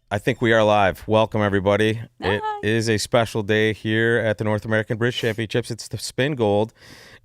I think we are live. Welcome, everybody. Hi. It is a special day here at the North American Bridge Championships. It's the Spingold,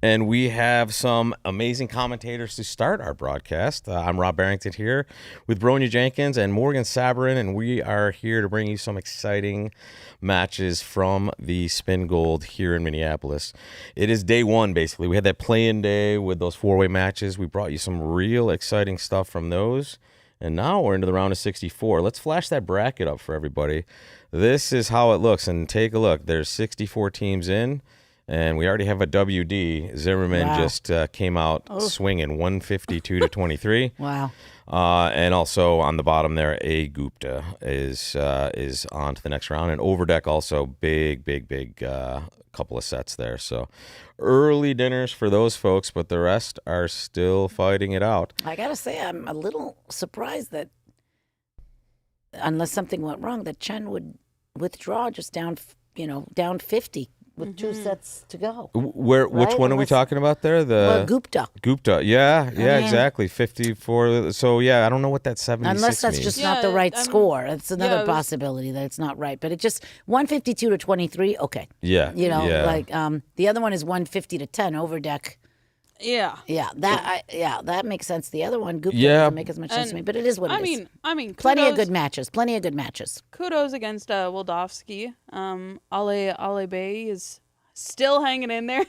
and we have some amazing commentators to start our broadcast. I'm Rob Barrington here with Bronia Jenkins and Morgan Sabarin, and we are here to bring you some exciting matches from the Spingold here in Minneapolis. It is day one, basically. We had that play-in day with those four-way matches. We brought you some real exciting stuff from those. And now we're into the round of 64. Let's flash that bracket up for everybody. This is how it looks. And take a look. There's 64 teams in, and we already have a WD. Zimmerman just came out swinging 152 to 23. Wow. And also on the bottom there, A. Gupta is on to the next round. And Overdeck also big couple of sets there. So early dinners for those folks, but the rest are still fighting it out. I got to say, I'm a little surprised that, unless something went wrong, that Chen would withdraw just down 50 with two sets to go. Which one are we talking about there? Gupta. Gupta, yeah, exactly. 54. So yeah, I don't know what that 76 Unless that's means. just not the right score. It's another possibility that it's not right. But it just 152 to 23. Okay. Yeah. The other one is 150 to 10 Overdeck. Yeah. Yeah, that makes sense. The other one, Gupta, doesn't make as much sense to me, but it is what it is. I mean, plenty of good matches. Kudos against Wildowski. Ale Bay is still hanging in there.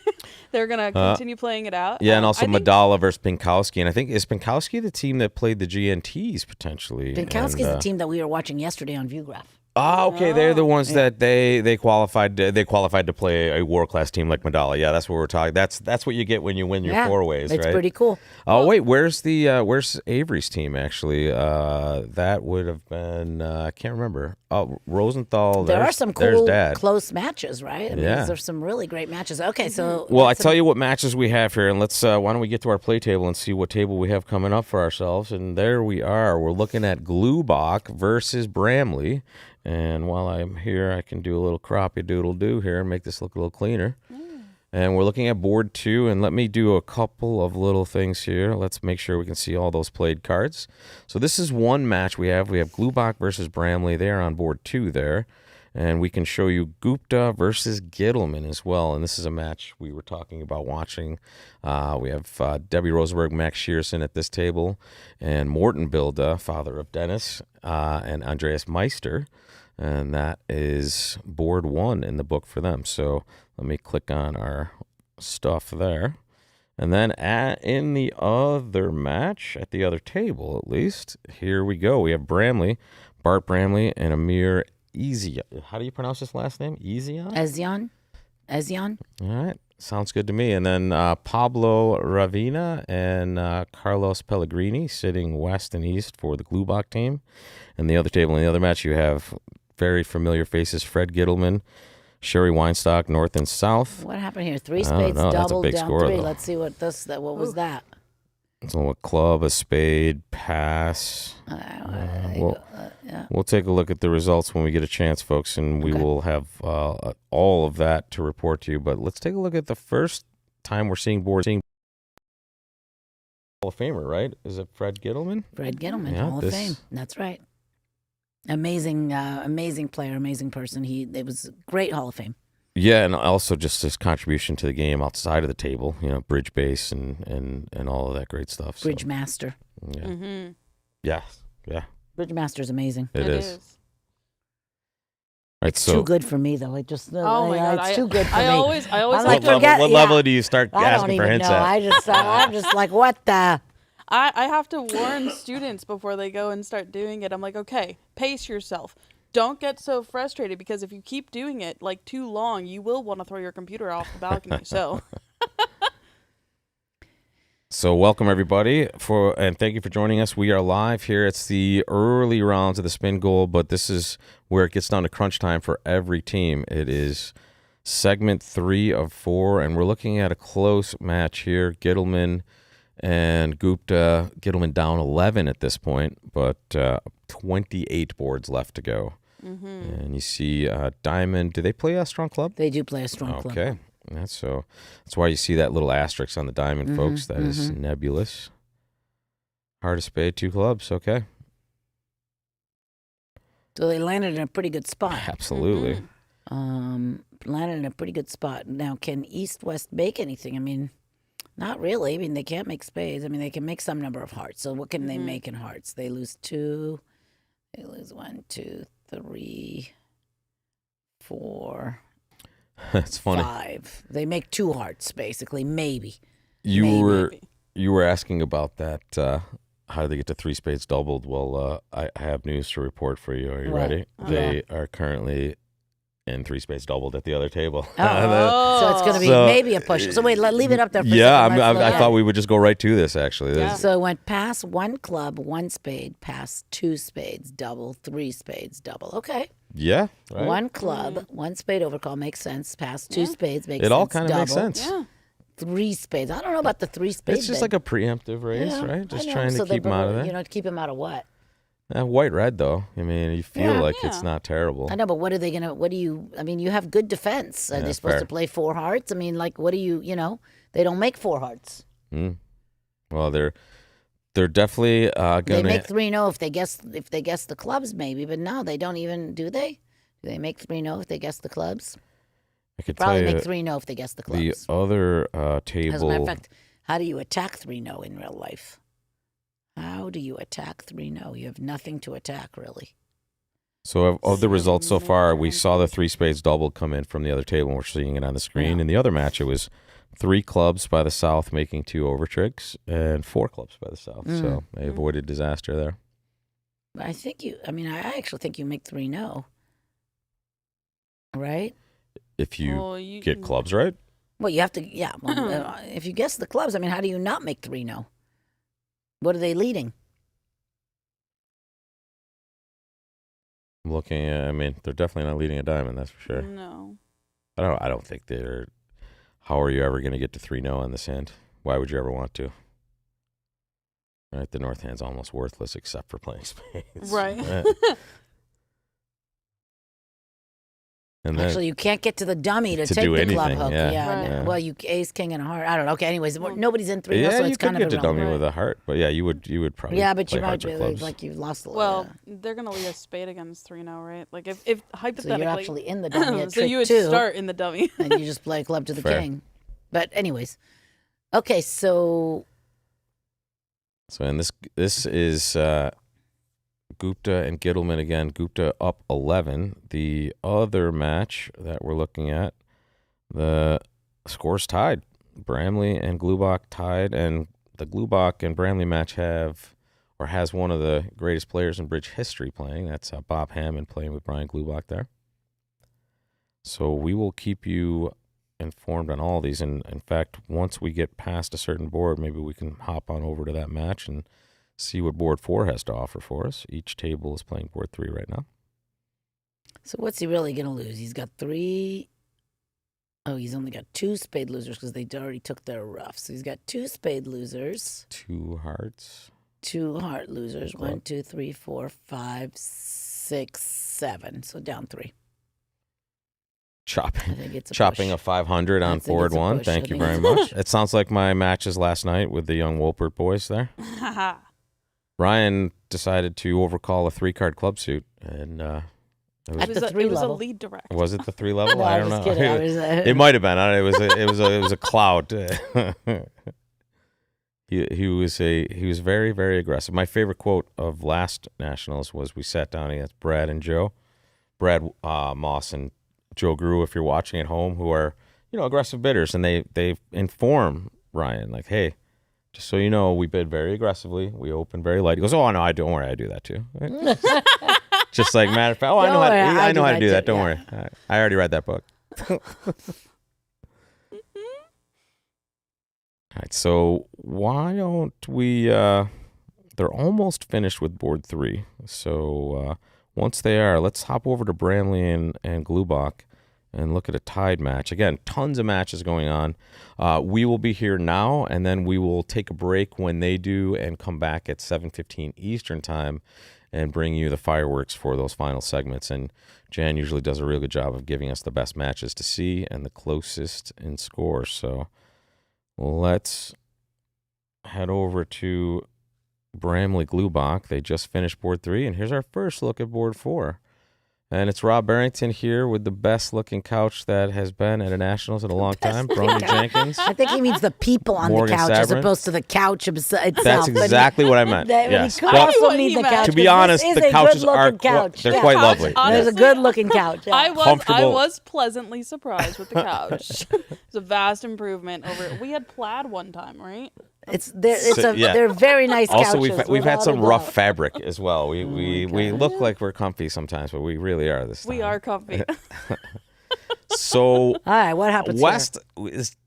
They're gonna continue playing it out. Yeah, and also Madala versus Pinkowski, and I think is Pinkowski the team that played the GNTs potentially. Pinkowski's the team that we were watching yesterday on ViewGraph. Okay, they're the ones that they qualified. They qualified to play a world class team like Madala. Yeah, that's what we're talking. That's what you get when you win your four ways, right? It's pretty cool. Oh wait, where's Avery's team actually? That would have been I can't remember. Oh, Rosenthal. There are some cool close matches, right? I mean, there's some really great matches. Okay, so I tell you what matches we have here, and let's why don't we get to our play table and see what table we have coming up for ourselves? And there we are. We're looking at Glubach versus Bramley. And while I'm here, I can do a little crappy-doodle-doo here and make this look a little cleaner. And we're looking at board 2, and let me do a couple of little things here. Let's make sure we can see all those played cards. So this is one match we have. We have Glubach versus Bramley. They are on board 2 there. And we can show you Gupta versus Gittleman as well. And this is a match we were talking about watching. We have Debbie Rosenberg, Max Shearson at this table, and Morten Bilda, father of Dennis, and Andreas Meister. And that is board 1 in the book for them. So let me click on our stuff there. And then in the other match, at the other table at least, here we go. We have Bart Bramley, and Amir Ezion. How do you pronounce his last name? Ezion? Ezion. All right. Sounds good to me. And then Pablo Ravina and Carlos Pellegrini sitting west and east for the Glubach team. And the other table in the other match, you have very familiar faces: Fred Gittleman, Sherry Weinstock, north and south. What happened here? 3 spades doubled down score, 3. though. Let's see what was that? So a club, a spade, pass. We'll take a look at the results when we get a chance, folks, and we will have all of that to report to you. But let's take a look at the first time we're seeing Hall of Famer, right? Is it Fred Gittleman? Fred Gittleman, Hall of Fame. That's right. Amazing player, amazing person. It was great Hall of Fame. Yeah, and also just his contribution to the game outside of the table, bridge base and all of that great stuff. Bridge master. Yeah. Mm-hmm. Yeah. Bridge master's amazing. It is. Right, it's too good for me, though. It's too good for me. I always what level do you start asking for hints at? I'm just like, what the? I have to warn students before they go and start doing it. I'm like, okay, pace yourself. Don't get so frustrated, because if you keep doing it like too long, you will want to throw your computer off the balcony. So welcome everybody and thank you for joining us. We are live here. It's the early rounds of the Spingold, but this is where it gets down to crunch time for every team. It is segment 3 of 4, and we're looking at a close match here. Gittleman and Gupta. Gittleman down 11 at this point, but 28 boards left to go. Mm-hmm. And you see Diamond. Do they play a strong club? They do play a strong club. Okay. That's why you see that little asterisk on the diamond, folks. That is nebulous. Heart of spade, 2 clubs. Okay. So they landed in a pretty good spot. Absolutely. Landed in a pretty good spot. Now, can East-West make anything? I mean, not really. I mean, they can't make spades. I mean, they can make some number of hearts. So what can they make in hearts? They lose 2. They lose 1, 2, 3, 4. It's funny. 5. They make 2 hearts, basically. Maybe. You Maybe. were asking about that. How do they get to 3 spades doubled? Well, I have news to report for you. Are you What? ready? They are currently in 3 spades doubled at the other table. So it's going to be So- maybe a push. So wait, leave it up there for a Yeah, second. Let's look I at thought it. we would just go right to this, actually. Yeah. So it went past 1 club, 1 spade, past 2 spades, double, 3 spades, double. Okay. Yeah, right? 1 club, 1 spade overcall makes sense. Past 2 spades makes sense. It all kind of double. makes sense. Yeah. 3 spades. I don't know about the 3 spades. It's just like a preemptive race, Yeah, right? I Just know. trying to So keep they're them out of both- there. You know, to keep him out of what? White-red, though. I mean, you feel Yeah. like it's not terrible. I know, but what are they going to, I mean, you have good defense. Are they supposed fair. to play 4 hearts? I mean, like, what do they don't make 4 hearts. Well, they're definitely They going make to... 3-0 if they guess the clubs, maybe, but no, they don't even, do they? Do they make 3-0 if they guess the clubs? I could tell Probably you make 3-0 if they guess the the clubs. other As a matter of table... fact, how do you attack 3-0 in real life? How do you attack 3-0? You have nothing to attack, really. So of the results so Make far, we one saw the 3 spades double come in from the other table, and we're seeing it on the screen. Yeah. In the other match, it was 3 clubs by the South making 2 overtricks and 4 clubs by the South. So they avoided disaster there. I actually think you make 3-0. Right? If you Well, you get can- clubs right, Well, you have to, yeah. Well, if you guess the clubs, I mean, how do you not make 3-0? What are they leading? I'm looking at, I mean, they're definitely not leading a diamond, that's for sure. No. I don't think they're... How are you ever going to get to 3-0 on this hand? Why would you ever want to? Right, the north hand's almost worthless except for playing spades. Right. And then, Actually, you can't get to the dummy to To take do the club anything, hook. yeah. Right. Yeah. Well, you ace, king, and a heart. I don't know. Okay, anyways, nobody's in 3-0, yeah, so you it's could kind get of to dummy irrelevant. with a heart, but yeah, you would probably. Yeah, but you play might hearts or be clubs. like you've lost a lot. Well, they're gonna lead a spade against 3-0, right? Like if So hypothetically, you're actually in the dummy at so trick you would 2, start in the dummy. and you just play a club to the Fair. king. But anyways, okay, so So and this is Gupta and Gittleman again. Gupta up 11. The other match that we're looking at, the score's tied. Bramley and Glubach tied, and the Glubach and Bramley match has one of the greatest players in bridge history playing. That's Bob Hammond playing with Brian Glubach there. So we will keep you informed on all these, and in fact, once we get past a certain board, maybe we can hop on over to that match and see what board 4 has to offer for us. Each table is playing board 3 right now. So what's he really going to lose? He's got 3. Oh, he's only got 2 spade losers because they already took their rough. So he's got 2 spade losers, 2 hearts. 2 heart losers. Club. 1, 2, 3, 4, 5, 6, 7. So down 3. I Chopping think it's a chopping push. a 500 I on think board it's a 1. push. Thank I you think very it's a much. It sounds like my matches last night with the young Wolpert boys there. Ryan decided to overcall a 3-card club suit, and At It was the a, 3 it was level. a lead direct. was it the 3 level? No, I I'm don't just know. kidding. I was, It might have been. It was a cloud. He was very, very aggressive. My favorite quote of last Nationals was, we sat down against Brad and Joe, Brad Moss and Joe Grew, if you're watching at home, who are aggressive bidders, and they inform Ryan like, hey, just so you know, we bid very aggressively. We open very light. He goes, oh no, don't worry, I do that too. Just like matter of fact, I Don't know worry, I know how to do that. too, Don't yeah. worry, I already read that book. All right, so why don't we? They're almost finished with board 3. So once they are, let's hop over to Bramley and Glubach and look at a tied match. Again, tons of matches going on. We will be here now, and then we will take a break when they do and come back at 7:15 Eastern time and bring you the fireworks for those final segments. And Jan usually does a real good job of giving us the best matches to see and the closest in score. So let's head over to Bramley Glubach. They just finished board 3, and here's our first look at board 4. And it's Rob Barrington here with the best-looking couch that has been at a Nationals in a long time, Bronia Jenkins. I think he means the people on Morgan the couch as Sabrin. opposed to the couch itself. That's exactly what I meant. Yes. Yes. He could Well, also what mean he the meant. couch. to be 'cause honest, this the is a couches are good-looking couch. they're Yeah. quite lovely. There's a Yes. good-looking couch. Yeah. I Comfortable. was pleasantly surprised with the couch. It's a vast improvement over. We had plaid one time, right? Yeah. They're very nice Also, couches. we've had without some a rough doubt. fabric as well. We look like we're comfy sometimes, but we really are this time. We are comfy. So All right, what happens West is.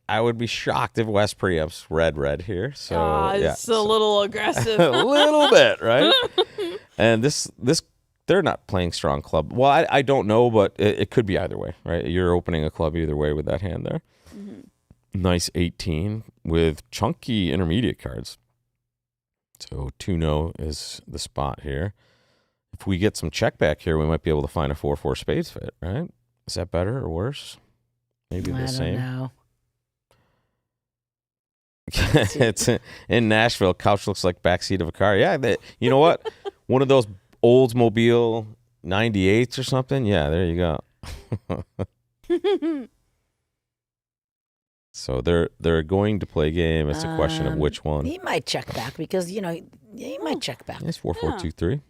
I would be shocked if West preempts red here. So yeah, It's a little aggressive. a little bit, right? And this they're not playing strong club. Well, I don't know, but it could be either way, right? You're opening a club either way with that hand there. Nice 18 with chunky intermediate cards. So 2-0 is the spot here. If we get some check back here, we might be able to find a 4-4 spades fit, right? Is that better or worse? Maybe the same. I don't know. It's in Nashville. Couch looks like backseat of a car. Yeah, you know what? One of those Oldsmobile 98s or something. Yeah, there you go. So they're going to play game. It's a question of which one. He might check back because he might check back. It's 4-4-2-3.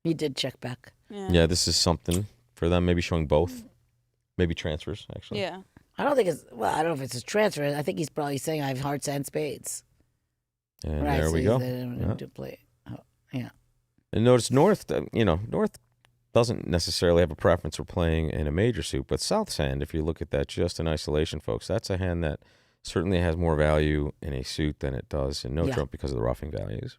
He did check back. Yeah, this is something for them. Maybe showing both. Maybe transfers actually. Yeah. I don't think it's. Well, I don't know if it's a transfer. I think he's probably saying I have hearts and spades. And Right, there so we go. they don't Yeah. to play. Oh, yeah. And notice North. North doesn't necessarily have a preference for playing in a major suit, but South's hand, if you look at that just in isolation, folks, that's a hand that certainly has more value in a suit than it does in no trump because of the roughing values.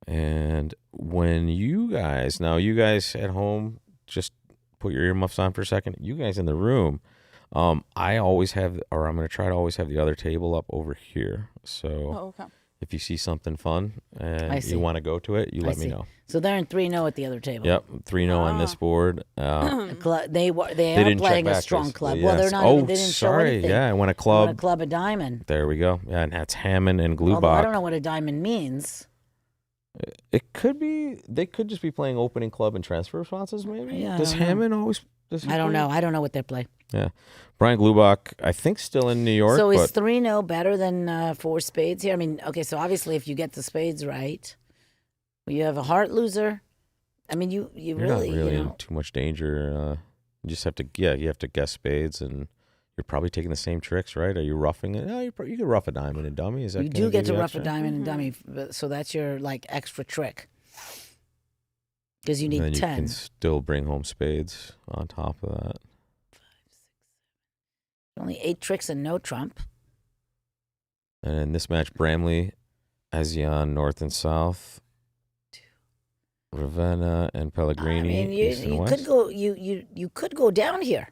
And when you guys at home, just put your earmuffs on for a second. You guys in the room, I always have, or I'm going to try to always have the other table up over here. So Okay. if you see something fun and see. you want to go to it, you let me see. know. So they're in 3-0 at the other table. Yep, 3-0 on this board. They are Didn't playing check a back, strong basically, club. yes. Well, they're not. Oh, Even, they didn't show sorry. anything. Yeah, I went a They club. won a club, a diamond. There we go. Yeah, and that's Hammond and Although I Glubach. don't know what a diamond means. It could be. They could just be playing opening club and transfer responses. Maybe. Yeah, I Does don't know. Hammond always? Does he I don't play? know. I don't know what they play. Yeah, Brian Glubach, I think, still in New York. So is but 3-0 better than 4 spades here? I mean, okay, so obviously if you get the spades right, you have a heart loser. I mean, you you're really, not really you in know. too much danger. You just have to. Yeah, you have to guess spades, and you're probably taking the same tricks, right? Are you roughing it? No, you could rough a diamond and dummy. Is that You gonna do get give to you rough a extra? diamond and dummy, so that's your like extra trick. Because you And need then you 10. can still bring home spades on top of that. Only 8 tricks and no trump. And in this match, Bramley, Ezion, North and South, Ravenna and Pellegrini. I mean, East and you West. could go. You could go down here.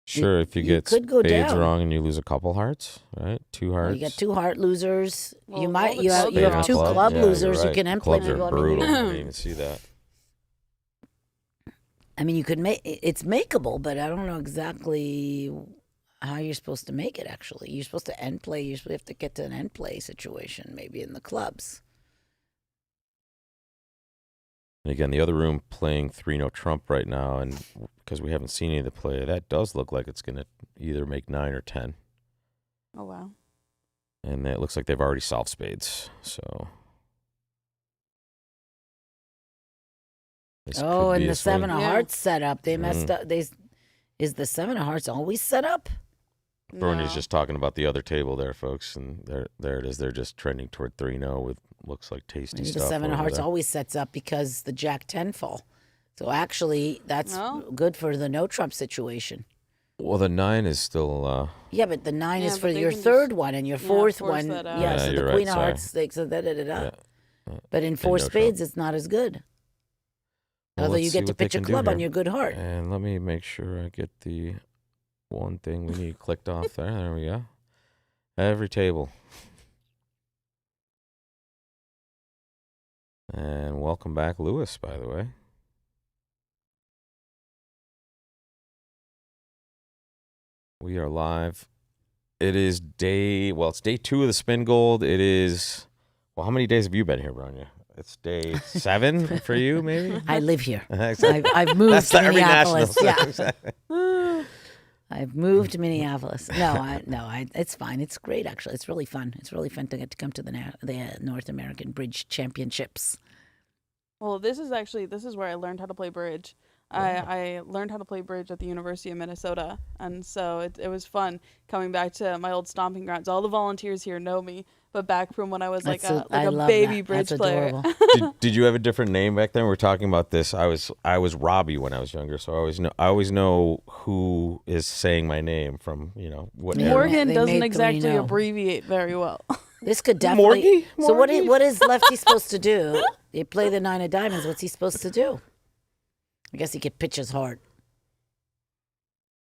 Sure, if you you get could go spades down. wrong and you lose a couple hearts, right? 2 hearts. You got 2 heart losers. Well, you all might the you have clubs you are have off 2 club. club Yeah, you're losers. You right. can The end play. clubs are maybe, brutal. I didn't even see that. I mean, you could make it's makeable, but I don't know exactly how you're supposed to make it. Actually, you're supposed to end play. You have to get to an end play situation, maybe in the clubs. And again, the other room playing 3-0 trump right now, and because we haven't seen any of the play, that does look like it's going to either make 9 or 10. Oh wow. And it looks like they've already solved spades. So. This Oh, could be and a the 7 swing. of Yeah. hearts set up. They messed up. Is the 7 of hearts always set up? Brony's No. just talking about the other table there, folks, and there it is. They're just trending toward 3-0 with looks like tasty Maybe stuff. the 7 of over hearts there. always sets up because the Jack 10 fall. So actually, that's Oh. good for the no trump situation. Well, the 9 is still. Yeah, but the 9 Yeah, is for but they your can third just- one and your yeah, fourth force one. that out. Yeah, Yeah, so the you're right, Queen of sorry. Hearts, so da-da-da-da. Yeah. But in 4 no spades, trump. it's not as good. Well, Although let's you see get to what they pitch a can do club on here. your good heart. And let me make sure I get the one thing we need clicked off there. There we go. Every table. And welcome back, Lewis, by the way. We are live. It is it's day 2 of the Spingold. It is Well, how many days have you been here, Bronia? It's day 7 for you, maybe? I live here. Exactly. I've moved That's to every national. Minneapolis. Yeah. Exactly. I've moved to Minneapolis. It's fine. It's great, actually. It's really fun. It's really fun to get to come to the North American Bridge Championships. Well, this is where I learned how to play bridge. I learned how to play bridge at the University of Minnesota, and so it was fun coming back to my old stomping grounds. All the volunteers here know me, but back from when I was like a baby bridge That's player. adorable. Did you have a different name back then? We were talking about this. I was Robbie when I was younger, so I always know who is saying my name from what era. Morgan They doesn't made exactly Torino. abbreviate very well. This could definitely. Morgie? So Morgie? what is Lefty supposed to do? You play the 9 of diamonds. What's he supposed to do? I guess he could pitch his heart.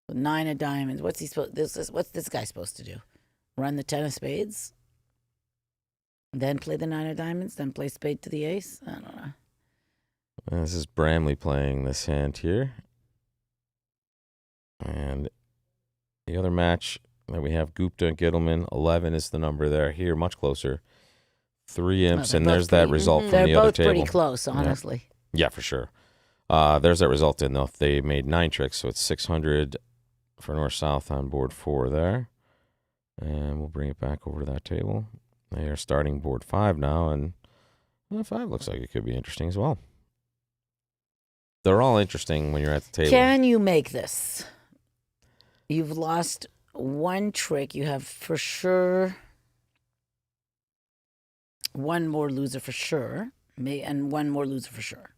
The 9 of diamonds. What's this guy supposed to do? Run the 10 of spades? Then play the 9 of diamonds? Then play spade to the ace? I don't know. This is Bramley playing this hand here. And the other match that we have, Gupta and Gittleman, 11 is the number there. Here, much closer. 3 imps, they're and both there's that pretty- result from They're the other both table. pretty close, honestly. Yeah, for sure. There's that result in though. They made 9 tricks, so it's 600 for north-south on board 4 there. And we'll bring it back over to that table. They are starting board 5 now, and 5 looks like it could be interesting as well. They're all interesting when you're at the table. Can you make this? You've lost 1 trick. You have for sure 1 more loser for sure, and 1 more loser for sure.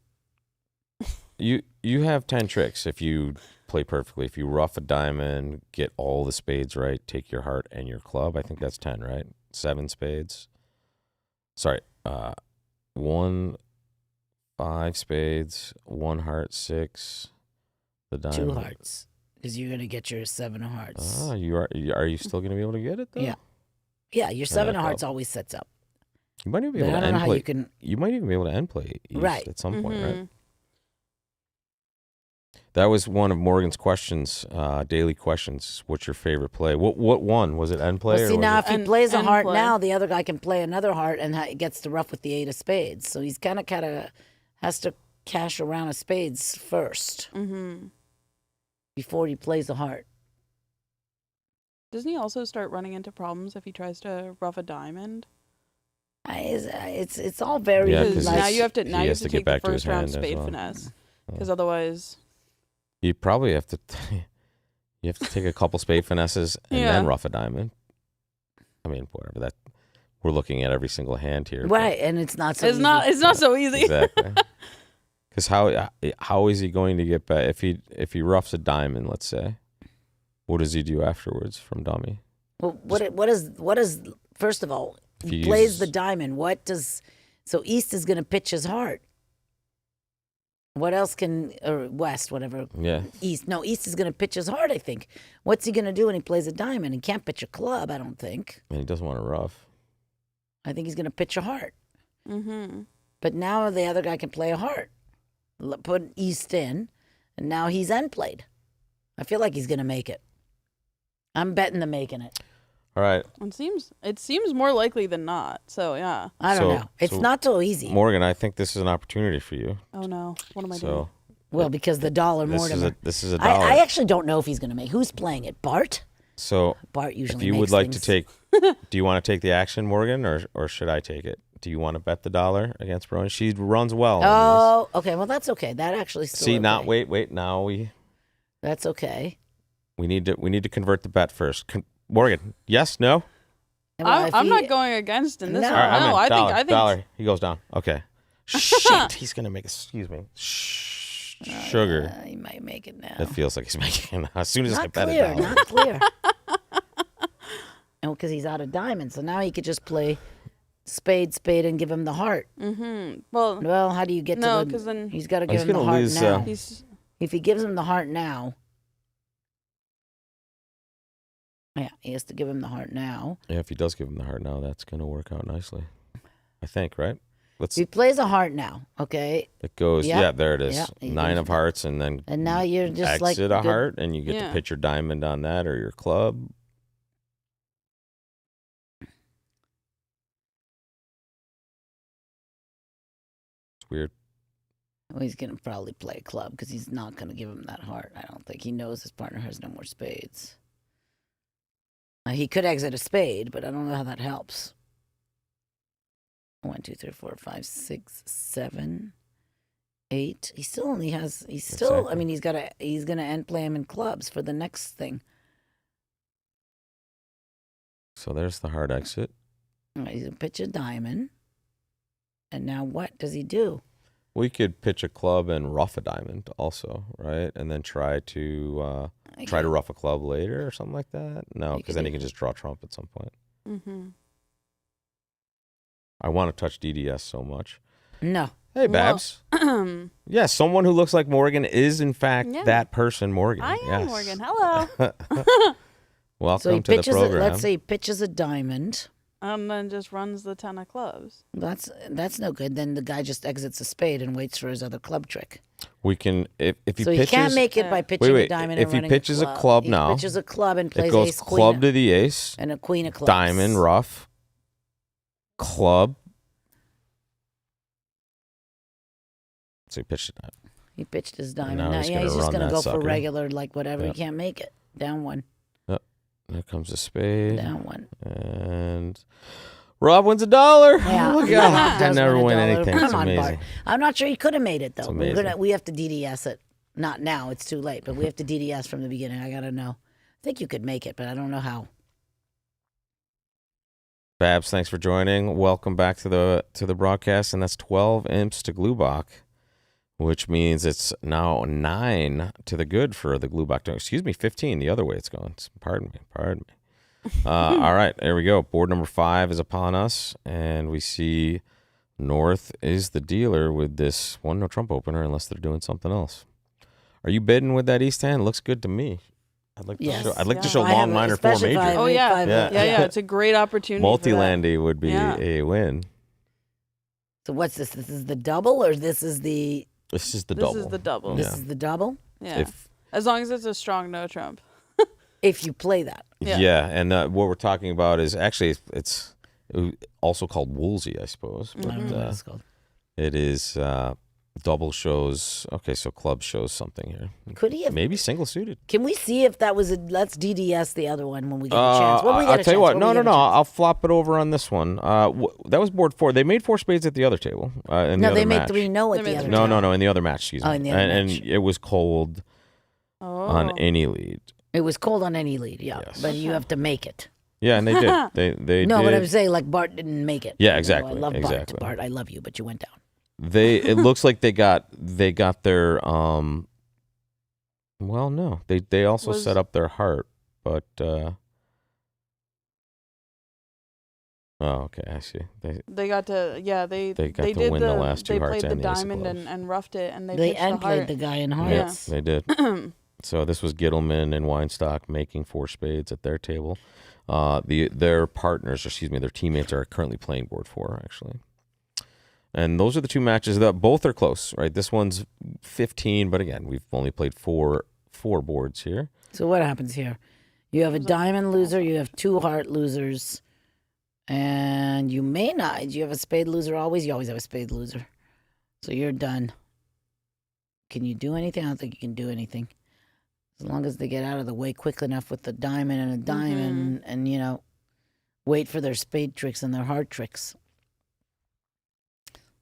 You have 10 tricks if you play perfectly. If you rough a diamond, get all the spades right, take your heart and your club. I think that's 10, right? 7 spades. Sorry, 1, 5 spades, 1 heart, 6. The diamond. 2 hearts, because you're gonna get your 7 of hearts. Ah, are you still going to be able to get it though? Yeah. Yeah, your 7 of well. hearts always sets up. You might even be But able I to don't know end how play. you can. You might even be able to end play east Right. at some point, right? Mhm. That was one of Morgan's questions, daily questions. What's your favorite play? What one? Was it end play? Well, see, or was now it- if he End- plays a end heart play. now, the other guy can play another heart and gets to rough with the 8 of spades. So he's kind of has to cash a round of spades first Mhm. before he plays a heart. Doesn't he also start running into problems if he tries to rough a diamond? It's all very Yeah, Because 'cause like, now you have to he now you have has to to get take the back to his first round hand as spade well. finesse, Oh. because otherwise, You probably have to. You have to take a couple spade finesses and Yeah. then rough a diamond. I mean, whatever that. We're looking at every single hand here. but- right, and it's not so. it's not so easy. Exactly. Because how is he going to get back if he roughs a diamond? Let's say, what does he do afterwards from dummy? Well, what is first of all, If he you plays use- the diamond. So East is going to pitch his heart. What else or West, whatever. Yeah, East is going to pitch his heart, I think. What's he going to do when he plays a diamond? He can't pitch a club, I don't think. and he doesn't want to rough. I think he's going to pitch a heart. Mm-hmm. But now the other guy can play a heart. Put East in, and now he's end played. I feel like he's going to make it. I'm betting them making it. All right, It seems more likely than not. So yeah. I don't So- know. It's so not so easy. Morgan, I think this is an opportunity for you. Oh no, what am I doing? So Well, because the dollar this Mortimer. is a dollar. I actually don't know if he's going to make. Who's playing it? Bart? So Bart usually if you makes would like things. to take, do you want to take the action, Morgan, or should I take it? Do you want to bet the dollar against Bronia? She runs well. in Oh, okay. Well, that's okay. That actually these. still See, okay. not wait. Now That's okay. we need to convert the bet first. Morgan, yes, no. Well, if I'm he- not going against in this No. one. All right, I'm No, in. I Dollar, think dollar. He goes down. Okay. Shit, he's gonna make. Excuse me. Sugar. He might make it now. It feels like he's making it. As soon as I Not bet a clear. dollar. Not clear. And because he's out of diamonds, so now he could just play spade, and give him the heart. Mm-hmm. Well, Well, how do you get no, to because the? then He's got to He's give him the gonna heart lose, now. he's If he gives him the heart now, yeah, he has to give him the heart now. Yeah, if he does give him the heart now, that's gonna work out nicely. I think, right? Let's. He plays a heart now, okay, It goes. Yep. Yeah, there it is. Yep, he 9 goes- of hearts, and then and now you're just like exit a good- heart, and you get Yeah. to pitch your diamond on that or your club. weird. Well, he's going to probably play a club because he's not going to give him that heart. I don't think. He knows his partner has no more spades. He could exit a spade, but I don't know how that helps. 1, 2, 3, 4, 5, 6, 7, 8. He still only has. He's still. Exactly. I mean, he's going to end play him in clubs for the next thing. So there's the hard exit. All right, he's going to pitch a diamond. And now what does he do? We could pitch a club and rough a diamond also, right? And then try to rough a club later or something like that. No, because then he can just draw trump at some point. Mm-hmm. I want to touch DDS so much. No. Hey, Babs. Well, Yeah, someone who looks like Morgan is in fact Yeah. that person, Morgan. I am Yes. Morgan. Hello. Welcome So he to the pitches. program. Let's say he pitches a diamond. And then just runs the 10 of clubs. That's no good. Then the guy just exits a spade and waits for his other club trick. We can if he So pitches. he can't make it by pitching Wait. a diamond If and he running pitches a a club He now, pitches a club and plays it goes ace club queen to the ace, and a queen of clubs. diamond rough, club. So he pitched it. He pitched his diamond. now Now, he's yeah, gonna he's just run gonna that go sucker. for regular, like whatever. Yep. He can't make it. Down one. There comes a spade, Down one. and Rob wins $1. Yeah. Oh my Rob God! I does never win win $1. anything. It's Come on, amazing. Bart. I'm not sure he could have made it though. It's amazing. We have to DDS it. Not now. It's too late. But we have to DDS from the beginning. I gotta know. I think you could make it, but I don't know how. Babs, thanks for joining. Welcome back to the broadcast, and that's 12 imps to Glubach, which means it's now 9 to the good for the Glubach. No, excuse me, 15 the other way it's going. Pardon me. All right, there we go. Board number 5 is upon us, and we see North is the dealer with this 1-no trump opener, unless they're doing something else. Are you bidding with that East hand? Looks good to me. I'd like to Yes. show. I'd like to Yeah. show I have long a- minor 4 especially if I major. have Oh, a yeah. five- Yeah. It's a great opportunity. for that. Multi-landy would be Yeah. a win. So what's this? This is the double, or this is the This is the This double. is the double. Yeah. this is the double? Yeah. If As long as it's a strong no trump. If you play that. Yeah. and what we're talking about is actually it's also called Woolsey, I suppose. But I don't know what it's called. it is double shows. Okay, so club shows something here. Could he have? Maybe single suited. Can we see if that was a? Let's DDS the other one when we get a chance. When we get I'll a tell you chance, what. when No, we no, get a no. chance. I'll flop it over on this one. That was board 4. They made 4 spades at the other table. In the No, other they made match. 3 no at They the made other. three No, time. no, no. In the other match, excuse me. Oh, in the other match. And it was cold Oh. on any lead. It was cold on any lead, yeah. Yes. But you have to make it. Yeah, and they did. They No, did. but I'm saying like Bart didn't make it. Yeah, You know, exactly, I love exactly. Bart. I love you, but you went down. It looks like they got their well, no, they also Was- set up their heart, but okay, I see. They got to They got to did win the last 2 they hearts played the and the ace of diamond clubs. and roughed it and They pitched the end played heart. the guy in Yeah, hearts. they did. So this was Gittleman and Weinstock making 4 spades at their table. Their partners, their teammates are currently playing board 4 actually. And those are the 2 matches that both are close, right? This one's 15, but again, we've only played four boards here. So what happens here? You have a diamond loser, you have 2 heart losers, and you may not. You have a spade loser always. You always have a spade loser. So you're done. Can you do anything? I don't think you can do anything. As long as they get out of the way quick enough with the diamond and a diamond and wait for their spade tricks and their heart tricks.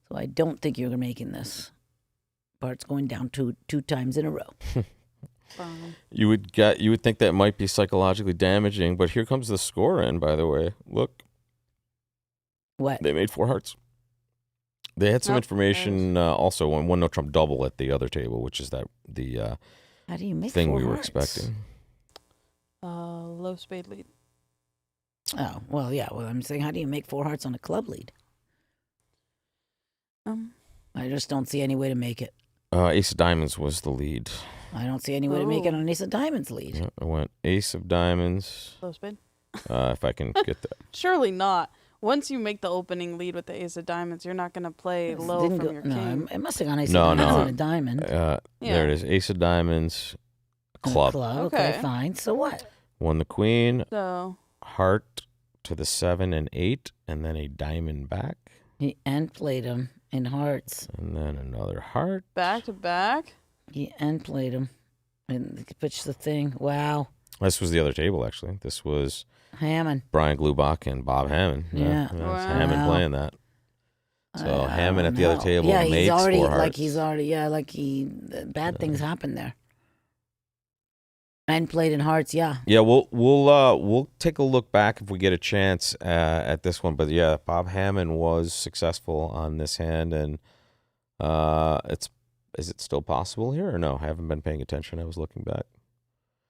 So I don't think you're making this. Bart's going down two times in a row. You would think that might be psychologically damaging, but here comes the score in, by the way. Look, What? they made 4 hearts. They had some Nope, information also on 1-no trump double at the other table, which is the How do you make thing 4 we were hearts? expecting. Low spade lead. Oh, well, yeah. Well, I'm saying, how do you make 4 hearts on a club lead? I just don't see any way to make it. Ace of diamonds was the lead. I don't see any way to make it Oh. on Ace of Diamonds lead. Yeah, I went ace of diamonds. Low spade. If I can get that. Surely not. Once you make the opening lead with the ace of diamonds, you're not going to play low Didn't from go- your no, king. it must have gone Ace No, of Diamonds no. and a diamond. There it is. Ace of diamonds, And a club. club. Okay, Okay. fine. So what? Won the queen, So heart to the 7 and 8, and then a diamond back. He end played him in hearts. And then another heart. Back to back. He end played him. And pitched the thing. Wow. This was the other table, actually. This was Hammond. Brian Glubach and Bob Hammond. Yeah. It's Wow. Hammond playing that. So Hammond at the other table Yeah, makes he's already 4 hearts. bad things happened there. And played in hearts, yeah. Yeah, we'll take a look back if we get a chance at this one. But yeah, Bob Hammond was successful on this hand, and is it still possible here or no? I haven't been paying attention. I was looking back.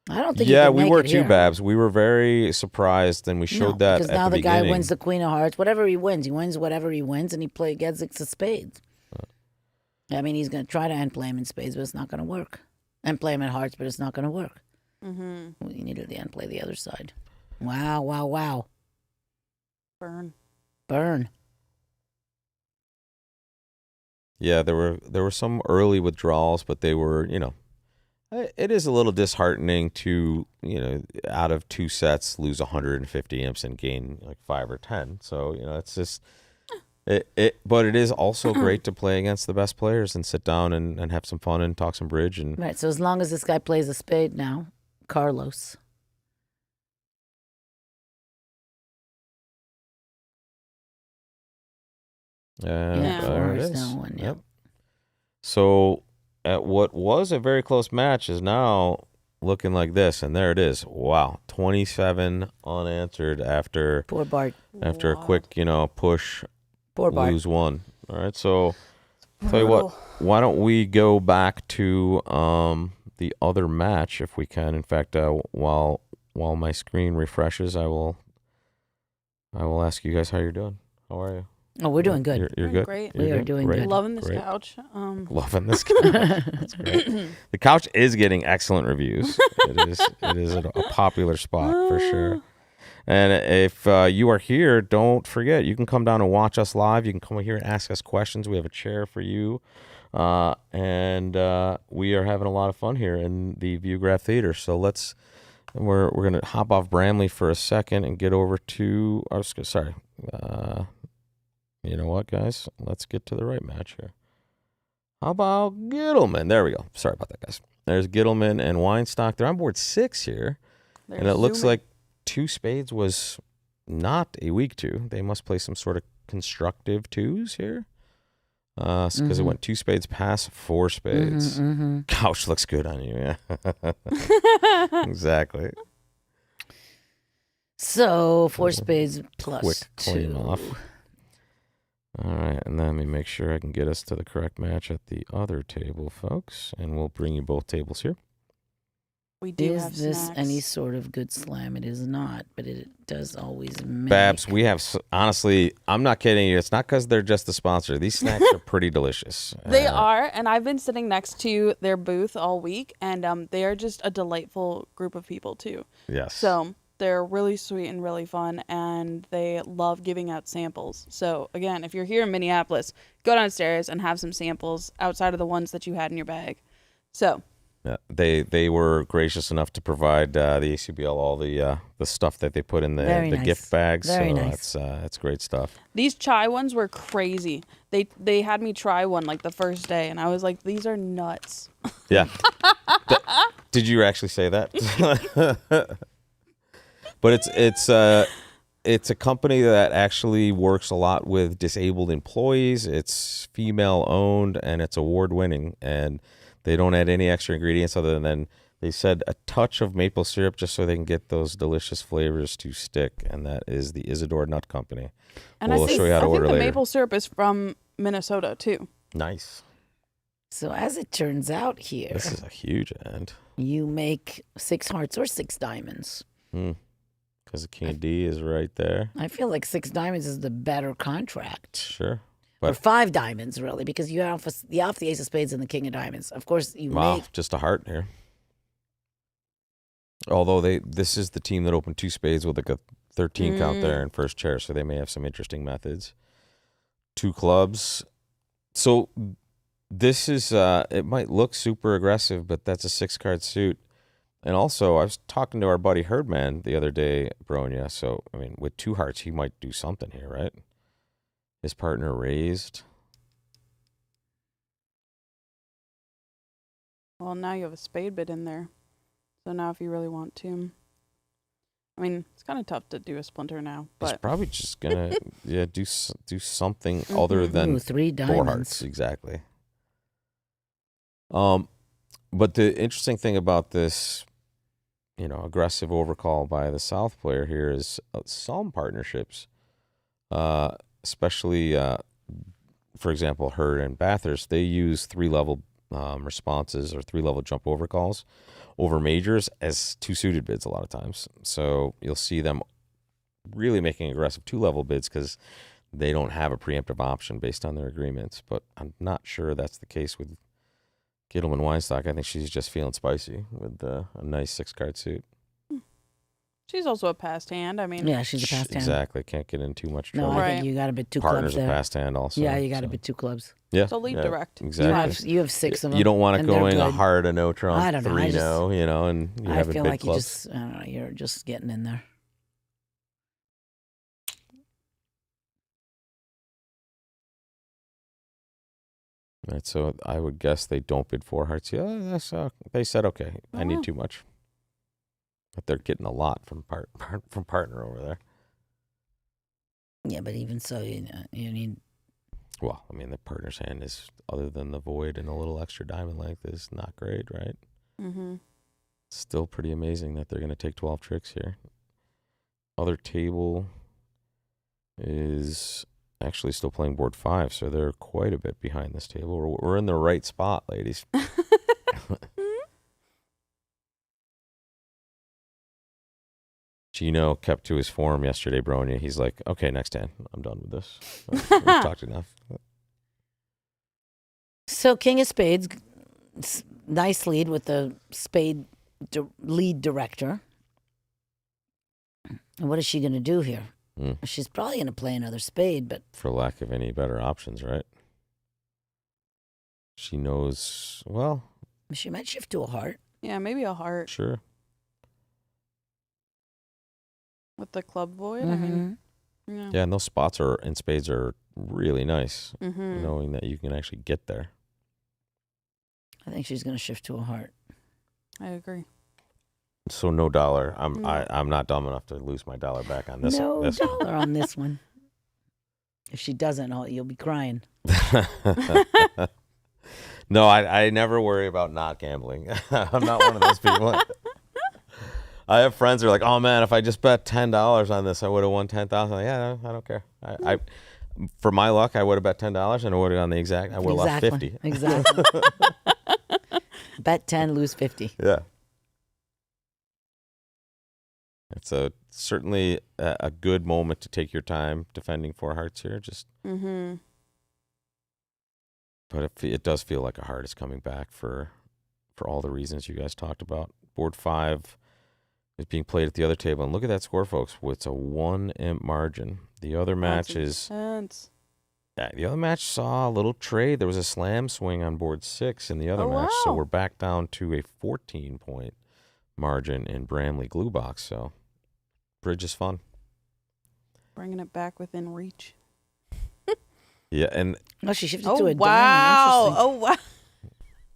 I don't think. Yeah, he could we make were it too, here. Babs. We were very surprised, and we showed that because at now the the guy beginning. wins the Queen of Hearts. Whatever he wins whatever he wins, and he gets 6 of spades. I mean, he's going to try to end play him in spades, but it's not going to work. And play him in hearts, but it's not going to work. Mm-hmm. Well, you needed to end play the other side. Wow, wow, wow. Burn. Yeah, there were some early withdrawals, but they were, it is a little disheartening to, out of 2 sets lose 150 imps and gain like 5 or 10. So, it's just but it is also great to play against the best players and sit down and have some fun and talk some bridge and Right, so as long as this guy plays a spade now, Carlos. Yeah. there it Fours is. now, and Yep. So at what was a very close match is now looking like this, and there it is. Wow, 27 unanswered after Poor Bart. a quick, push, Poor Bart. lose 1. All right, so tell you what, why don't we go back to the other match if we can? In fact, while my screen refreshes, I will ask you guys how you're doing. How are you? Oh, we're doing good. You're Doing good. great. You're We are doing Great. good. Loving this Great. couch. Loving this couch. That's great. The couch is getting excellent reviews. It is a popular spot for sure. And if you are here, don't forget, you can come down and watch us live. You can come here and ask us questions. We have a chair for you. And we are having a lot of fun here in the Viewgraph Theater. So we're going to hop off Bramley for a second and get over to, you know what, guys? Let's get to the right match here. How about Gittleman? There we go. Sorry about that, guys. There's Gittleman and Weinstock. They're on board 6 here. And it looks like 2 spades was not a weak 2. They must play some sort of constructive 2s here. Because it went 2 spades past 4 spades. Couch looks good on you, yeah. Exactly. So 4 spades plus Quick 2. clean off. All right, and let me make sure I can get us to the correct match at the other table, folks. And we'll bring you both tables here. We do Is have this snacks. any sort of good slam? It is not, but it does always make. Babs, we have, honestly, I'm not kidding you. It's not because they're just the sponsor. These snacks are pretty delicious. They are, and I've been sitting next to their booth all week, and they are just a delightful group of people too. Yes. So they're really sweet and really fun, and they love giving out samples. So again, if you're here in Minneapolis, go downstairs and have some samples outside of the ones that you had in your bag. So. Yeah, they were gracious enough to provide the ACBL all the stuff that they put in the Very nice. gift bags. Very so nice. that's great stuff. These chai ones were crazy. They had me try one like the first day, and I was like, these are nuts. Yeah. Did you actually say that? But it's a company that actually works a lot with disabled employees. It's female owned and it's award winning, and they don't add any extra ingredients other than they said a touch of maple syrup just so they can get those delicious flavors to stick, and that is the Isidore Nut Company. And We'll show you how to I think order the later. maple syrup is from Minnesota too. Nice. So as it turns out here, This is a huge end. you make 6 hearts or 6 diamonds. Because the King D is right there. I feel like 6 diamonds is the better contract. Sure. Or But 5 diamonds, really, because you have the Ace of Spades and the King of Diamonds. Of course, you wow, make. just a heart here. Although this is the team that opened 2 spades with like a 13 count there in first chair, so they may have some interesting methods. 2 clubs. So this is it might look super aggressive, but that's a 6-card suit. And also, I was talking to our buddy Herdman the other day, Bronia. So I mean, with 2 hearts, he might do something here, right? his partner raised. Well, now you have a spade bit in there. So now if you really want to. I mean, it's kind of tough to do a splinter now, He's but probably just gonna do something other than Ooh, 3 four diamonds. hearts. Exactly. But the interesting thing about this, aggressive overcall by the South player here is some partnerships, especially, for example, Hurd and Bathurst, they use 3-level responses or 3-level jump overcalls over majors as 2 suited bids a lot of times. So you'll see them really making aggressive 2-level bids because they don't have a preemptive option based on their agreements. But I'm not sure that's the case with Gittleman Weinstock. I think she's just feeling spicy with a nice 6-card suit. she's also a passed hand. I mean, Yeah, she's a passed hand. Exactly. Can't get in too much No, trouble. I Right. think you got a bit 2 Partner's clubs a there. passed hand also. Yeah, you got a so. bit 2 clubs. Yeah. it's a lead yeah, direct. Exactly. You have 6 of them. You don't want to and go they're in a good. heart of no trump, I don't know, 3-0, and you I have feel big like clubs. I don't know, you're just getting in there. Right, so I would guess they don't bid 4 hearts. Yeah, they said, okay, I Oh, need wow. too much. But they're getting a lot from from partner over there. Yeah, but even so, you need. Well, I mean, the partner's hand is, other than the void and a little extra diamond length, is not great, right? Mm-hmm. Still pretty amazing that they're going to take 12 tricks here. Other table is actually still playing board 5, so they're quite a bit behind this table. We're in the right spot, ladies. Gino kept to his form yesterday, Bronia. He's like, okay, next hand. I'm done with this. We've talked enough. So King of Spades, nice lead with the spade lead director. And what is she going to do here? Mm. She's probably going to play another spade, but For lack of any better options, right? She knows, well, she might shift to a heart. Yeah, maybe a heart sure. with the club void. I mean, Yeah, and those spots in spades are really nice, Mm-hmm. knowing that you can actually get there. I think she's going to shift to a heart. I agree. So no dollar. No. I'm not dumb enough to lose my dollar back on this. No this one. dollar on this one. If she doesn't, you'll be crying. No, I never worry about not gambling. I'm not one of those people. I have friends who are like, "Oh man, if I just bet $10 on this, I would have won $10,000." Like, yeah, no, I don't care. I for my luck, I would have bet $10 and I would have gone the exact. I would have lost 50. Exactly. Bet 10, lose 50. Yeah. It's certainly a good moment to take your time defending 4 hearts here. Mm-hmm. But it does feel like a heart is coming back for all the reasons you guys talked about. Board 5 is being played at the other table, and look at that score, folks. It's a 1 imp margin. The other match is intense. the other match saw a little trade. There was a slam swing on board 6 in the other match, so wow. we're back down to a 14-point margin in Bramley Glue Box. So bridge is fun. Bringing it back within reach. Yeah, and Oh, she shifted Oh, to a wow. diamond. Interesting. Oh, wow.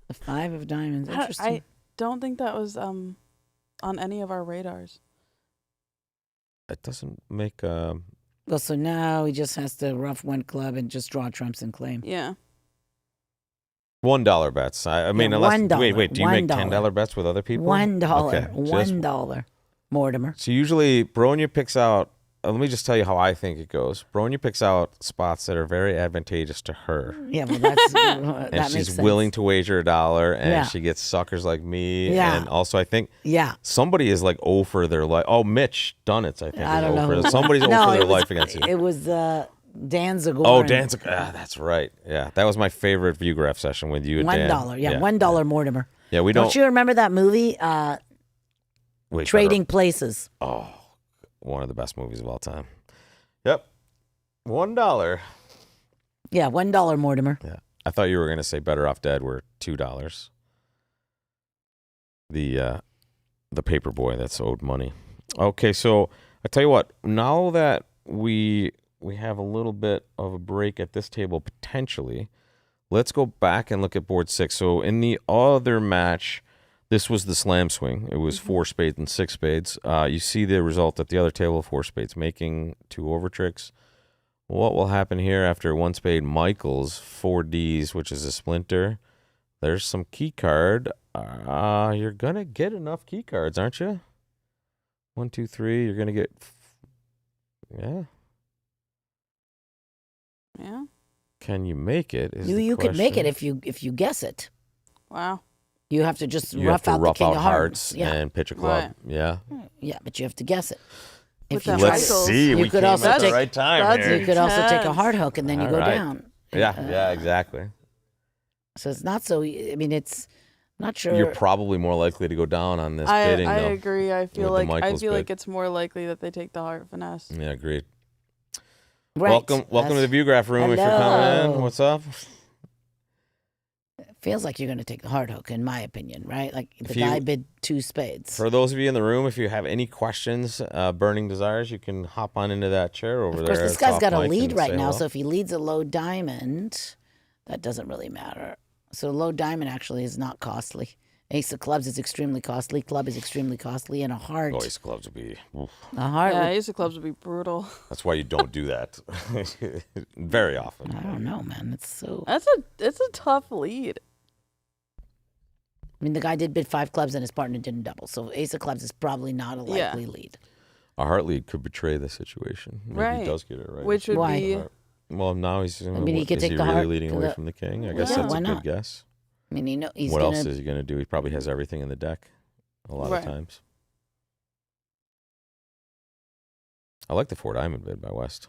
The 5 of diamonds. Interesting. I don't think that was on any of our radars. it doesn't make Well, so now he just has to rough 1 club and just draw trumps and claim. Yeah. $1 bets. I mean, Yeah, unless $1. wait, do you make $1. $10 bets with other people? $1. Okay, just- $1. Mortimer. So usually Bronia picks out. Let me just tell you how I think it goes. Bronia picks out spots that are very advantageous to her, Yeah, well, that's and that makes she's sense. willing to wager $1, and Yeah. she gets suckers like me. Yeah. And also, I think Yeah. somebody is like for their life. Oh, Mitch Dunnitz, I think. I is don't know. For, who- somebody's no, for it their was, life against you. It was Dan Zagorin. Oh, Dan, that's right. Yeah, that was my favorite view graph session with you and Dan. $1. Yeah, $1 Mortimer. Yeah, we Don't don't. you remember that movie, Wait, Trading Places? Oh, one of the best movies of all time. Yep. $1. Yeah, $1 Mortimer. Yeah. I thought you were going to say Better Off Dead were $2. The paper boy that's owed money. Okay, so I tell you what, now that we we have a little bit of a break at this table potentially. Let's go back and look at board 6. So in the other match, this was the slam swing. It was 4 spades and 6 spades. You see the result at the other table, 4 spades, making 2 over tricks. What will happen here after 1 spade Michael's 4 Ds, which is a splinter? There's some key card. You're going to get enough key cards, aren't you? 1, 2, 3. You're going to get... Yeah. Yeah. Can you make it? You could make it if you guess it. Wow. You have to just You have rough to out rough the king out of hearts Yeah. and pitch a club. Right. Yeah. Yeah, but you have to guess it. With If you that try Let's Michael's. to, see. You We could came also at the take- right time that's here. you could also take a Intense. hard hook and then you All go right. down. Yeah, exactly. So it's not so. I mean, it's not sure. You're probably more likely to go down on this I bidding, though. agree. I feel with the like Michaels bid. it's more likely that they take the heart finesse. Yeah, agreed. right. Welcome to the Viewgraph room. If you're coming in, Hello. what's up? Feels like you're going to take the hard hook, in my opinion, right? Like the If you- guy bid 2 spades. For those of you in the room, if you have any questions, burning desires, you can hop on into that chair over Of there. course, this at guy's top got a mic lead and right say now, hello. so if he leads a low diamond, that doesn't really matter. So low diamond actually is not costly. Ace of clubs is extremely costly. Club is extremely costly, and a heart. Oh, ace of clubs would be. Oof. A heart. Yeah, would- Ace of Clubs would be brutal. That's why you don't do that very often. I don't know, man. It's so. It's a tough lead. I mean, the guy did bid 5 clubs, and his partner didn't double. So ace of clubs is probably not a Yeah. likely lead. A heart lead could betray the situation. Maybe Right. he does get it right. Which would Why? be Well, now he's. mean, he could is take he the really heart leading to away the- from the king? I guess Yeah, that's why a not? good guess. I mean, he's What gonna. else is he going to do? He probably has everything in the deck a lot Right. of times. I like the 4 diamond bid by West.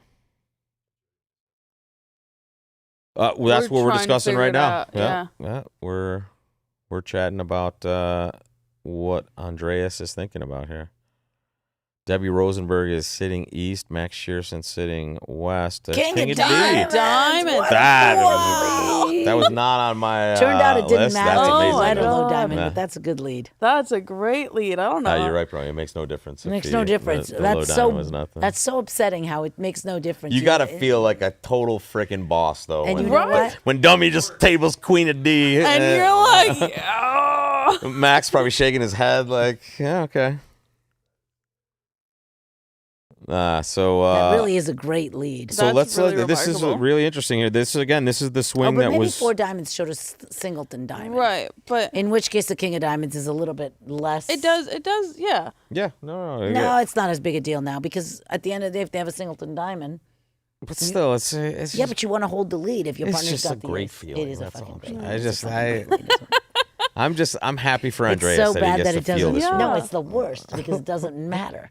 Well, that's what we're trying to discussing figure right it now. out, Yeah. We're chatting about what Andreas is thinking about here. Debbie Rosenberg is sitting east. Max Shearson sitting west. That's King of D. diamonds. Diamonds. What a That was lead. not on my Turned out it didn't list. matter. That's Oh, amazing. I had a though. low God. diamond, Yeah. but that's a good lead. That's a great lead. I don't know. You're right, bro. It makes no difference. It if makes the- no difference. The low That's diamond so. was nothing. That's so upsetting. How it makes no difference. You got to feel like a total freaking boss, though. And when, you know Right. what? when Dummy just tables Queen of D. And you're like, oh. Max probably shaking his head like, yeah, okay. That really is a great lead. So That's let's really look. This is remarkable. really interesting here. This is the swing but that maybe was 4 diamonds showed us singleton diamond. Right, but In which case, the king of diamonds is a little bit less. it does, yeah. Yeah, no. No, it's not as big a deal now because at the end of the day, if they have a singleton diamond, But still, it's yeah, just, but you want to hold the lead if your it's partner's just got a the great ace. feeling. It is a That's fucking all. great. I lead. just- It's a fucking great lead, isn't it? I'm happy for It's Andreas so that bad he that gets it to feel doesn't. this. Yeah. No, it's the worst because it doesn't matter.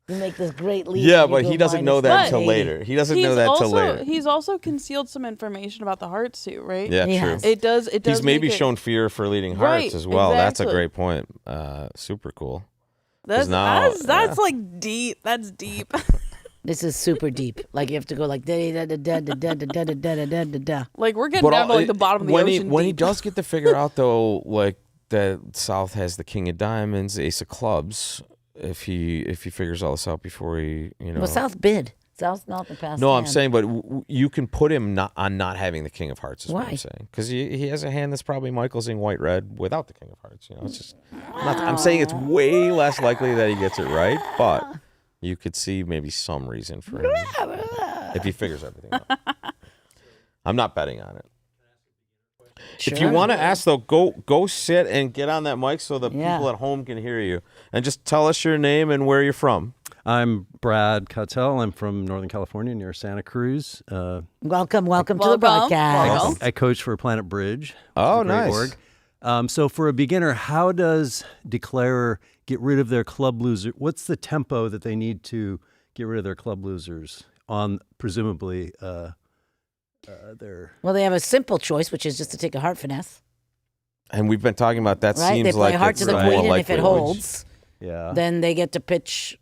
You make this great lead. Yeah, and you but go he doesn't know minus that until 180. later. He doesn't know that also, till later. He's also concealed some information about the hearts too, right? Yeah, He true. has. It does. He's maybe make it- shown fear for leading hearts Right, as well. That's a exactly. great point. Super cool. That's now- that's like deep. That's deep. This is super deep. Like you have to go like da da da da da da da da da da da da. Like we're getting down to like the bottom of the when ocean. When he deep. does get to figure out though, like that South has the king of diamonds, ace of clubs. If he figures all this out before he, Well, South bid. South's not the past. No, I'm hand. saying, but you can put him not having the king of hearts. Is what Why? I'm saying, because he has a hand that's probably Michael's in white red without the king of hearts. You know, it's just. I'm saying it's way less likely that he gets it right, but you could see maybe some reason for him if he figures everything out. I'm not betting on it. If you Sure. want to ask though, go sit and get on that mic so the Yeah. people at home can hear you, and just tell us your name and where you're from. I'm Brad Cuttel. I'm from Northern California near Santa Cruz. Welcome to the Welcome. broadcast. Welcome. I coach for Planet Bridge. which Oh, is a great nice. org. So for a beginner, how does declarer get rid of their club loser? What's the tempo that they need to get rid of their club losers on presumably their... Well, they have a simple choice, which is just to take a heart finesse. And we've been talking about that. Right? Seems They play like heart it's to the more queen, and if likely, it which- holds, Yeah. then they get to pitch.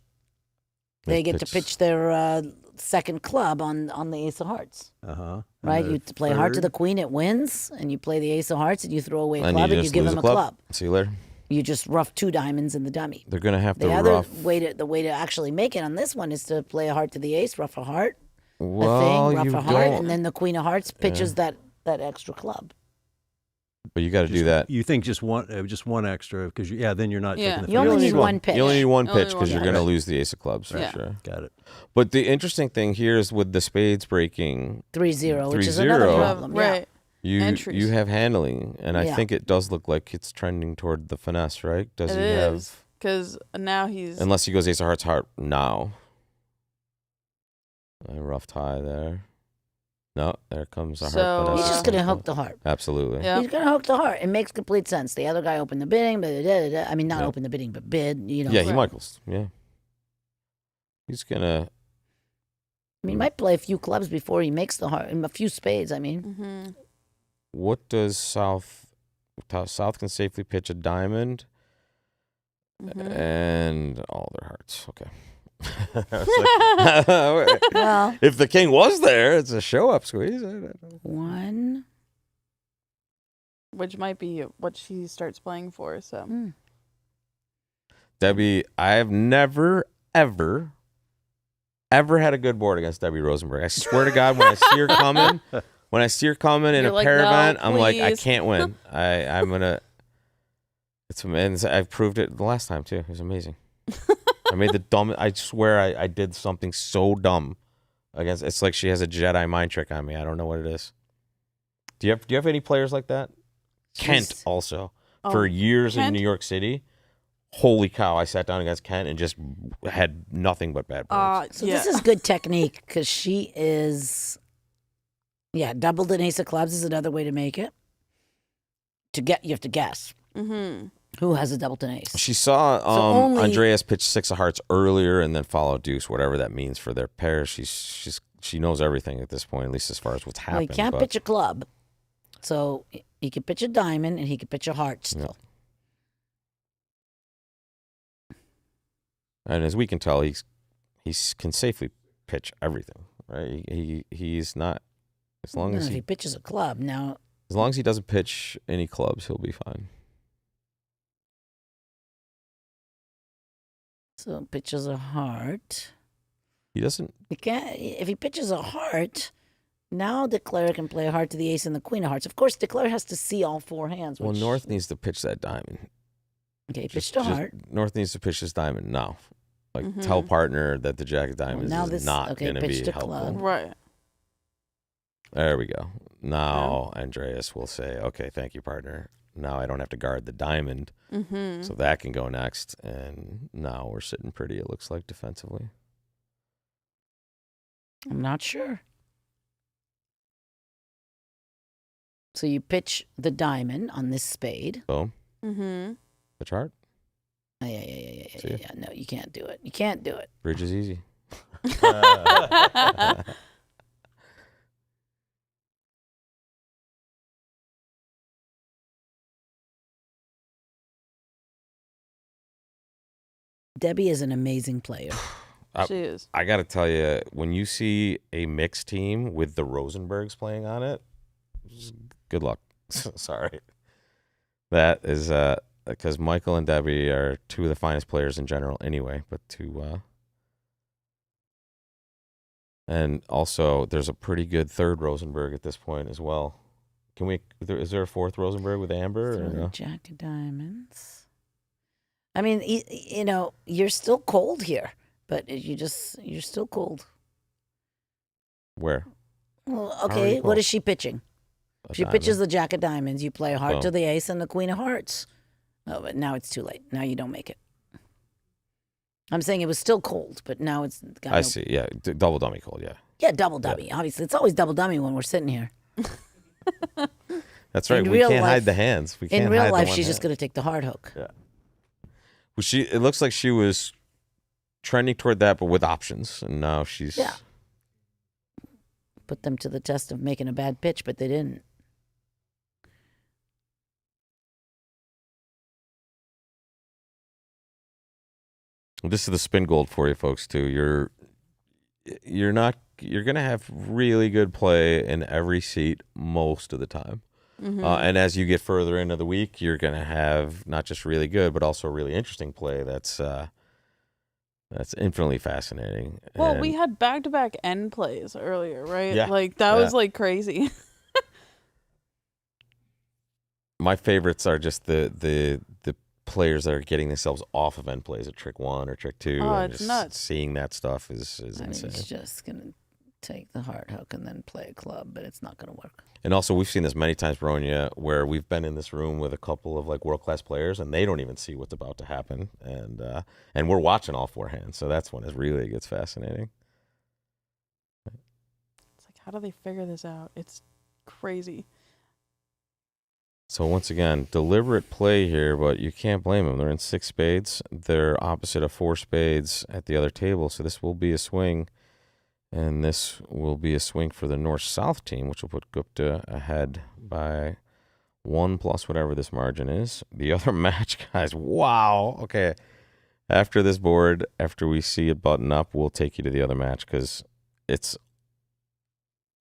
They get to pitch- pitch their second club on the ace of hearts. Uh-huh. Right? You play heart to third? the queen, it wins, and you play the ace of hearts, and you throw away a and club, you and you just give lose them a a club. club. See you later. You just rough 2 diamonds in the dummy. They're gonna have to The other rough. way to actually make it on this one is to play a heart to the ace, rough a heart, Well, a thing, you rough a heart, don't. and then the queen of hearts pitches that extra club. But you got to do that. You think just one extra because then you're not Yeah. taking the You only first. need one pitch. You only need one Only pitch one because you're pitch. going to lose the ace of clubs for Yeah. sure. Got it. But the interesting thing here is with the spades breaking, 3-0, which is 3-0. another problem. Yeah. Right. you Entries. have handling, and I Yeah. think it does look like it's trending toward the finesse, right? Does It he is. have? Because now he's. Unless he goes ace of hearts heart now. A rough tie there. No, there comes a So, heart finesse. He's just going to hook the heart. Absolutely. Yeah. He's going to hook the heart. It makes complete sense. The other guy opened the bidding, but I mean, not Yeah. open the bidding, but bid. You know. Yeah, he Right. Michaels. Yeah. He's gonna. I mean, he might play a few clubs before he makes the heart, and a few spades. I mean, Mm-hmm. What does South can safely pitch a diamond Mm-hmm. and all their hearts? Okay. I was like, well, if the king was there, it's a show up squeeze. one. Which might be what she starts playing for. So. Debbie, I have never, ever had a good board against Debbie Rosenberg. I swear to God, when I see her coming, in You're a like, pair "No, event, I'm like, I please." can't win. I'm gonna. And I've proved it the last time too. It was amazing. I made the dumb. I swear I did something so dumb against. It's like she has a Jedi mind trick on me. I don't know what it is. Do you have any players like that? Kent She's- also Oh, for years in Kent? New York City. Holy cow! I sat down against Kent and just had nothing but bad boards. So yeah. this is good technique because she is, doubled an ace of clubs is another way to make it. You have to guess Mm-hmm. who has a doubled an ace. She saw only- Andreas pitch six of hearts earlier and then follow deuce, whatever that means for their pair. She knows everything at this point, at least as far as what's Well, happened. he can't but- pitch a club, so he could pitch a diamond and he could pitch a heart still. And as we can tell, he can safely pitch everything, right? He's not as long as if he he pitches a club now. as long as he doesn't pitch any clubs, he'll be fine. So pitches a heart. He doesn't. He can't. If he pitches a heart, now Declare can play a heart to the ace and the queen of hearts. Of course, Declare has to see all four hands. Well, which- North needs to pitch that diamond. Okay, he pitched a heart. North needs to pitch this diamond now. Like Mhm. tell partner that the jack of diamonds now is this- not okay, going to be pitched a helpful. club. Right. There we go. Now Andreas will say, "Okay, thank you, partner. Now I don't have to guard the diamond, Mm-hmm. so that can go next." And now we're sitting pretty. It looks like defensively. I'm not sure. So you pitch the diamond on this spade. Boom. Mm-hmm. The chart. Oh, yeah. See ya. No, you can't do it. You can't do it. Bridge is easy. Debbie is an amazing player. She is. I got to tell you, when you see a mixed team with the Rosenbergs playing on it, just good luck. Sorry. That is because Michael and Debbie are two of the finest players in general anyway, but and also there's a pretty good third Rosenberg at this point as well. Is there a fourth Rosenberg with Amber? Throw Or the no? Jack of diamonds. I mean, you're still cold here, but you're still cold. Where? Well, are okay, you what cold? is she pitching? A She diamond. pitches the Jack of diamonds. You play a heart Boom. to the ace and the queen of hearts. Oh, but now it's too late. Now you don't make it. I'm saying it was still cold, but now it's got I no- see. Yeah, double dummy cold. Yeah, Yeah, double dummy. Obviously, it's always double dummy when we're sitting here. that's right. In We real can't hide life- the hands. We can't In real hide the life, one she's just hand. going to take the hard hook. Yeah. Well, it looks like she was trending toward that, but with options, and now she's. Yeah. Put them to the test of making a bad pitch, but they didn't. This is the Spingold for you folks too. You're gonna have really good play in every seat most of the time. Mm-hmm. And as you get further into the week, you're going to have not just really good, but also really interesting play that's That's infinitely fascinating. Well, And we had back-to-back end plays earlier, right? Yeah, Like, that yeah. was, like, crazy. my favorites are just the players that are getting themselves off of end plays at trick 1 or trick 2. Oh, and it's just nuts. Seeing that stuff is I mean, insane. it's just going to take the heart hook and then play a club, but it's not going to work. And also, we've seen this many times, Bronia, where we've been in this room with a couple of like world-class players, and they don't even see what's about to happen, and we're watching all 4 hands. So that's when it really gets fascinating. It's like, how do they figure this out? It's crazy. So once again, deliberate play here, but you can't blame them. They're in 6 spades. They're opposite of 4 spades at the other table, so this will be a swing. And this will be a swing for the north-south team, which will put Gupta ahead by 1 plus whatever this margin is. The other match, guys, wow. Okay, after this board, after we see it button up, we'll take you to the other match because it's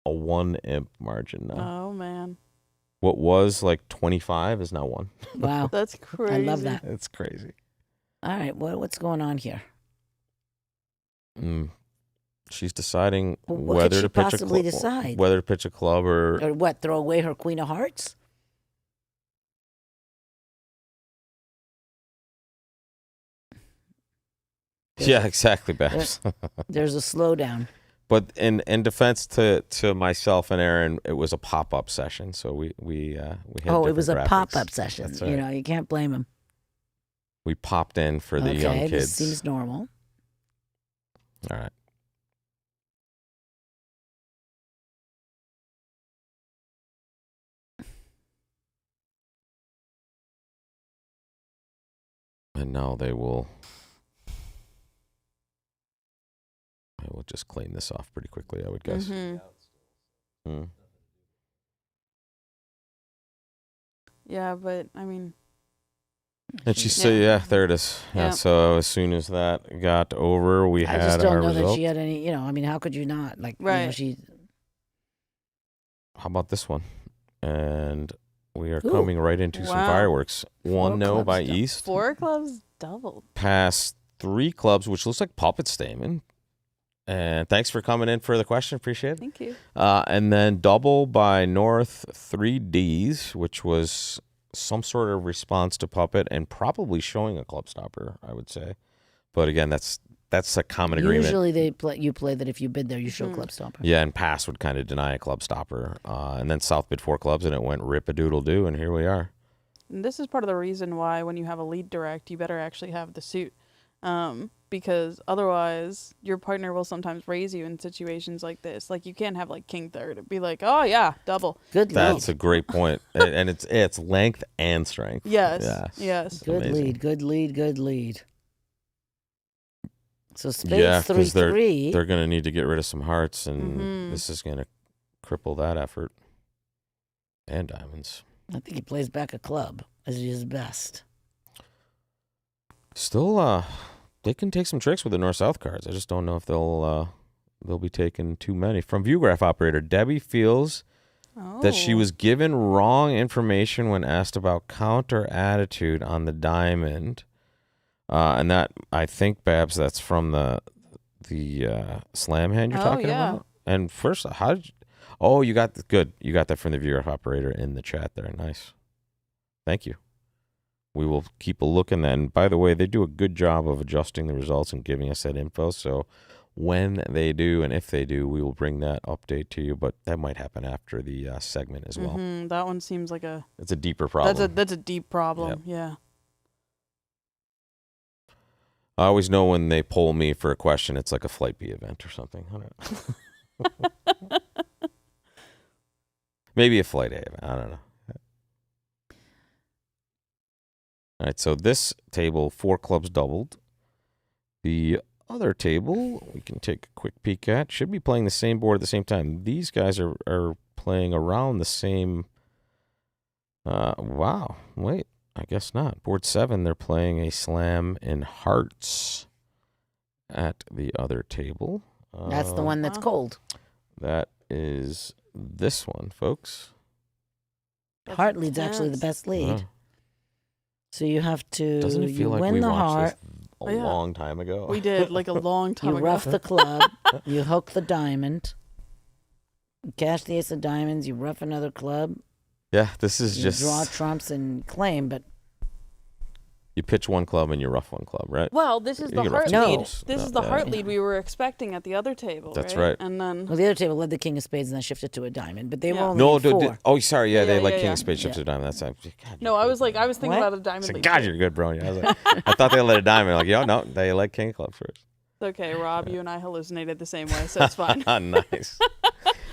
a 1 imp margin now. Oh, man. What was like 25 is now 1. Wow. That's crazy. I love that. It's crazy. All right, what's going on here? She's deciding Well, what whether could she to pitch possibly a club, decide? whether to pitch a club or Or what, throw away her queen of hearts? yeah, exactly, Babs. There's a slowdown. But in defense to myself and Aaron, it was a pop-up session, so we had It was a different graphics. pop-up session. That's right. You know, you can't blame him. We popped in for the young Okay, kids. this seems normal. All right. And now I will just clean this off pretty quickly, I would guess. Mm-hmm. Yeah, but, I mean... And she said, yeah, there it is. Yeah. Yeah. So as soon as that got over, we I had just don't our know result. that she had any, I mean, how could you not? Like, Right. she... How about this one? And we are Ooh. coming right into some Wow. fireworks. 1-0 clubs by down. East. 4 clubs doubled. Past 3 clubs, which looks like puppet stamen. And thanks for coming in for the question. Appreciate it. Thank you. And then double by North, 3 Ds, which was some sort of response to puppet and probably showing a club stopper, I would say. But again, that's a common agreement. Usually you play that if you bid there, you show club stopper. Yeah, and pass would kind of deny a club stopper. And then South bid 4 clubs, and it went rip-a-doodle-doo, and here we are. And this is part of the reason why when you have a lead direct, you better actually have the suit. Because otherwise your partner will sometimes raise you in situations like this. Like you can't have like king third. It'd be like, oh yeah, double. Good That's lead. a great point. And it's length and strength. Yes. Yes. Good Amazing. lead. Good lead. Good lead. So spades Yeah, 3-3. they're going to need to get rid of some hearts, and Mhm. this is going to cripple that effort. And diamonds. I think he plays back a club as his best. Still, they can take some tricks with the north-south cards. I just don't know if they'll be taking too many. From Viewgraph operator, Debbie feels that she was given wrong information when asked about counter attitude on the diamond. And that, I think, Babs, that's from the slam hand you're talking yeah. about. And first, how did you got good. You got that from the Viewgraph operator in the chat there. Nice. Thank you. We will keep a look in that. And by the way, they do a good job of adjusting the results and giving us that info. So when they do and if they do, we will bring that update to you. But that might happen after the segment as well. Mm-hmm. That one seems like It's a deeper problem. that's a deep problem. Yep. Yeah. I always know when they poll me for a question, it's like a Flight B event or something. I don't know. Maybe a Flight A event. I don't know. All right, so this table, 4 clubs doubled. The other table, we can take a quick peek at, should be playing the same board at the same time. These guys are playing around the same. Wow, wait, I guess not. Board 7, they're playing a slam in hearts at the other table. That's the one that's cold. That is this one, folks. That's Heart lead's actually the intense. best lead. So you have to Doesn't it feel like win we the watched heart. this a long time ago. We did, like a long time You ago. rough the club. You hook the diamond. You cash the ace of diamonds. You rough another club. Yeah, this is You just draw trumps and claim, but you pitch one club and you rough one club, right? Well, this is You the can rough heart two lead. clubs. This No, is the yeah. heart lead we were expecting at the other table. That's right. And then well, the other table led the king of spades and then shifted to a diamond. But they were Yeah. only No, in four. oh, sorry, yeah, they Yeah, like yeah, king yeah. of spades, shifts Yeah. to diamond. That's God, no, I was thinking What? about a diamond So, lead. God, too. you're good, bro. I was like, I thought they let a diamond. Like, yo, no, they like king of clubs first. It's okay, Rob. You and I hallucinated the same way, so it's fine. Nice.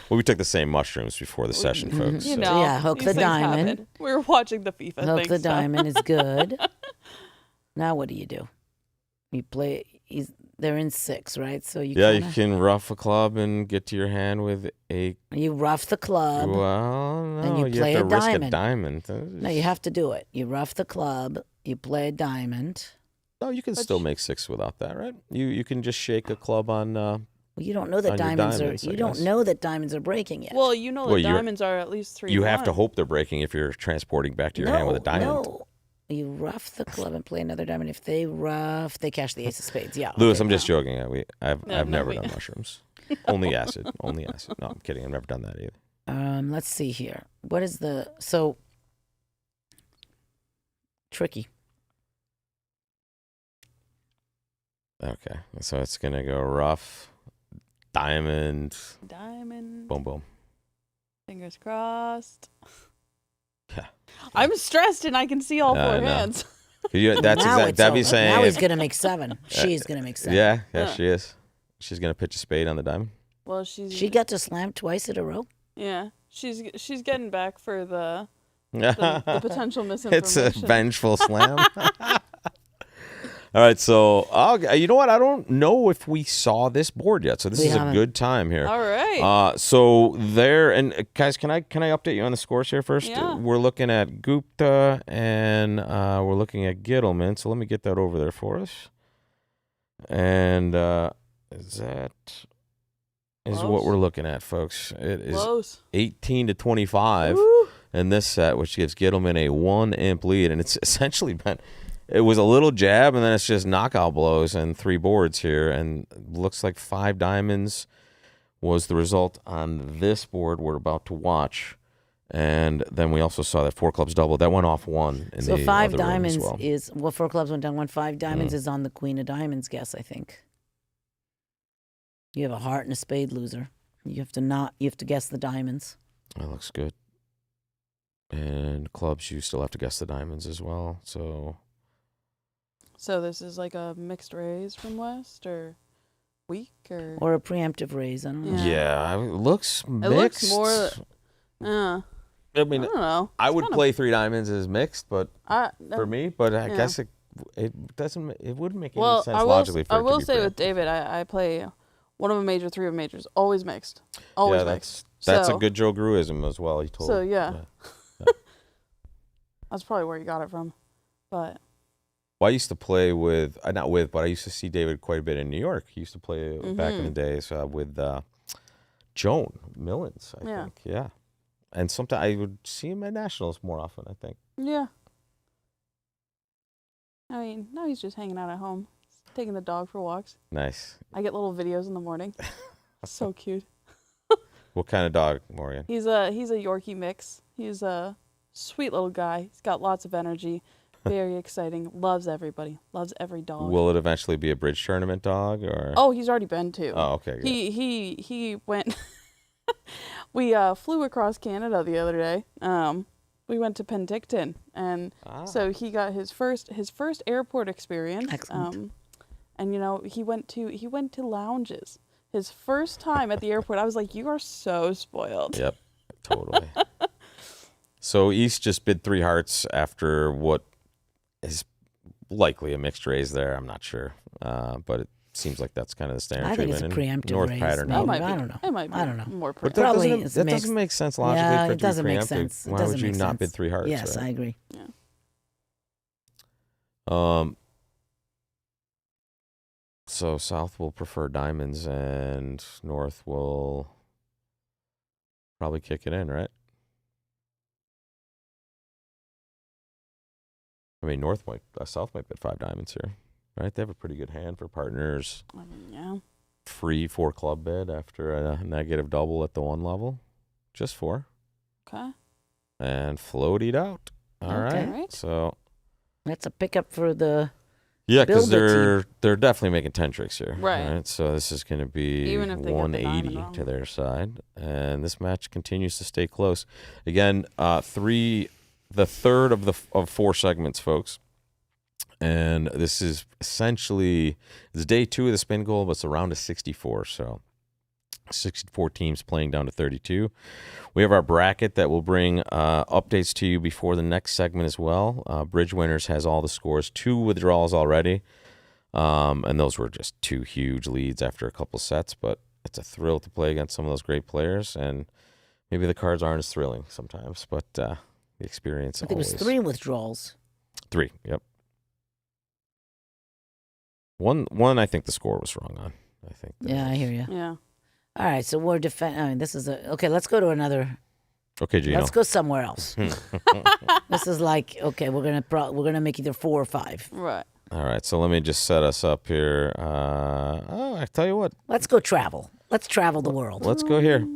Well, we took the same mushrooms before the session, folks. You so- know, Yeah, hook these the things diamond. happen. We were watching the FIFA Hook thing. the so- diamond is good. Now what do? You play. They're in six, right? So you Yeah, you kinda, can rough a club and get to your hand with a. you rough the club. Well, no, and you you play have to a risk a diamond. diamond. No, you have to do it. You rough the club. You play a diamond. No, you can But still make six without that, right? You can just shake a club on. Well, you don't know that On your diamonds are. diamonds, I You don't guess. know that diamonds are breaking yet. Well, you know Well, the you're- diamonds are at least 3. You have to hope they're breaking if you're transporting back to your hand with a diamond. No, you rough the club and play another diamond. If they rough, they cash the ace of spades. Yeah, Lewis, okay. I'm just joking. I've No, never no, done mushrooms. Only acid. Only acid. No, I'm kidding. I've never done that either. Let's see here. What is the tricky? Okay, so it's gonna go rough, diamond, Diamond. boom, boom. Fingers crossed. Yeah. I'm stressed and I can see all I four know. hands. That's Now exactly. it's That'd be over. saying. Now he's if- gonna make seven. She's gonna make seven. yeah, Yeah. she is. She's gonna pitch a spade on the diamond. Well, she's She got to slam twice in a row. yeah. She's getting back for the potential It's misinformation. a vengeful slam. All right, so you know what? I don't know if we saw this board yet, so this We is haven't. a good time here. All right. So there, and guys, can I update you on the scores here first? Yeah. We're looking at Gupta and we're looking at Gittleman. So let me get that over there for us. And is what Close. we're looking at, folks? It is Close. 18-25 Woo. in this set, which gives Gittleman a 1-imp lead, and it's essentially been. It was a little jab, and then it's just knockout blows and 3 boards here, and looks like 5 diamonds was the result on this board we're about to watch. And then we also saw that 4 clubs doubled. That went off 1 in So the five other room diamonds as well. is 4 clubs went down 1. 5 diamonds is on the queen of diamonds guess, I think. You have a heart and a spade loser. You have to guess the diamonds. That looks good. And clubs, you still have to guess the diamonds as well. So So this is like a mixed raise from West or weak or Or a preemptive raise. I don't know. Yeah. it looks mixed. it looks more. I I mean, don't know. I It's would kinda- play 3 diamonds as mixed, but no. for me, but I Yeah. guess it doesn't. It wouldn't make any Well, sense I will. logically for I it will to be say with preemptive. David, I play one of a major, 3 of majors, always mixed, always yeah, mixed. that's So- a good Joe Gruism as well. He told. So yeah, that's probably where you got it from. But Well, I used to play with not with, but I used to see David quite a bit in New York. He used to play back in the days with Joan Millens, I Yeah. think. Yeah, and sometimes I would see him at nationals more often. I think. yeah, I mean, now he's just hanging out at home, taking the dog for walks. Nice. I get little videos in the morning. So cute. What kind of dog, Morgan? He's a Yorkie mix. He's a sweet little guy. He's got lots of energy. Very exciting. Loves everybody. Loves every dog. Will it eventually be a bridge tournament dog or? Oh, he's already been to. Oh, okay. Good. He went. We flew across Canada the other day. We went to Penticton, and so he got his first airport experience. Excellent. And he went to lounges. His first time at the airport, I was like, "You are so spoiled." Yep, totally. So East just bid 3 hearts after what is likely a mixed raise there. I'm not sure, but it seems like that's kind of the standard I think it's a treatment. preemptive North raise, pattern. maybe. That might be. I don't know. It might be I don't know. more But preemptive. that Probably doesn't, it's that mixed. doesn't make sense logically Yeah, for it it to doesn't be make preemptive. sense. It Why doesn't would you make not sense. bid 3 hearts? Yes, right? I agree. So South will prefer diamonds and North will probably kick it in, right? I mean, South might bid 5 diamonds here, right? They have a pretty good hand for partners. Yeah. Free 4 club bid after a negative double at the 1 level. Just 4. Okay. And floated out. All Okay. right. So That's a pickup for the. yeah, because Build a they're definitely making 10 tricks here. Right. So this is going to be Even if they get the diamond 180 wrong. to their side, and this match continues to stay close. Again, the third of 4 segments, folks. And this is essentially it's day 2 of the Spingold, but it's a round of 64. So 64 teams playing down to 32. We have our bracket that will bring updates to you before the next segment as well. Bridge Winners has all the scores, 2 withdrawals already. And those were just 2 huge leads after a couple sets, but it's a thrill to play against some of those great players. And maybe the cards aren't as thrilling sometimes, but the experience I think it was always. 3 withdrawals. 3, yep. One, I think the score was wrong on. I think. Yeah, I hear you. Yeah. All right, so we're this is okay. Let's go to another. Okay, Gino. Let's go somewhere else. This is like okay. We're gonna make either 4 or 5. Right. All right, so let me just set us up here. I tell you what. Let's go travel. Let's travel the world. Let's go here.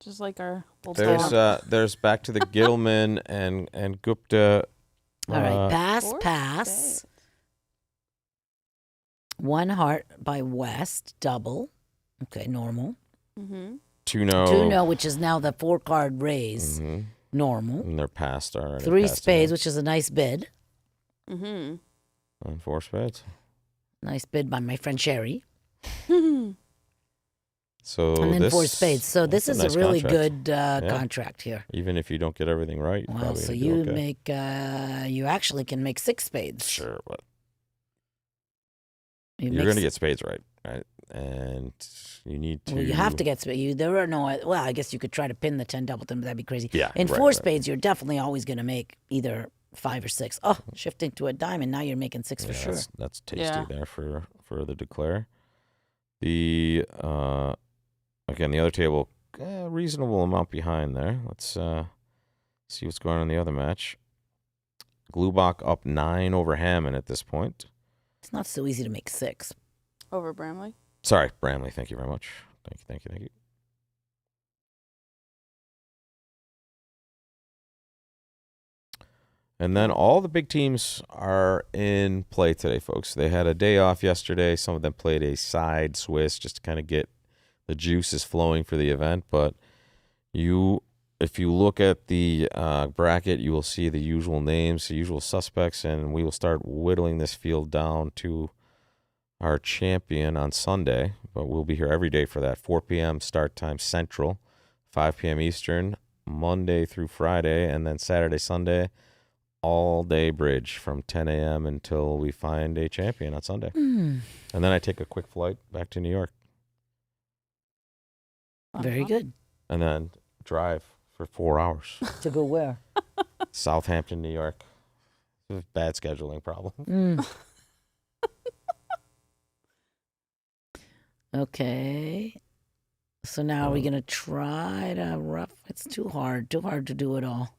Just like our old There's back to the Gittleman and Gupta. All right, pass, Four pass. spades. 1 heart by West, double. Okay, normal. Mm-hmm. 2-0. 2-0, which is now the 4-card raise, Mhm. normal. And they're past already. 3 past spades, it. which is a nice bid. Mm-hmm. And 4 spades. Nice bid by my friend Sherry. So And then this, 4 spades. So this that's is nice a really contract. good contract here. Even if you don't get everything right, you're Well, probably so gonna do you okay. make you actually can make 6 spades. Sure, but You you're make going to get spades right? And you need to. Well, you have to get spades. There are no. Well, I guess you could try to pin the 10 doubleton, but that'd be crazy. Yeah, In right, 4 right. spades, you're definitely always going to make either 5 or 6. Oh, shifting to a diamond. Now you're making 6 for Yeah, sure. That's tasty Yeah. there for the declare. The again, the other table, reasonable amount behind there. Let's see what's going on in the other match. Glubach up 9 over Hammond at this point. It's not so easy to make 6. Over Bramley. Sorry, Bramley. Thank you very much. Thank you. And then all the big teams are in play today, folks. They had a day off yesterday. Some of them played a side Swiss just to kind of get the juices flowing for the event. But if you look at the bracket, you will see the usual names, the usual suspects, and we will start whittling this field down to our champion on Sunday. But we'll be here every day for that. 4 p.m. start time Central, 5 p.m. Eastern, Monday through Friday, and then Saturday, Sunday, all day bridge from 10 a.m. until we find a champion on Sunday. And then I take a quick flight back to New York Very good. and then drive for 4 hours. To go where? Southampton, New York. Bad scheduling problem. Okay. So now are we going to try to rough? It's too hard to do it all.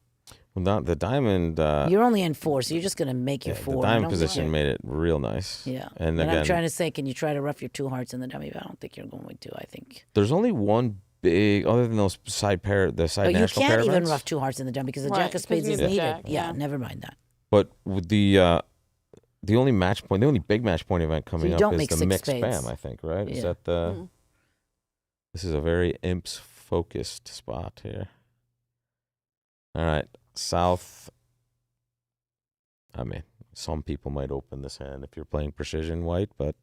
Well, not the diamond. You're only in 4, so you're just going to make your 4. The I diamond don't position think made it real nice. Yeah. And I'm again, trying to say, can you try to rough your 2 hearts in the dummy? But I don't think you're going to. I think. there's only one big, other than those side But you national can't pair even events. rough 2 hearts in the dummy because the Right, jack of 'cause spades you is need the needed. jack, Yeah, yeah. never mind that. But with the only match point, the only big match point event coming you up don't is make the 6 mixed spades. spam, I think, right? Is Yeah. that the? Mm. This is a very imps focused spot here. All right, South. I mean, some people might open this hand if you're playing precision white, but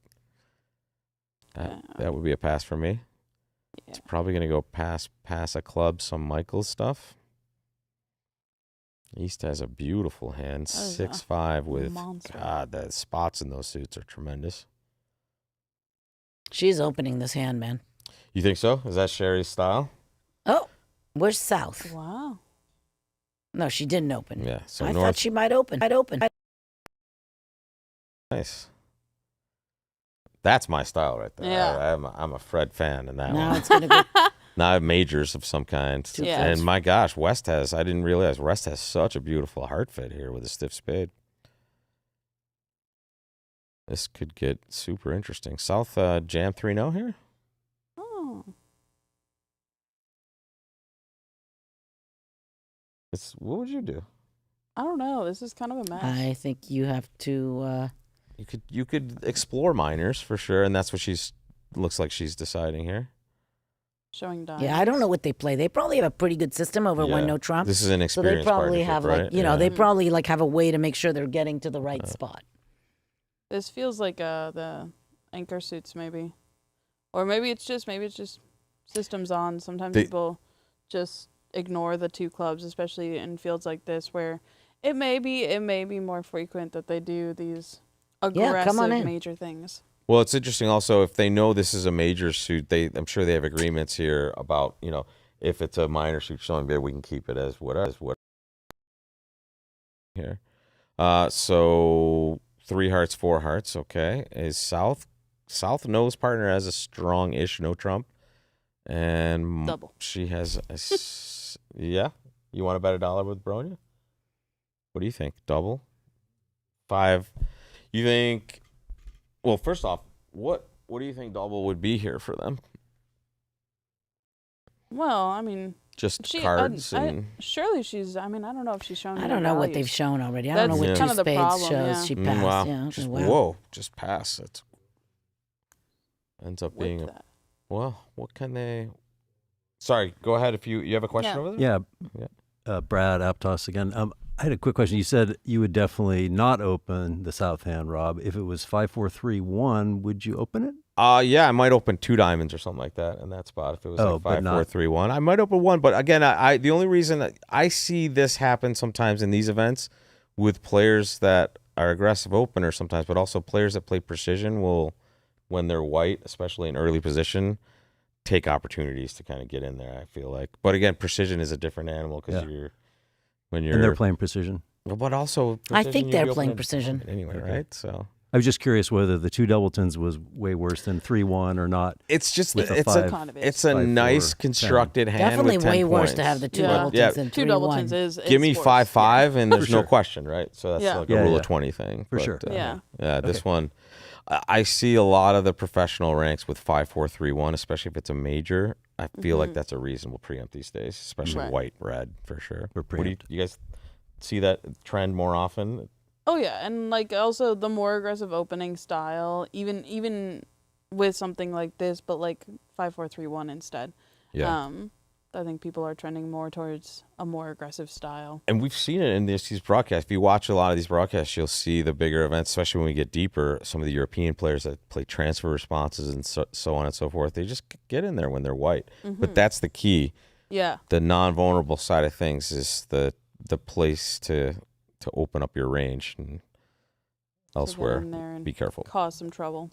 that would be a pass for me. It's probably going to go pass a club, some Michaels stuff. East has a beautiful hand, That is 6-5 with, monster. God, the spots in those suits are tremendous. She's opening this hand, man. You think so? Is that Sherry's style? Oh, where's South? Wow. No, she didn't open. Yeah, so I North, thought she might open. nice. That's my style right there. Yeah. I'm a Fred fan in that Now one. it's going to go. Now I have majors of some kind. Yeah. And my gosh, West has, I didn't realize West has such a beautiful heart fit here with a stiff spade. This could get super interesting. South jam 3-0 here. Oh. What would you do? I don't know. This is kind of a mess. I think you have to. You could explore minors for sure, and that's what looks like she's deciding here. Showing dimes. Yeah, I don't know what they play. They probably have a pretty good system over Yeah. one no trump. This is an So they experienced probably partnership, have right? like, you know, Yeah. they probably like have a way to make sure they're getting to the right spot. This feels like the anchor suits maybe, or maybe it's just systems on. Sometimes people just ignore the two clubs, especially in fields like this where it may be more frequent that they do these aggressive major things. Well, it's interesting also if they know this is a major suit, I'm sure they have agreements here about, you know, if it's a minor suit showing there, we can keep it as what here. So 3 hearts, 4 hearts, okay. Is South knows partner has a strong-ish no trump. And Double. She has yeah. You want to bet $1 with Bronia? What do you think? Double? 5. You think? Well, first off, what do you think double would be here for them? Well, I mean, just cards and surely she's. I mean, I don't know if she's shown. I don't know what they've shown already. I don't know what That's two kind of the spades problem, shows. yeah. She passed. Wow. Yeah. Just, Wow. whoa, just pass. It ends up being that. well. What can they? Sorry, go ahead. If you have a question over there. Yeah. Brad Aptos again. I had a quick question. You said you would definitely not open the south hand, Rob. If it was 5-4-3-1, would you open it? Yeah, I might open 2 diamonds or something like that in that spot. If it was like 5-4-3-1, I might open 1. But again, the only reason that I see this happen sometimes in these events with players that are aggressive opener sometimes, but also players that play precision will, when they're white, especially in early position, take opportunities to kind of get in there. I feel like, but again, precision is a different animal because when they're playing precision. But also, I think they're playing precision anyway, right? So. I was just curious whether the 2 doubletons was way worse than 3-1 or not. It's just With it's a a kind of is. it's a 5-4, nice 10. constructed hand. Definitely with 10 way worse points. to have the 2 Yeah. doubletons Yeah. than 2 3-1. doubletons is. Give me worse. 5-5, and there's no sure. question, right? So that's Yeah. like a Yeah, rule yeah. of 20 thing. For But, sure. Yeah. This one, I see a lot of the professional ranks with 5-4-3-1, especially if it's a major. I feel like that's a reasonable preempt these days, especially Right. white red for sure. For What do you guys see that trend more often? Oh yeah, and like also the more aggressive opening style, even with something like this, but like 5-4-3-1 instead. Yeah. I think people are trending more towards a more aggressive style. And we've seen it in these broadcasts. If you watch a lot of these broadcasts, you'll see the bigger events, especially when we get deeper. Some of the European players that play transfer responses and so on and so forth, they just get in there when they're white. But that's the key. Yeah. The non-vulnerable side of things is the place to open up your range and elsewhere. in there and Be careful. Cause some trouble.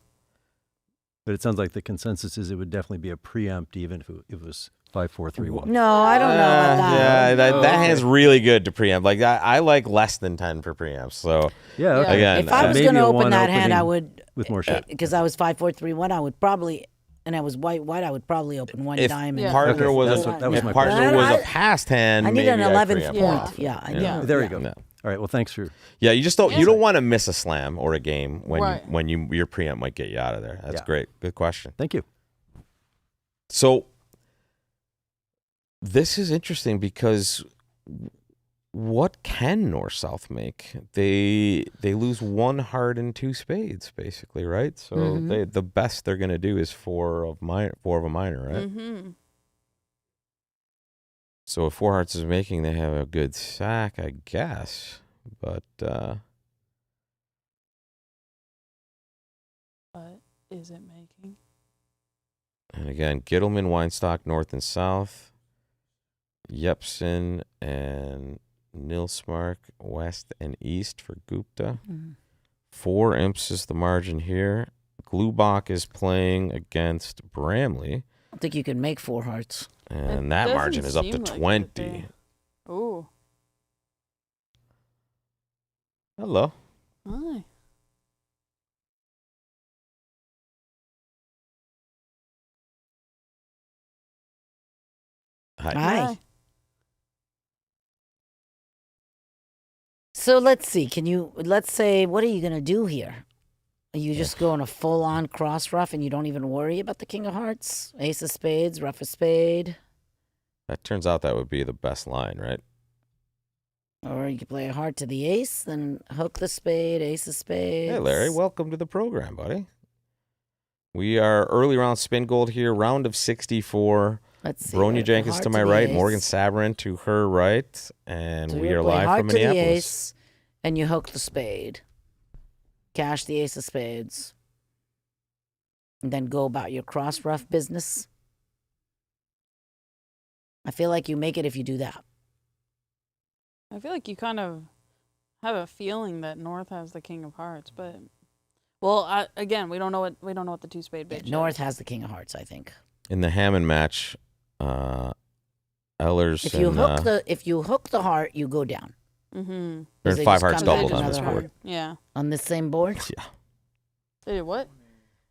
But it sounds like the consensus is it would definitely be a preempt even if it was 5-4-3-1. No, I don't know about that. Yeah, that hand's really good to preempt. Like I like less than 10 for preempts. So Yeah, okay. Again, If I was maybe going to a open one that hand, I opening would, with more shot. because I was 5-4-3-1, I would probably, and I was white, I would probably open 1 if diamond. Yeah. partner Okay, was that was if my partner question. was a I- past hand, I need maybe an I'd 11th preempt. point. Yeah. I Yeah. know. There you Yeah. go. Yeah. All right. Well, thanks for. Yeah, you just don't Yeah. you don't want to miss a slam or a game when Right. your preempt might get you out of there. That's Yeah. great. Good question. Thank you. So this is interesting because what can North South make? They lose 1 heart and 2 spades, basically, right? So the best they're going to do is 4 of a minor, right? Mm-hmm. So if 4 hearts is making, they have a good sack, I guess. But But is it making? and again, Gittleman, Weinstock, North and South, Jepsen and Nilsmark, West and East for Gupta. 4 imps is the margin here. Glubach is playing against Bramley, I think you can make 4 hearts. and that margin is up to 20. Ooh. Hello. Hi. Hi. Hi. So let's see. Let's say, what are you going to do here? You just go in a full-on cross ruff and you don't even worry about the king of hearts, ace of spades, ruff of spade. That turns out that would be the best line, right? Or you could play a heart to the ace, then hook the spade, ace of spades. Hey, Larry, welcome to the program, buddy. We are early round Spingold here, round of 64. Let's see. Bronia Jenkins heart to my the right, ace. Morgan Saverin to her right, and So we you are play live heart from to the Minneapolis. ace, and you hook the spade. Cash the ace of spades. And then go about your cross ruff business. I feel like you make it if you do that. I feel like you kind of have a feeling that North has the king of hearts, but again, we don't know what the two spade Yeah, bitch North is. has the king of hearts, I think. In the Hammond match, Ellers If you and hook the heart, you go down. Mm-hmm. they're they in 5 just hearts come back doubled on another this heart. board. Yeah. On this same board? Yeah. They did what?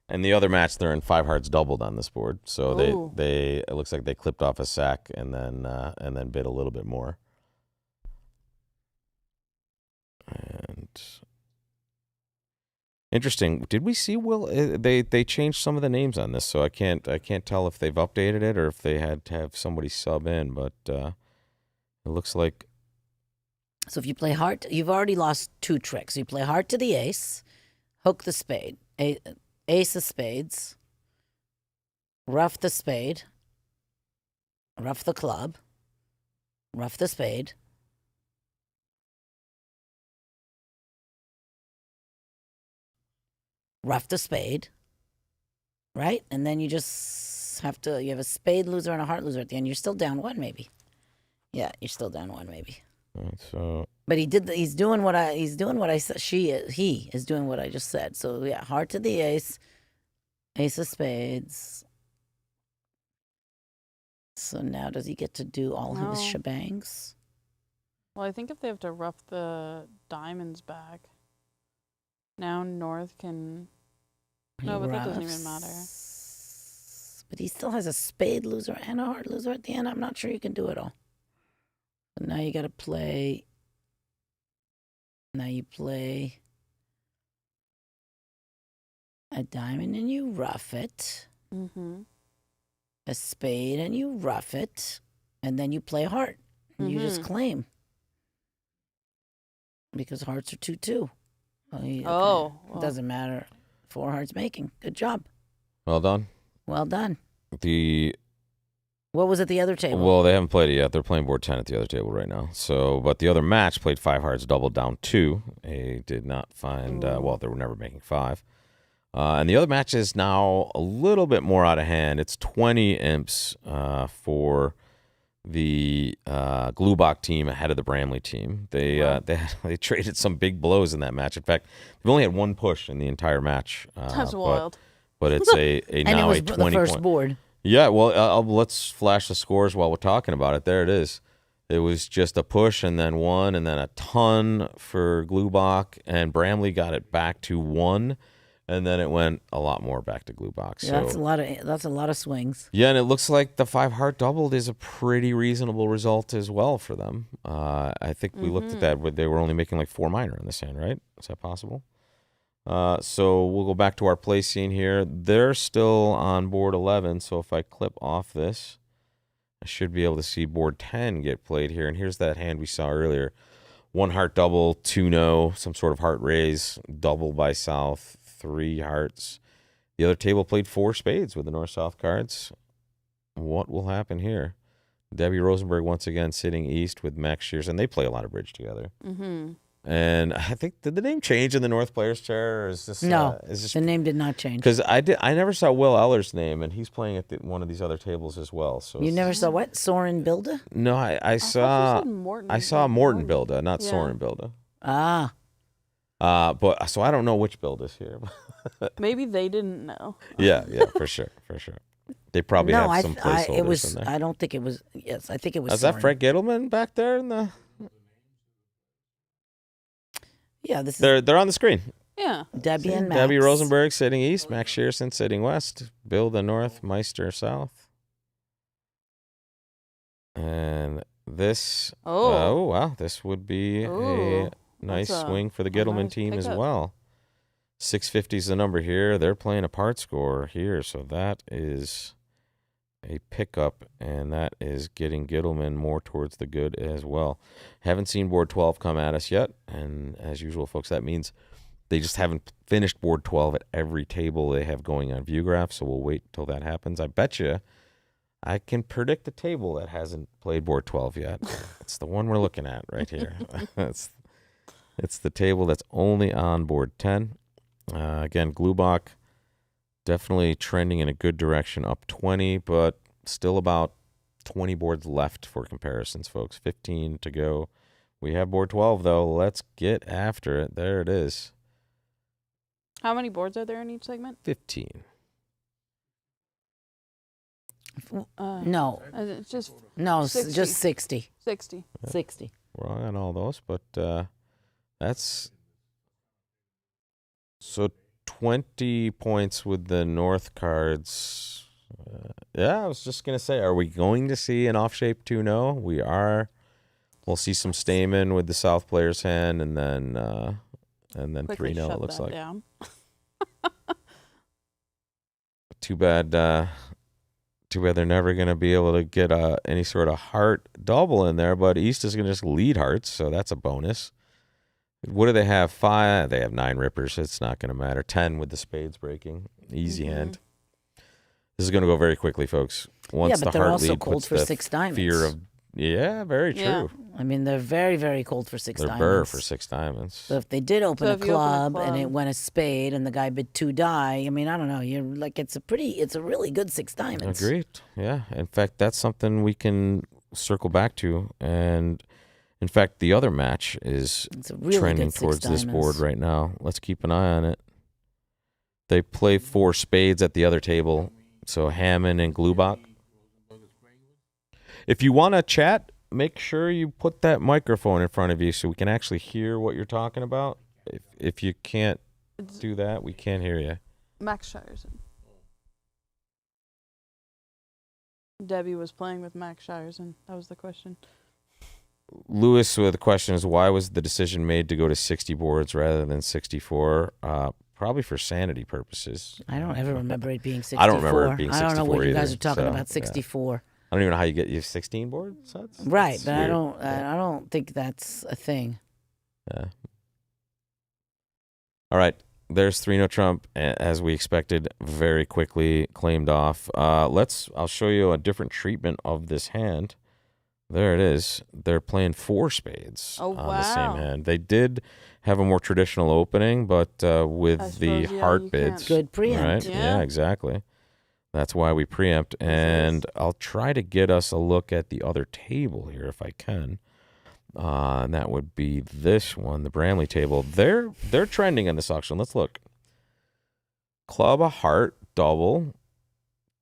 And the other match, they're in 5 hearts doubled on this board. So Ooh. they it looks like they clipped off a sack and then bid a little bit more. And interesting. Did we see Will? They changed some of the names on this, so I can't tell if they've updated it or if they had to have somebody sub in. But it looks like So if you play heart, you've already lost 2 tricks. You play heart to the ace, hook the spade, ace of spades, ruff the spade, ruff the club, ruff the spade, ruff the spade, right? And then you just you have a spade loser and a heart loser at the end. You're still down 1 maybe. Yeah, you're still down 1 maybe. so. But he's doing what I said. He is doing what I just said. So yeah, heart to the ace, ace of spades. So now does he get to do all of his No. shebangs? Well, I think if they have to rough the diamonds back, now North can. No, but that doesn't even matter. But he still has a spade loser and a heart loser at the end. I'm not sure you can do it all. So now you got to play. Now you play a diamond and you rough it. Mm-hmm. A spade and you rough it, and then you play a heart. And you just claim. Because hearts are 2-2. Oh, It well. doesn't matter. 4 hearts making. Good job. Well done. Well done. The What was at the other table? Well, they haven't played it yet. They're playing board 10 at the other table right now. So, but the other match played 5 hearts, doubled down 2. They did not find, they were never making 5. And the other match is now a little bit more out of hand. It's 20 imps for the Glubach team ahead of the Bramley team. They traded some big blows in that match. In fact, they've only had 1 push in the entire match. That's wild. But it's a and now it was a the 20 first point. board. Yeah, well, let's flash the scores while we're talking about it. There it is. It was just a push and then 1 and then a ton for Glubach, and Bramley got it back to 1, and then it went a lot more back to Glubach. Yeah, So that's a lot of swings. yeah, and it looks like the 5 heart doubled is a pretty reasonable result as well for them. I think we looked at that, but they were only making like 4 minor in this hand, right? Is that possible? So we'll go back to our play scene here. They're still on board 11, so if I clip off this, I should be able to see board 10 get played here. And here's that hand we saw earlier. 1 heart double, 2-no, some sort of heart raise, double by south, 3 hearts. The other table played 4 spades with the north-south cards. What will happen here? Debbie Rosenberg once again sitting east with Max Shears, and they play a lot of bridge together. Mm-hmm. And I think, did the name change in the North Players Chair? Or is this No, is this the name did not change. because I never saw Will Eller's name, and he's playing at one of these other tables as well. So You never saw what? Soren Bilda? No, I thought you saw said Morton. I saw Morton Bilda, not Yeah. Soren Bilda. Ah. But so I don't know which Bilda's here. Maybe they didn't know. yeah, for sure. They probably No, have some placeholders it was. in there. I don't think it was. Yes, I think it was. Is that Soren. Fred Gittleman back there in the? Yeah, this is They're on the screen. Yeah. Debbie and Max. Debbie Rosenberg sitting east, Max Shearson sitting west, Bill the north, Meister south. And this, Oh. wow, this would be Ooh, a nice that's a- swing for the a Gittleman nice team as pickup. well. 650 is the number here. They're playing a part score here, so that is a pickup, and that is getting Gittleman more towards the good as well. Haven't seen board 12 come at us yet, and as usual, folks, that means they just haven't finished board 12 at every table they have going on ViewGraph, so we'll wait till that happens. I bet you I can predict a table that hasn't played board 12 yet. It's the one we're looking at right here. It's the table that's only on board 10. Again, Glubach definitely trending in a good direction, up 20, but still about 20 boards left for comparisons, folks. 15 to go. We have board 12, though. Let's get after it. There it is. How many boards are there in each segment? 15. No, It's just no, 60. just 60. 60. 60. We're on all those, but that's so 20 points with the North cards. Yeah, I was just going to say, are we going to see an off-shape 2-0? We are. We'll see some Stamen with the South player's hand, and then Quickly 3-0 shut it looks that like. down. Too bad they're never going to be able to get any sort of heart double in there, but East is going to just lead hearts, so that's a bonus. What do they have? 5? They have 9 rippers. It's not going to matter. 10 with the spades breaking. Easy hand. This is going to go very quickly, folks. Once but the they're heart also lead cold puts for the 6 diamonds. fear of very true. Yeah. I mean, they're very, very cold for 6 They're diamonds. burr for 6 diamonds. So if they did open So a if you open a club and club- it went a spade and the guy bid 2 die, I mean, I don't know. You're like, it's a really good 6 diamonds. Agreed. Yeah. In fact, that's something we can circle back to. And in fact, the other match is It's a really trending good 6 towards this board diamonds. right now. Let's keep an eye on it. They play 4 spades at the other table. So Hammond and Glubach. If you want to chat, make sure you put that microphone in front of you so we can actually hear what you're talking about. If you can't do that, we can't hear you. Max Shireson. Debbie was playing with Max Shireson. That was the question. Lewis with the question is, why was the decision made to go to 60 boards rather than 64? Probably for sanity purposes. I don't ever remember it being 64. I don't remember it being I don't know 64 what you guys either, are talking so, about, 64. I don't even know how you have 16 board sets. Right, That's but weird. I don't think that's a thing. Yeah. All right. There's 3-0 Trump, as we expected, very quickly claimed off. I'll show you a different treatment of this hand. There it is. They're playing 4 spades Oh, on the same wow. hand. They did have a more traditional opening, but with I the suppose, yeah, heart you bids. can't- Good preempt. Right? Yeah. Yeah, exactly. That's why we preempt. And I'll try to get us a look at the other table here if I can. And that would be this one, the Bramley table. They're trending on this auction. Let's look. Club, a heart, double,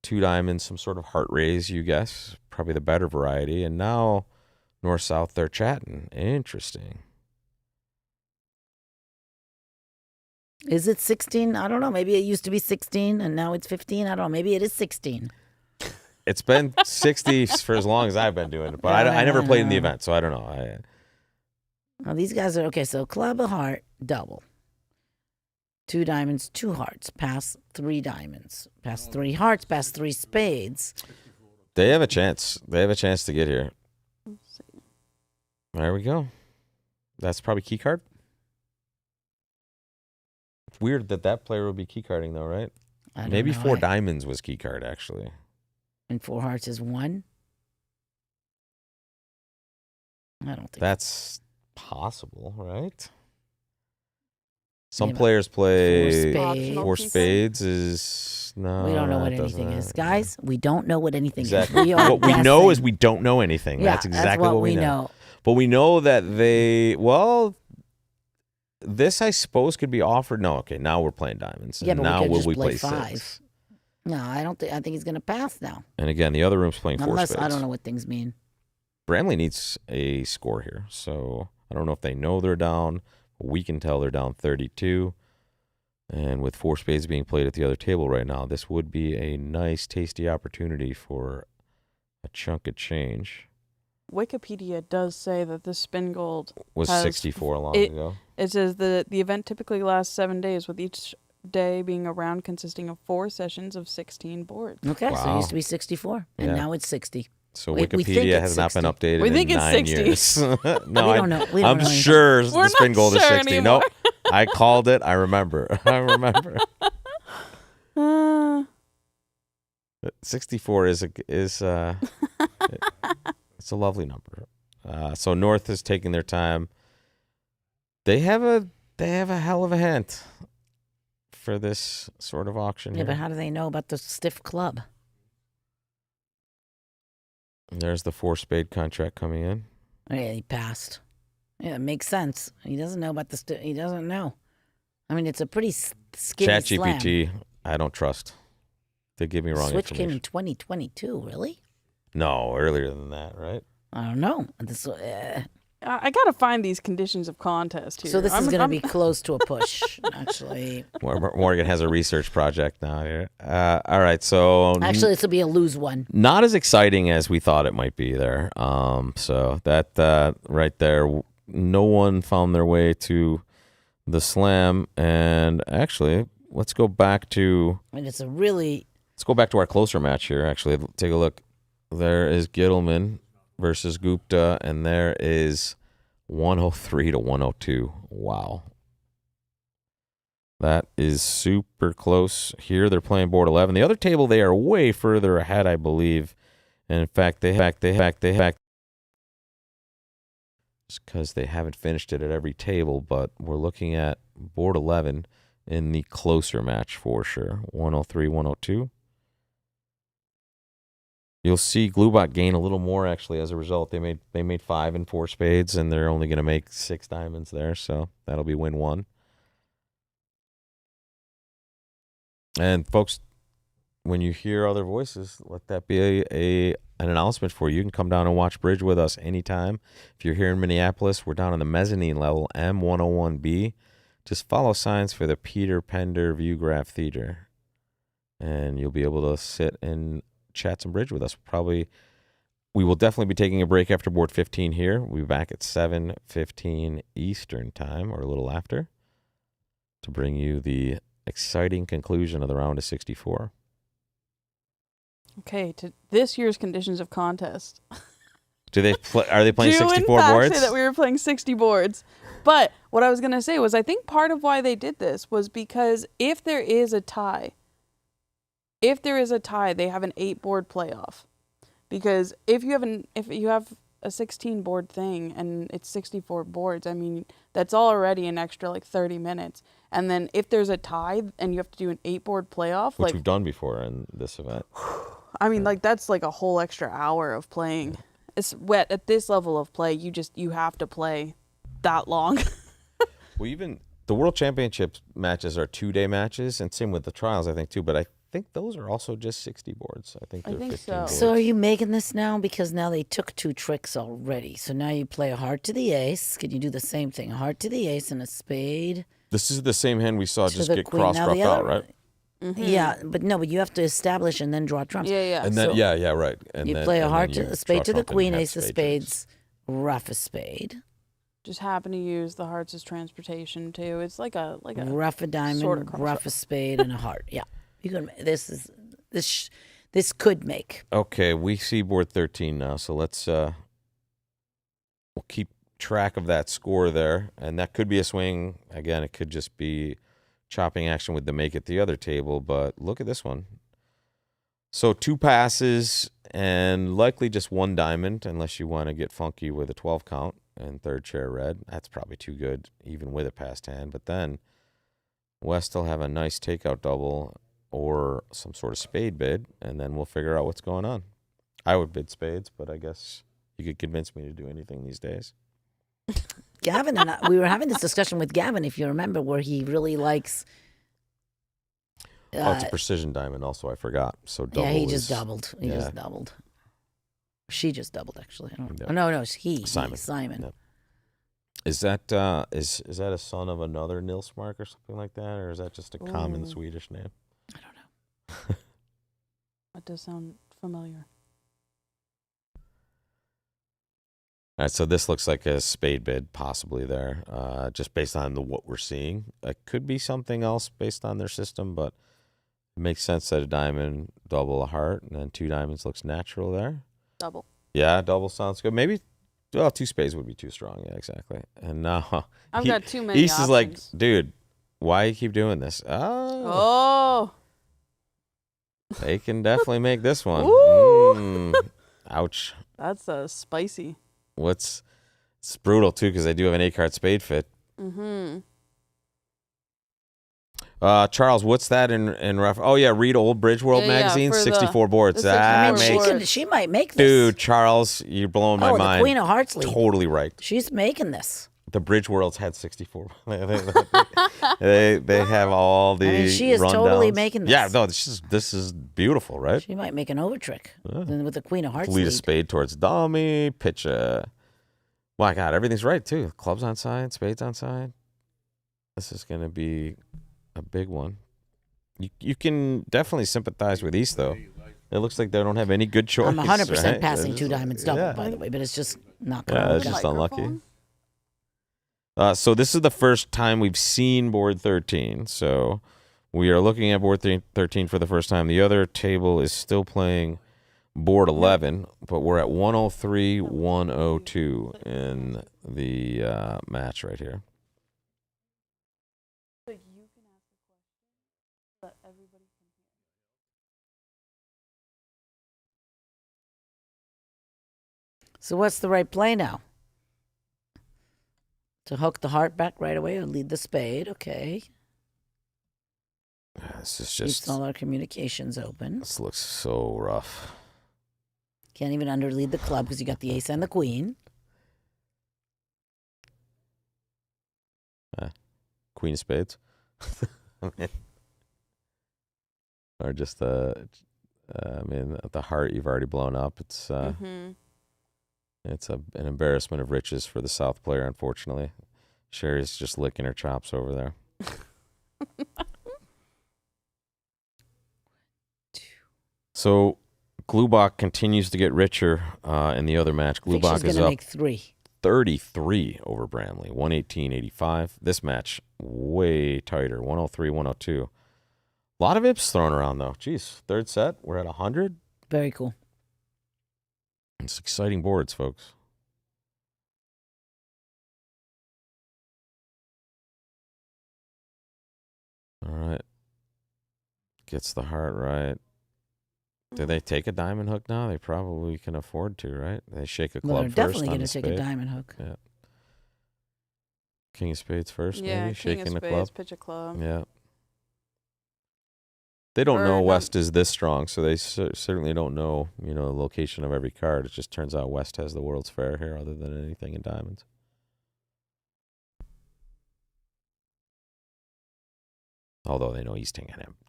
2 diamonds, some sort of heart raise, you guess. Probably the better variety. And now north-south, they're chatting. Interesting. Is it 16? I don't know. Maybe it used to be 16 and now it's 15. I don't know. Maybe it is 16. It's been 60 for as long as I've been doing it, but I never played in the event, so I don't know. Well, these guys are okay. So club, a heart, double. 2 diamonds, 2 hearts, pass 3 diamonds, pass 3 hearts, pass 3 spades. They have a chance. They have a chance to get here. There we go. That's probably key card. It's weird that player would be key carding though, right? I don't Maybe know. 4 diamonds was key card actually. And 4 hearts is 1. I don't think That's possible, right? Some Yeah, but players play 4 Optional 4 key card? spades is no. we don't know what that doesn't- anything is. Guys, we don't know what anything Exactly. is. We are What we know is guessing. we don't know anything. Yeah, That's exactly what we know. know. But we know that this I suppose could be offered. No, okay, now we're playing diamonds. Yeah, and but now we could will just we play play 5. 6? No, I don't think. I think he's going to pass now. And again, the other room's playing 4 Unless spades. I don't know what things mean. Bramley needs a score here, so I don't know if they know they're down. We can tell they're down 32. And with 4 spades being played at the other table right now, this would be a nice, tasty opportunity for a chunk of change. Wikipedia does say that the Spingold Was has 64 long it- ago. It says the event typically lasts 7 days, with each day being a round consisting of 4 sessions of 16 boards. Okay, so it Wow. used to be 64, and Yeah. now it's 60. So We think Wikipedia it's has not been 60. updated We think in it's 9 60. years. No, We don't know. We don't I'm know anything. sure We're the not Spingold is sure 60. anymore. Nope. I called it. I remember. I remember. 64 is it's a lovely number. So North is taking their time. They have a hell of a hint for this sort of auction Yeah, here. but how do they know about the stiff club? There's the 4-spade contract coming in. Yeah, he passed. Yeah, it makes sense. He doesn't know about the he doesn't know. I mean, it's a pretty skinny slam. ChatGPT, I don't trust. They give me wrong Switch came information. in 2022, really? No, earlier than that, right? I don't know. I gotta find these conditions of contest here. So this is I'm- going to I'm- be close to a push, actually. Morgan has a research project now here. All right, so Actually, this will be a lose one. not as exciting as we thought it might be there. So that right there, no one found their way to the slam. And actually, let's go back to And it's a really our closer match here. Actually, take a look. There is Gittleman versus Gupta, and there is 103 to 102. Wow. That is super close. Here they're playing board 11. The other table, they are way further ahead, I believe. And in fact, just because they haven't finished it at every table, but we're looking at board 11 in the closer match for sure. 103, 102. You'll see Glubach gain a little more actually as a result. They made 5 and 4 spades, and they're only going to make 6 diamonds there, so that'll be win 1. And folks, when you hear other voices, let that be an announcement for you. You can come down and watch bridge with us anytime. If you're here in Minneapolis, we're down on the mezzanine level, M101B. Just follow signs for the Peter Pender Viewgraph Theater, and you'll be able to sit and chat some bridge with us. We will definitely be taking a break after board 15 here. We'll be back at 7:15 Eastern time, or a little after, to bring you the exciting conclusion of the round of 64. Okay, to this year's conditions of contest. Are they playing Do 64 in fact boards? say that we were playing 60 boards. But what I was going to say was I think part of why they did this was because if there is a tie, they have an 8-board playoff. Because if you have a 16-board thing and it's 64 boards, I mean, that's already an extra like 30 minutes. And then if there's a tie and you have to do an 8-board playoff, Which we've done before in this event. I mean, like that's like a whole extra hour of playing. It's wet at this level of play. You have to play that long. Well, even the World Championships matches are 2-day matches, and same with the trials, I think, too. But I think those are also just 60 boards. I think they're 15 so. boards. So are you making this now? Because now they took 2 tricks already. So now you play a heart to the ace. Can you do the same thing? A heart to the ace and a spade. This is the same hand we saw To just the get queen. cross Now dropped the out, other- right? Yeah, but you have to establish and then draw trumps. Yeah. And then, So right. And you then, play a and heart then to you a spade draw to the trump and queen, have ace of spade spades, rough a spade, Just happen to use the hearts as transportation too. It's like a rough a diamond, sort of cross rough a spade, and a heart. Yeah, you can. This could make. Okay, we see board 13 now, so let's we'll keep track of that score there, and that could be a swing. Again, it could just be chopping action with the make at the other table, but look at this one. So 2 passes and likely just 1 diamond, unless you want to get funky with a 12 count and 3rd chair red. That's probably too good, even with a passed hand. But then West will have a nice takeout double or some sort of spade bid, and then we'll figure out what's going on. I would bid spades, but I guess you could convince me to do anything these days. Gavin and we were having this discussion with Gavin, if you remember, where he really likes. It's a precision diamond also, I forgot. So double Yeah, he is, just doubled. He yeah. just doubled. She just doubled, actually. I don't. Yeah. Oh, no, he. Simon. Yep. Is that is that a son of another Nilsmark or something like that, or is that just a common Ooh. Swedish name? I don't know. That does sound familiar. All right, so this looks like a spade bid possibly there, just based on what we're seeing. It could be something else based on their system, but it makes sense that a diamond, double, a heart, and then 2 diamonds looks natural there. Double. Yeah, double sounds good. Maybe, 2 spades would be too strong. Yeah, exactly. And now I've got too many East is like, options. dude, why you keep doing this? Oh. They can definitely make this one. Ooh. Ouch. That's spicy. It's brutal too because they do have an 8-card spade fit. Mm-hmm. Charles, what's that in ref? Oh yeah, read Old Bridge World Yeah, magazine, for 64 boards. the That 64 makes boards. She might make this. dude, Charles, you're blowing my the mind. Queen of Hearts lead. Totally right. She's making this. The Bridge Worlds had 64. they have all the. I mean, she is totally rundowns. making this. Yeah, no, this is beautiful, right? She might make an over trick with the Queen of Hearts Lead a lead. spade towards dummy, pitch a. My God, everything's right too. Clubs on side, spades on side. This is going to be a big one. You can definitely sympathize with East though. It looks like they don't have any good choice. I'm 100% right? passing It's 2 just- diamonds double, yeah. by the way, but it's just not going Yeah, to it's work just out. unlucky. Microphone? So this is the first time we've seen board 13. So we are looking at board 13 for the first time. The other table is still playing board 11, but we're at 103, 102 in the match right here. So you can ask a question that everybody can hear. So what's the right play now? To hook the heart back right away or lead the spade? Okay. This is Keeps just. all our communications open. This looks so rough. Can't even underlead the club because you got the ace and the queen. Queen of spades. Or just the heart you've already blown up. It's It's an embarrassment of riches for the South player, unfortunately. Sherry's just licking her chops over there. So Glubach continues to get richer in the other match. I think Glubach she's is going to up make 3. 33 over Bramley, 118.85. This match, way tighter, 103, 102. A lot of ips thrown around, though. Jeez, third set, we're at 100. Very cool. It's exciting boards, folks. All right. Gets the heart right. Do they take a diamond hook now? They probably can afford to, right? They shake a Well, club they're first definitely on going the to take a spade. diamond hook. Yeah. King of spades first, Yeah, maybe? king Shaking of the spades, club. pitch a club. Yeah. They don't Or know no- West is this strong, so they certainly don't know, the location of every card. It just turns out West has the World's Fair here other than anything in diamonds. Although they know East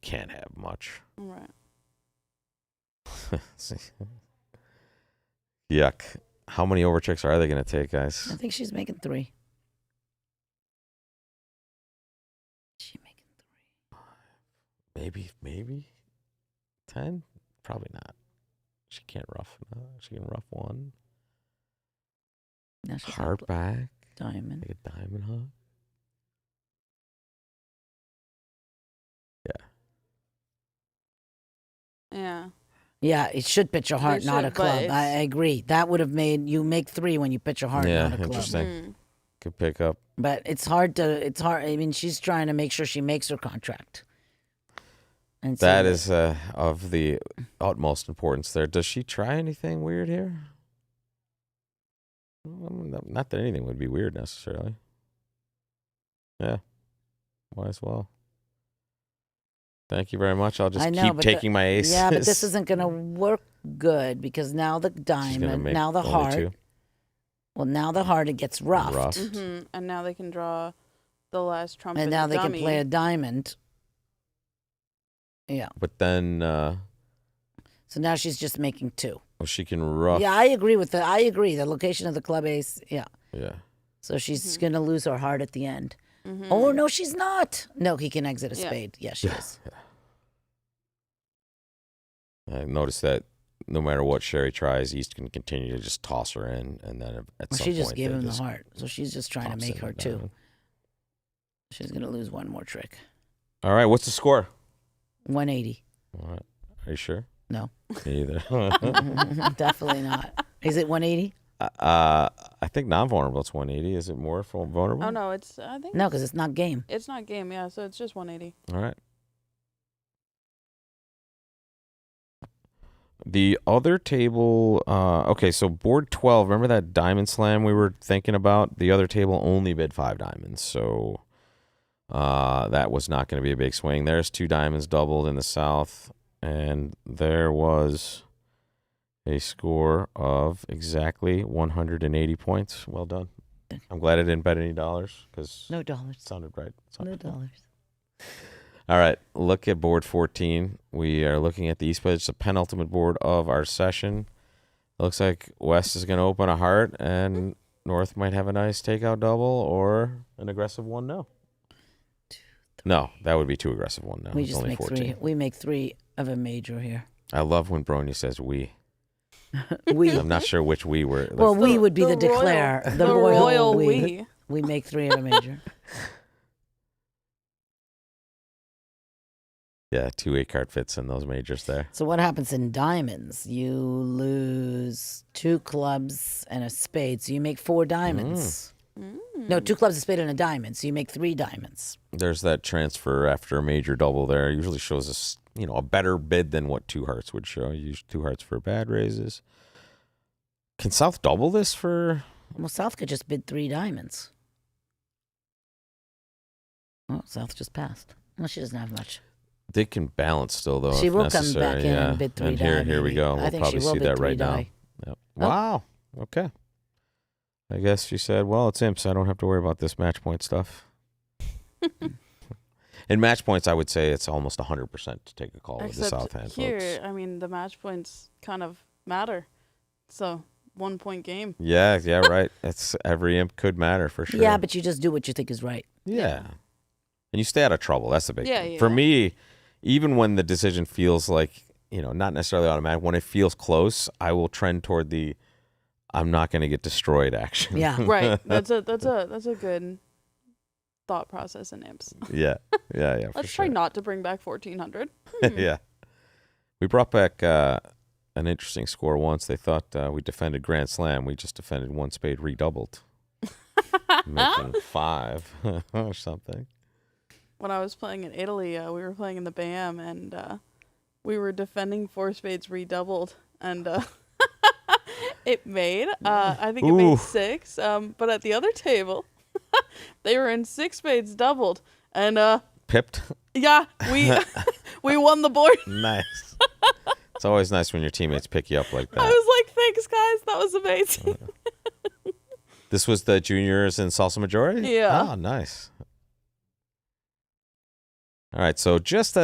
can't have much. Right. Yuck. How many overchecks are they going to take, guys? I think she's making 3. She making 3. Maybe 10? Probably not. She can't rough. No, she can rough 1. Now she's Heart back. diamond. Take a diamond hook. Yeah. Yeah, it should pitch a heart, It not a should, but club. I it's- agree. That would have made you make 3 when you pitch a heart, Yeah, not a club. interesting. Mm. Could pick up. But it's hard. I mean, she's trying to make sure she makes her contract. And so That is of the utmost importance there. Does she try anything weird here? Not that anything would be weird necessarily. Yeah. Might as well. Thank you very much. I'll just I know, keep but taking my aces. Yeah, but this isn't going to work good because now the She's gonna diamond, make now the only heart. 2. Well, now the heart, it gets roughed. Roughed. Mm-hmm. And now they can draw the last trumpet. And now they dummy. can play a diamond. Yeah. But then So now she's just making 2. she can rough. Yeah, I agree with that. I agree. The location of the club ace. Yeah. Yeah. So she's going to lose her heart at the end. Mhm. Oh, no, she's not. No, he can exit a Yeah. spade. Yes, she is. I noticed that no matter what Sherry tries, East can continue to just toss her in, and then at some She point just gave they him the just heart, so she's just trying to tops make in her the too. diamond. She's gonna lose one more trick. All right, what's the score? 180. All right, are you sure? No, Me either. definitely not. Is it 180? I think non-vulnerable it's 180. Is it more for vulnerable? Oh no, it's I think No, because it's not game. it's not game. Yeah, so it's just 180. All right. The other table, okay, so board 12, remember that diamond slam we were thinking about? The other table only bid 5 diamonds, so that was not going to be a big swing. There's 2 diamonds doubled in the south, and there was a score of exactly 180 points. Well done. I'm glad I didn't bet any dollars because No dollars. it sounded right. No dollars. All right, look at board 14. We are looking at the East Pitch, the penultimate board of our session. It looks like West is going to open a heart, and North might have a nice takeout double or an aggressive 1-no. No, that would be too aggressive 1-no. We It's just only make 14. 3. We make 3 of a major here. I love when Bronia says we. We. I'm not sure which we were. Well, we would be the royal- declare. the royal we. we. We make 3 of a major. Yeah, 2 8-card fits in those majors there. So what happens in diamonds? You lose 2 clubs and a spade, so you make 4 diamonds. No, 2 clubs, a spade, and a diamond, so you make 3 diamonds. There's that transfer after a major double there. It usually shows us, a better bid than what 2 hearts would show. You use 2 hearts for bad raises. Can South double this for? Well, South could just bid 3 diamonds. Well, South just passed. Well, she doesn't have much. They can balance still though. She if will come necessary. back in yeah. and bid 3 And die. here we maybe. go. I We'll think probably she will see bid that 3 right now. die. Yep. Oh. Wow. Okay. I guess she said, "Well, it's imps. I don't have to worry about this match point stuff." In match points, I would say it's almost 100% to take a call with the Except South hand, here, folks. I mean, the match points kind of matter. So 1-point game. Yeah, right. It's every imp could matter for sure. Yeah, but you just do what you think is right. Yeah. And you stay out of trouble. That's the big Yeah, thing. yeah. For me, even when the decision feels like, not necessarily automatic, when it feels close, I will trend toward the I'm not going to get destroyed action. Yeah. Right. That's a good thought process in imps. Yeah. For Let's sure. try not to bring back 1400. Yeah. We brought back an interesting score once. They thought we defended Grand Slam. We just defended 1 spade redoubled, making 5 or something. When I was playing in Italy, we were playing in the BAM, and we were defending 4 spades redoubled, and it made, I think it Ooh. made 6, but at the other table, they were in 6 spades doubled, and Pipped. yeah, we won the board. Nice. It's always nice when your teammates pick you up like I that. was like, thanks, guys, that was amazing. This was the juniors in Salsa Majority? Yeah. Oh, nice. All right, so just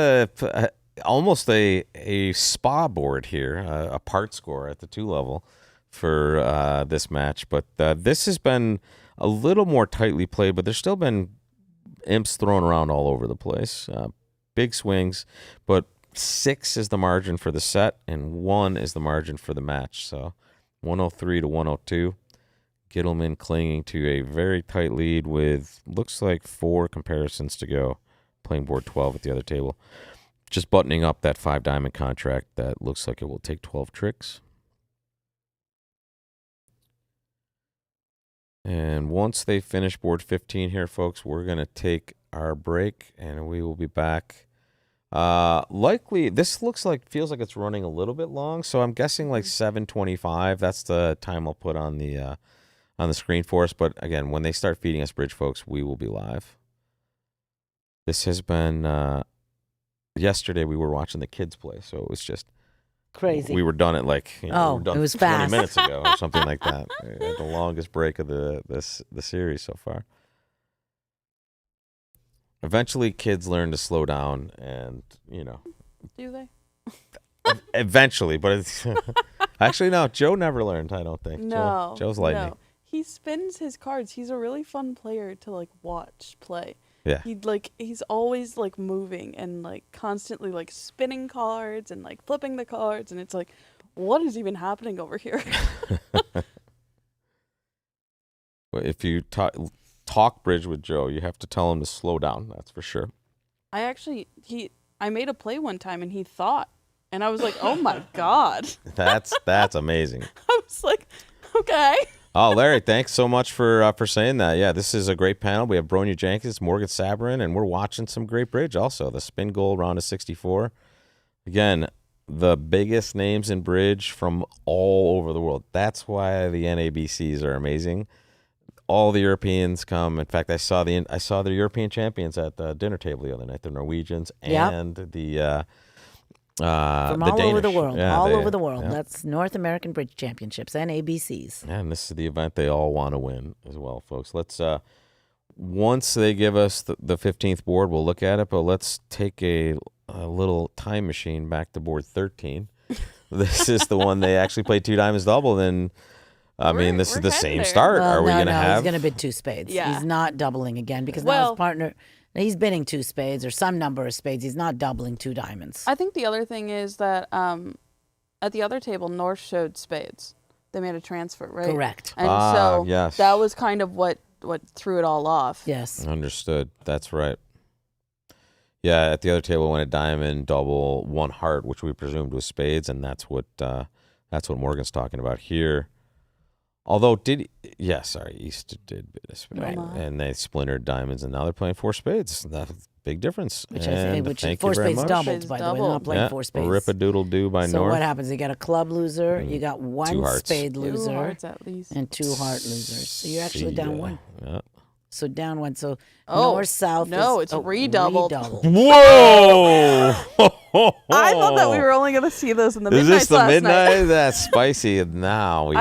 almost a spa board here, a part score at the 2 level for this match. But this has been a little more tightly played, but there's still been imps thrown around all over the place. Big swings, but 6 is the margin for the set, and 1 is the margin for the match. So 103 to 102. Gittleman clinging to a very tight lead with looks like 4 comparisons to go, playing board 12 at the other table. Just buttoning up that 5 diamond contract that looks like it will take 12 tricks. And once they finish board 15 here, folks, we're going to take our break and we will be back. Likely, this feels like it's running a little bit long, so I'm guessing like 7:25. That's the time I'll put on the screen for us. But again, when they start feeding us bridge, folks, we will be live. This has been yesterday. We were watching the kids play, so it was just Crazy. We were done at like we were done it was 20 fast. minutes ago or something like that. The longest break of the series so far. Eventually, kids learn to slow down, and Do they? eventually. But it's actually no. Joe never learned. I don't think. No. Joe's lightning. No. He spins his cards. He's a really fun player to like watch play. Yeah. He's always like moving and like constantly like spinning cards and like flipping the cards, and it's like, what is even happening over here? If you talk bridge with Joe, you have to tell him to slow down. That's for sure. I made a play one time and he thought, and I was like, oh my God. That's amazing. I was like, okay. Oh, Larry, thanks so much for saying that. Yeah, this is a great panel. We have Bronia Jenkins, Morgan Sabarin, and we're watching some great bridge also. The Spingold round of 64. Again, the biggest names in bridge from all over the world. That's why the NABCs are amazing. All the Europeans come. In fact, I saw the European champions at the dinner table the other night. The Norwegians and the from the all Danish. over the world. Yeah, Over the world. yeah. That's North American Bridge Championships, NABCs. And this is the event they all want to win as well, folks. Let's once they give us the 15th board, we'll look at it. But let's take a little time machine back to board 13. This is the one they actually played two diamonds double. Then, I mean, this is we're the heading same there. start. Well, Are we going to have? He's going to bid two spades. Yeah. He's not doubling again because now Well- his partner, he's bidding two spades or some number of spades. He's not doubling two diamonds. I think the other thing is that at the other table, North showed spades. They made a transfer, right? Correct. And so yes. that was kind of what threw it all off. Yes. Understood. That's right. Yeah, at the other table, when a diamond double one heart, which we presumed was spades, and that's what Morgan's talking about here. Although East did bid a spade, Right. and they splintered diamonds, and now they're playing four spades. That's a big difference. Which and is thank four you very spades much. doubled, Spades by the way. They're doubled. not playing Yeah, four spades. Rip-a-doodle-doo by So North. what happens? You got a club loser, you got two one hearts. spade Two loser, hearts at least. and two heart losers. So you're actually See down ya. one. Yeah. So down one. So Oh, north south. no, is, it's redoubled. Whoa! I thought that we were only going to see those in the Is midnight this the last midnight? night. That's spicy. Now we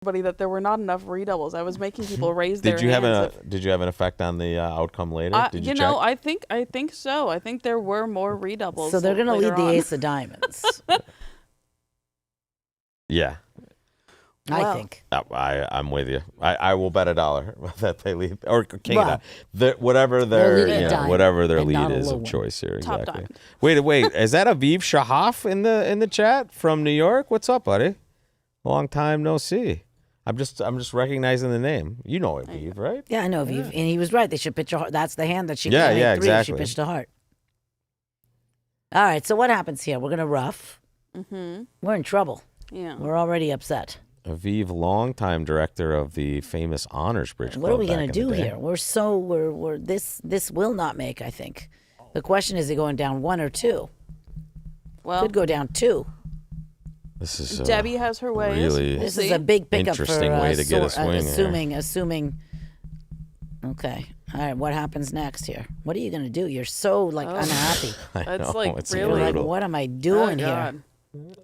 Everybody that there were not enough redoubles. I was making people raise their Did you hands. have an effect on the outcome later? Did you check? know, I think so. I think there were more redoubles. So they're going to later lead the on. ace of diamonds. Yeah. I Well. think. I'm with you. I will bet $1 that they lead or king Well, of diamond. Whatever their leading diamond whatever their and not lead a is low of one. choice here. Top Exactly. diamond. Wait. Is that Aviv Shahaf in the chat from New York? What's up, buddy? Long time no see. I'm just recognizing the name. You know Aviv, right? Yeah, I know. And he was right. They should pitch a heart. That's the hand that she Yeah, made yeah, three if exactly. she pitched a heart. All right, so what happens here? We're going to rough. Mm-hmm. We're in trouble. Yeah. We're already upset. Aviv, longtime director of the famous Honors Bridge Club. What are we going to do here? We're this will not make, I think. The question is, it going down one or two? Well, Could go down two. This is Debbie has her ways. really We'll This see. is a big pickup for Interesting way to get a swing here. assuming. Okay. All right. What happens next here? What are you going to do? You're so unhappy. I That's know, like it's You're really- like, brutal. what am I Oh, doing here? God.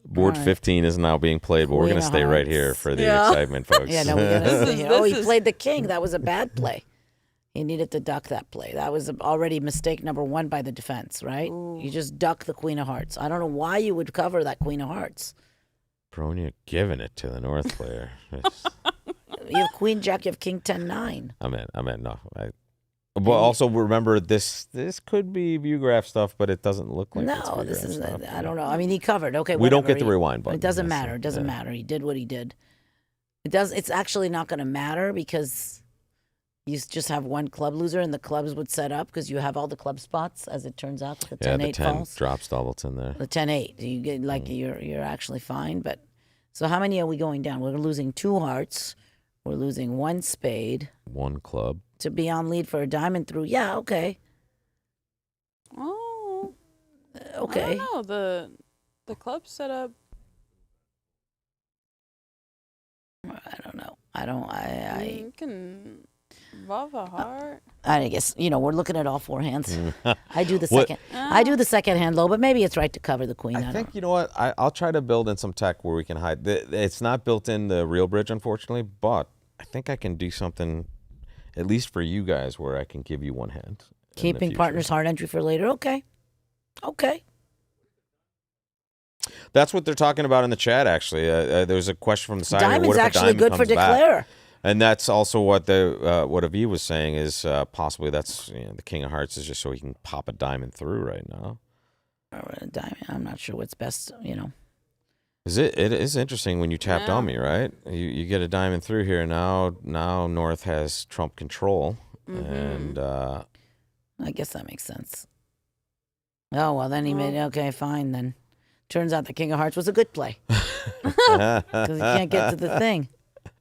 Board All right. 15 is now being played, but we're Queen going to of stay right here hearts. for the Yeah. excitement, folks. Yeah, no, we're gonna This stay is- here. Oh, he this is- played the king. That was a bad play. He needed to duck that play. That was already mistake number one by the defense, right? You just duck the queen of hearts. I don't know why you would cover that queen of hearts. Bronia giving it to the North player. It's- You have queen jack. You have king 10-9. I'm in. No. But also remember, this could be view graph stuff, but it doesn't look like it's No, view this graph is. stuff. I don't know. I mean, he covered. Okay, We don't whatever. get the rewind button. It doesn't That's matter. it. It doesn't Yeah. matter. He did what he did. It's actually not going to matter because you just have one club loser, and the clubs would set up because you have all the club spots, as it turns out. The 10-8 Yeah, the 10 falls. drops doubles in there. The 10-8. You get you're actually fine. But so how many are we going down? We're losing two hearts. We're losing one spade One club. to be on lead for a diamond through. Yeah, okay, Oh. okay. I don't know. The club set up. I don't know. I You can love a heart. guess we're looking at all four hands. I do the What- second. I do the second hand low, but maybe it's right to cover the queen. I think, you know what, I'll try to build in some tech where we can hide. It's not built in the real bridge, unfortunately, but I think I can do something, at least for you guys, where I can give you one hand. in the Keeping future. partner's hard entry for later. Okay. That's what they're talking about in the chat, actually. There's a question from the side. Diamond's what if a actually diamond good for comes back? declare. And that's also what what Aviv was saying is possibly that's the King of Hearts is just so he can pop a diamond through right now. or a diamond. I'm not sure what's best. It is interesting when you tap dummy, right? You get a diamond through here. Now North has trump control, and I guess that makes sense. Oh well, then he made okay, fine then. Turns out the King of Hearts was a good play because he can't get to the thing.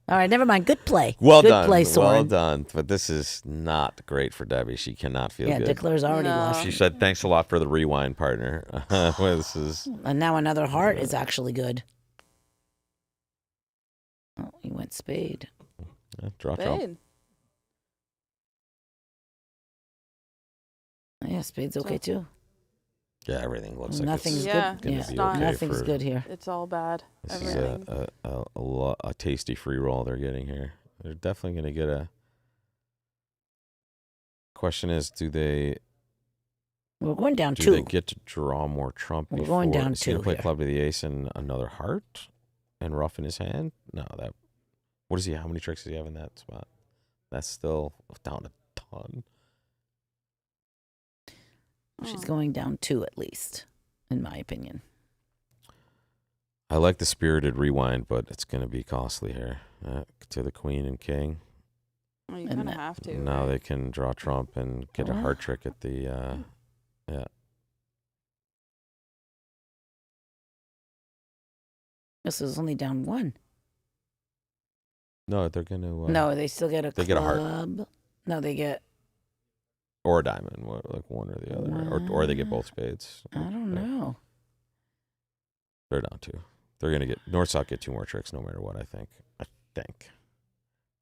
All right, never mind. Good play. Well good done. play, Soren. Well done. But this is not great for Debbie. She cannot feel good. Declare's already No. lost. She said, "Thanks a lot for the rewind, partner." This is And now another heart is actually good. Oh, he went spade. draw trump. Spade. Yeah, spade's okay too. Yeah, everything looks like Nothing's it's Yeah, good. gonna Yeah, be not- okay nothing's for. good here. It's all bad. This Everything. is a tasty free roll they're getting here. They're definitely going to get a. Question is, do they We're going down do two. they get to draw more trump? We're before? going down Is he gonna two play here. club to the ace and another heart, and rough in his hand? No, that. What is he? How many tricks does he have in that spot? That's still down a ton. She's going down two at least, in my opinion. I like the spirited rewind, but it's going to be costly here. To the queen and king. Well, you And kind of that- have to. Now right? they can draw trump and get a heart trick at the. Yeah. This is only down one. No, they're going to. No, they still get a they club. get a heart. No, they get. Or a diamond, like one or the other, or they get both spades. I don't know. They're down two. They're gonna get North South get two more tricks no matter what. I think.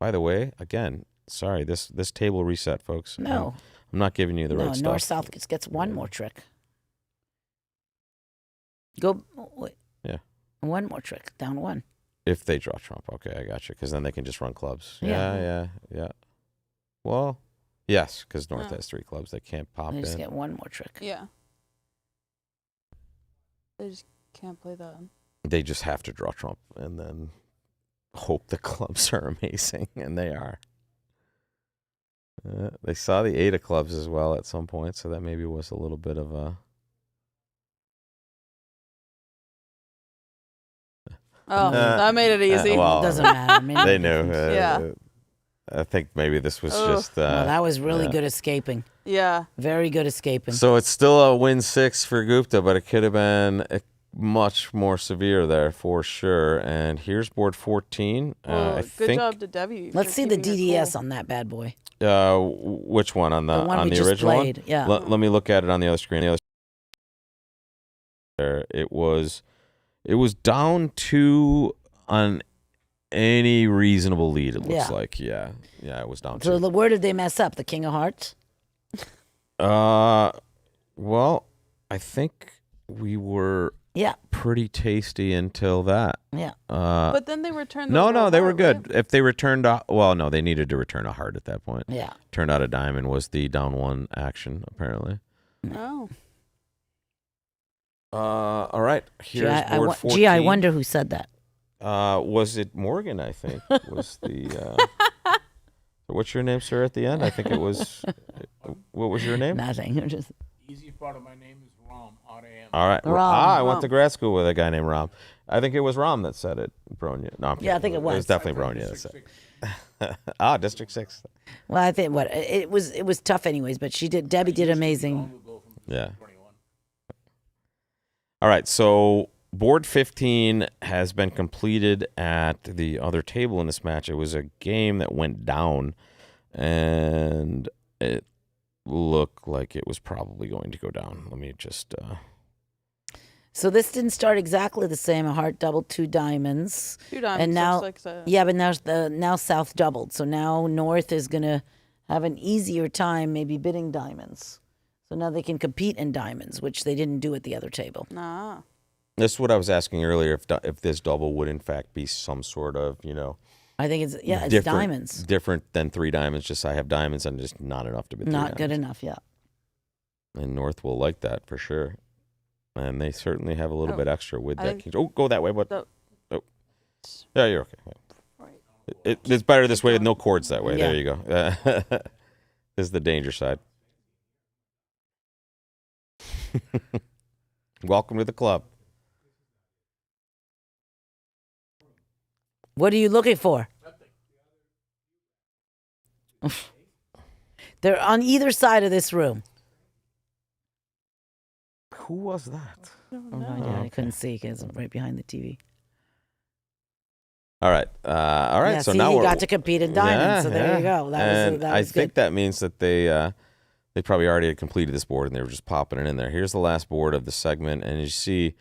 By the way, again, sorry, this table reset, folks. No, I'm not giving you the no. right stuff. North South gets one more trick. Go. Wait. Yeah. One more trick. Down one. If they draw trump, okay, I got you. Because then they can just run clubs. Yeah. Yeah. Well, yes, because North Oh. has three clubs. They can't pop They in. just get one more trick. Yeah. They just can't play that. They just have to draw trump and then hope the clubs are amazing, and they are. They saw the 8 of clubs as well at some point, so that maybe was a little bit of a. Oh, that made it easy. well, Doesn't matter. Maybe They knew. Yeah. I think maybe this was Ugh. just. Well, that was really yeah. good escaping. Yeah. Very good escaping. So it's still a win 6 for Gupta, but it could have been much more severe there for sure. And here's board 14. Well, I good think. job to Debbie. Let's for see the keeping it DDS cool. on that bad boy. Which one on the The one on we the just original played. one? Yeah. Let me look at it on the other screen. There, it was down to on any reasonable lead. It looks Yeah. like, yeah, it was down So to. where did they mess up? The King of Hearts. Well, I think we were Yeah. pretty tasty until that. Yeah. But then they returned. No, they were heart, good. right? If they returned, no, they needed to return a heart at that point. Yeah. Turned out a diamond was the down one action apparently. Oh. All right, here's board 14. Gee, I wonder who said that. Was it Morgan? I think was the. What's your name, sir? At the end, I think it was. What was your name? Nothing. Just Easy part of my name is Ram, R-A-M. All right. Ram. I went Ram. to grad school with a guy named Ram. I think it was Ram that said it. Bronia. No, I'm Yeah, I kidding. think it It was was. definitely Bronia that said it. District 6. well, I think it was tough anyways, but Debbie did amazing. Yeah. All right, so board 15 has been completed at the other table in this match. It was a game that went down, and it looked like it was probably going to go down. Let me just... So this didn't start exactly the same. A heart doubled, 2 diamonds. 2 diamonds. And now, looks like yeah, but now South doubled. So now North is gonna have an easier time, maybe bidding diamonds. So now they can compete in diamonds, which they didn't do at the other table. Nah. This is what I was asking earlier, if this double would in fact be some sort of, I think it's it's different, diamonds. different than 3 diamonds. Just I have diamonds and just not enough to bid 3 Not good diamonds. enough, yeah. And North will like that for sure. And they certainly have a little Oh, bit extra with I that. think- King. Oh, go that way. But The- yeah, you're okay. Right. It's better this way with no cords that way. Yeah. There you go. This is the danger side. Welcome to the club. What are you looking for? They're on either side of this room. Who was that? I couldn't see because I'm right behind the TV. All right. All right. Yeah, so see, now you we're got to compete in diamonds. So there you go. And That I was think good. that means that they probably already had completed this board and they were just popping it in there. Here's the last board of the segment, and you see,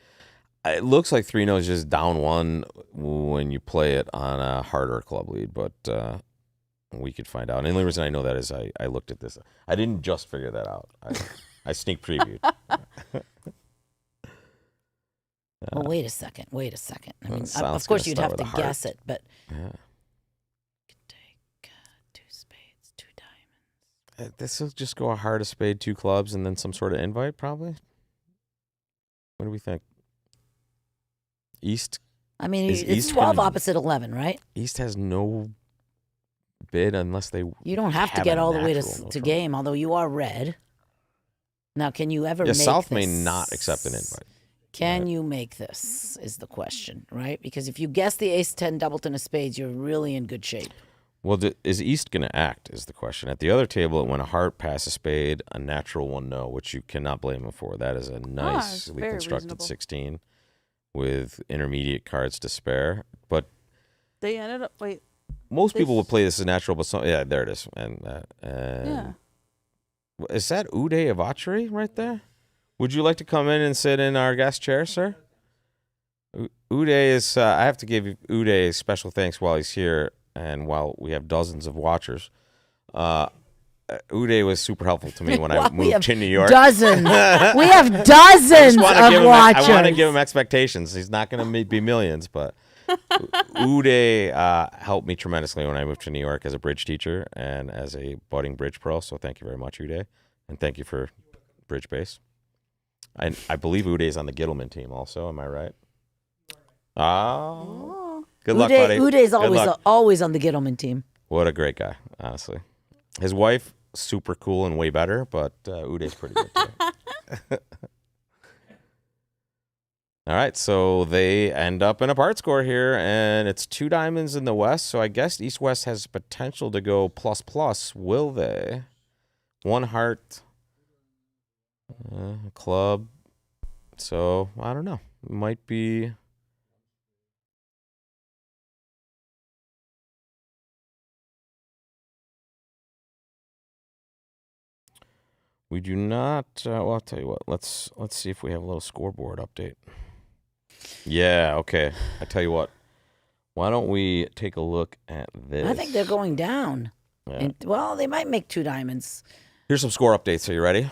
it looks like 3-0 is just down one when you play it on a harder club lead, but we could find out. And the only reason I know that is I looked at this. I didn't just figure that out. I sneak previewed. Well, wait a second. I mean, Silence of course gonna you'd start have with to a heart. guess it, but Yeah. could take 2 spades, 2 diamonds. This will just go a heart, a spade, 2 clubs, and then some sort of invite, probably. What do we think? East. I mean, Is it's East 12 gonna- opposite 11, right? East has no bid unless they. You don't have to have get a all the way natural to neutral. game, although you are red. Now, can you ever Yeah, make South this? may not accept an invite. Can you make this is the question, right? Because if you guess the ace-10 doubleton of spades, you're really in good shape. Well, is East going to act is the question. At the other table, it went a heart, pass a spade, a natural one, no, which you cannot blame them for. That is a it's nicely very constructed reasonable. 16 with intermediate cards to spare. But They ended up. Wait. most They people would s- play this as natural, but some, yeah, there it is. And Yeah. is that Uday Avachari right there? Would you like to come in and sit in our guest chair, sir? Uday is, I have to give Uday special thanks while he's here and while we have dozens of watchers. Uday was super helpful to me when I We moved have to New York. Dozens. We have dozens of watchers. I want to give him expectations. He's not going to be millions, but Uday helped me tremendously when I moved to New York as a bridge teacher and as a budding bridge pro. So thank you very much, Uday. And thank you for Bridge Base. I believe Uday's on the Gittleman team also. Am I right? Oh. Good luck, buddy. Uday's Good luck. always on the Gittleman team. What a great guy, honestly. His wife, super cool and way better, but Uday's pretty good too. All right, so they end up in a part score here, and it's 2 diamonds in the West, so I guess East-West has potential to go plus. Will they? 1 heart, club. So, I don't know. Might be... We do not. Well, I'll tell you what. Let's see if we have a little scoreboard update. Yeah. Okay. I tell you what. Why don't we take a look at this? I think they're going down. Yeah. And, well, they might make 2 diamonds. Here's some score updates. Are you ready?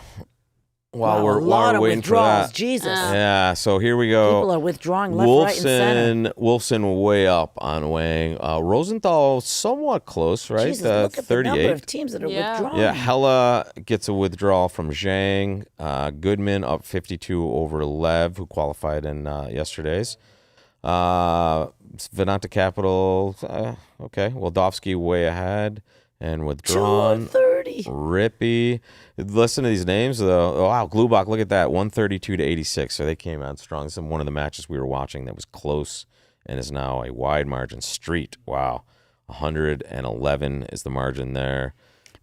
While Wow, a lot of waiting for withdrawals. that. Jesus. Yeah. So here we go. People are withdrawing left, right, and center. Wolfson way up on Wang. Rosenthal somewhat close, right? Jesus, look at the 38. number of teams that are Yeah. withdrawing. Yeah, Hella gets a withdrawal from Zhang. Goodman up 52 over Lev, who qualified in yesterday's. Vedanta Capital, okay. Wildovsky way ahead and withdrawn. 230. Rippy. Listen to these names, though. Oh, wow, Glubach, look at that. 132 to 86. So they came out strong. This is one of the matches we were watching that was close and is now a wide margin. Street, wow. 111 is the margin there.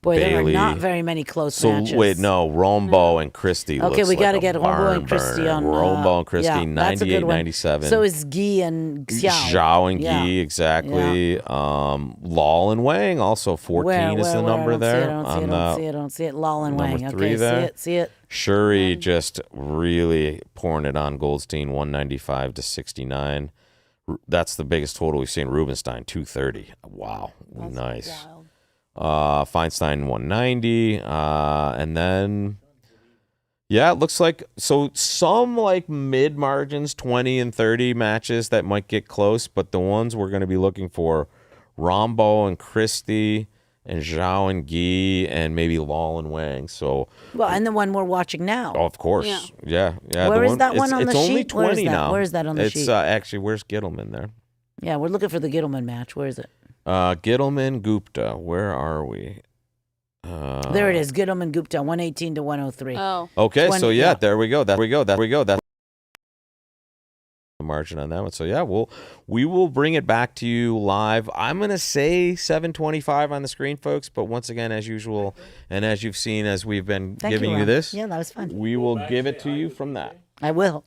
Boy, there Bailey. are not very many close So matches. wait, no, Rombo and Christie. Okay, looks we got to like get a Rombo barn and Christie burner. on. Rombo and Christie, yeah, that's a good 98, one. 97. So is Guy and Xiao. Zhao and Yeah. Guy, exactly. Lal and Wang, also 14 is the number there. I don't see it. Lal and Number Wang. 3 Okay, there. see it. Shuri just really pouring it on Goldstein, 195 to 69. That's the biggest total we've seen. Rubenstein, 230. Wow, That's nice. wild. Feinstein 190, and then yeah, it looks like so some like mid margins 20 and 30 matches that might get close, but the ones we're going to be looking for, Rombo and Christie and Zhao and Guy and maybe Lal and Wang. So Well, and the one we're watching now. of course, yeah. Where the is that one on it's the only sheet? Where is 20 that? now. Where is that on the it's, sheet? actually, where's Gittleman there? Yeah, we're looking for the Gittleman match. Where is it? Gittleman Gupta. Where are we? There it is. Gittleman Gupta, 118 to 103. Oh. Okay, so 20, yeah, yeah. there we go. There we go. margin on that one. So yeah, we will bring it back to you live. I'm gonna say 7:25 on the screen, folks. But once again, as usual, and as you've seen, as we've been Thank giving you Ron. this, Yeah, that was fun. we will give it to you from that. I will.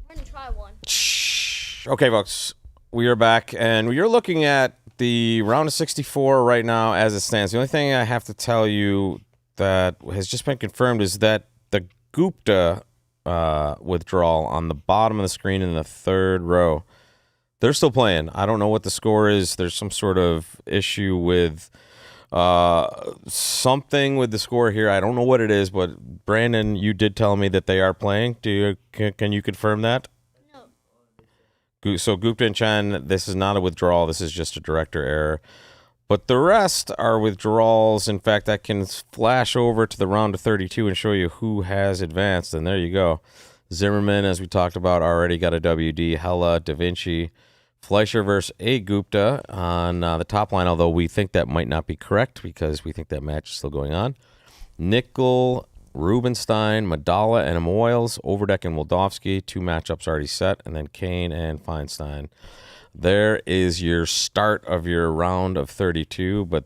We're gonna try one. Shh. Okay, folks, we are back, and you're looking at the round of 64 right now as it stands. The only thing I have to tell you that has just been confirmed is that the Gupta withdrawal on the bottom of the screen in the third row, they're still playing. I don't know what the score is. There's some sort of issue with something with the score here. I don't know what it is, but Brandon, you did tell me that they are playing. Can you confirm that? No. So Gupta and Chen, this is not a withdrawal. This is just a director error. But the rest are withdrawals. In fact, I can flash over to the round of 32 and show you who has advanced. And there you go. Zimmerman, as we talked about, already got a WD. Hella, Da Vinci, Fleischer versus A. Gupta on the top line, although we think that might not be correct because we think that match is still going on. Nickel, Rubenstein, Madala, and Moyles, Overdeck and Wildowski. 2 matchups already set. And then Kane and Feinstein. There is your start of your round of 32, but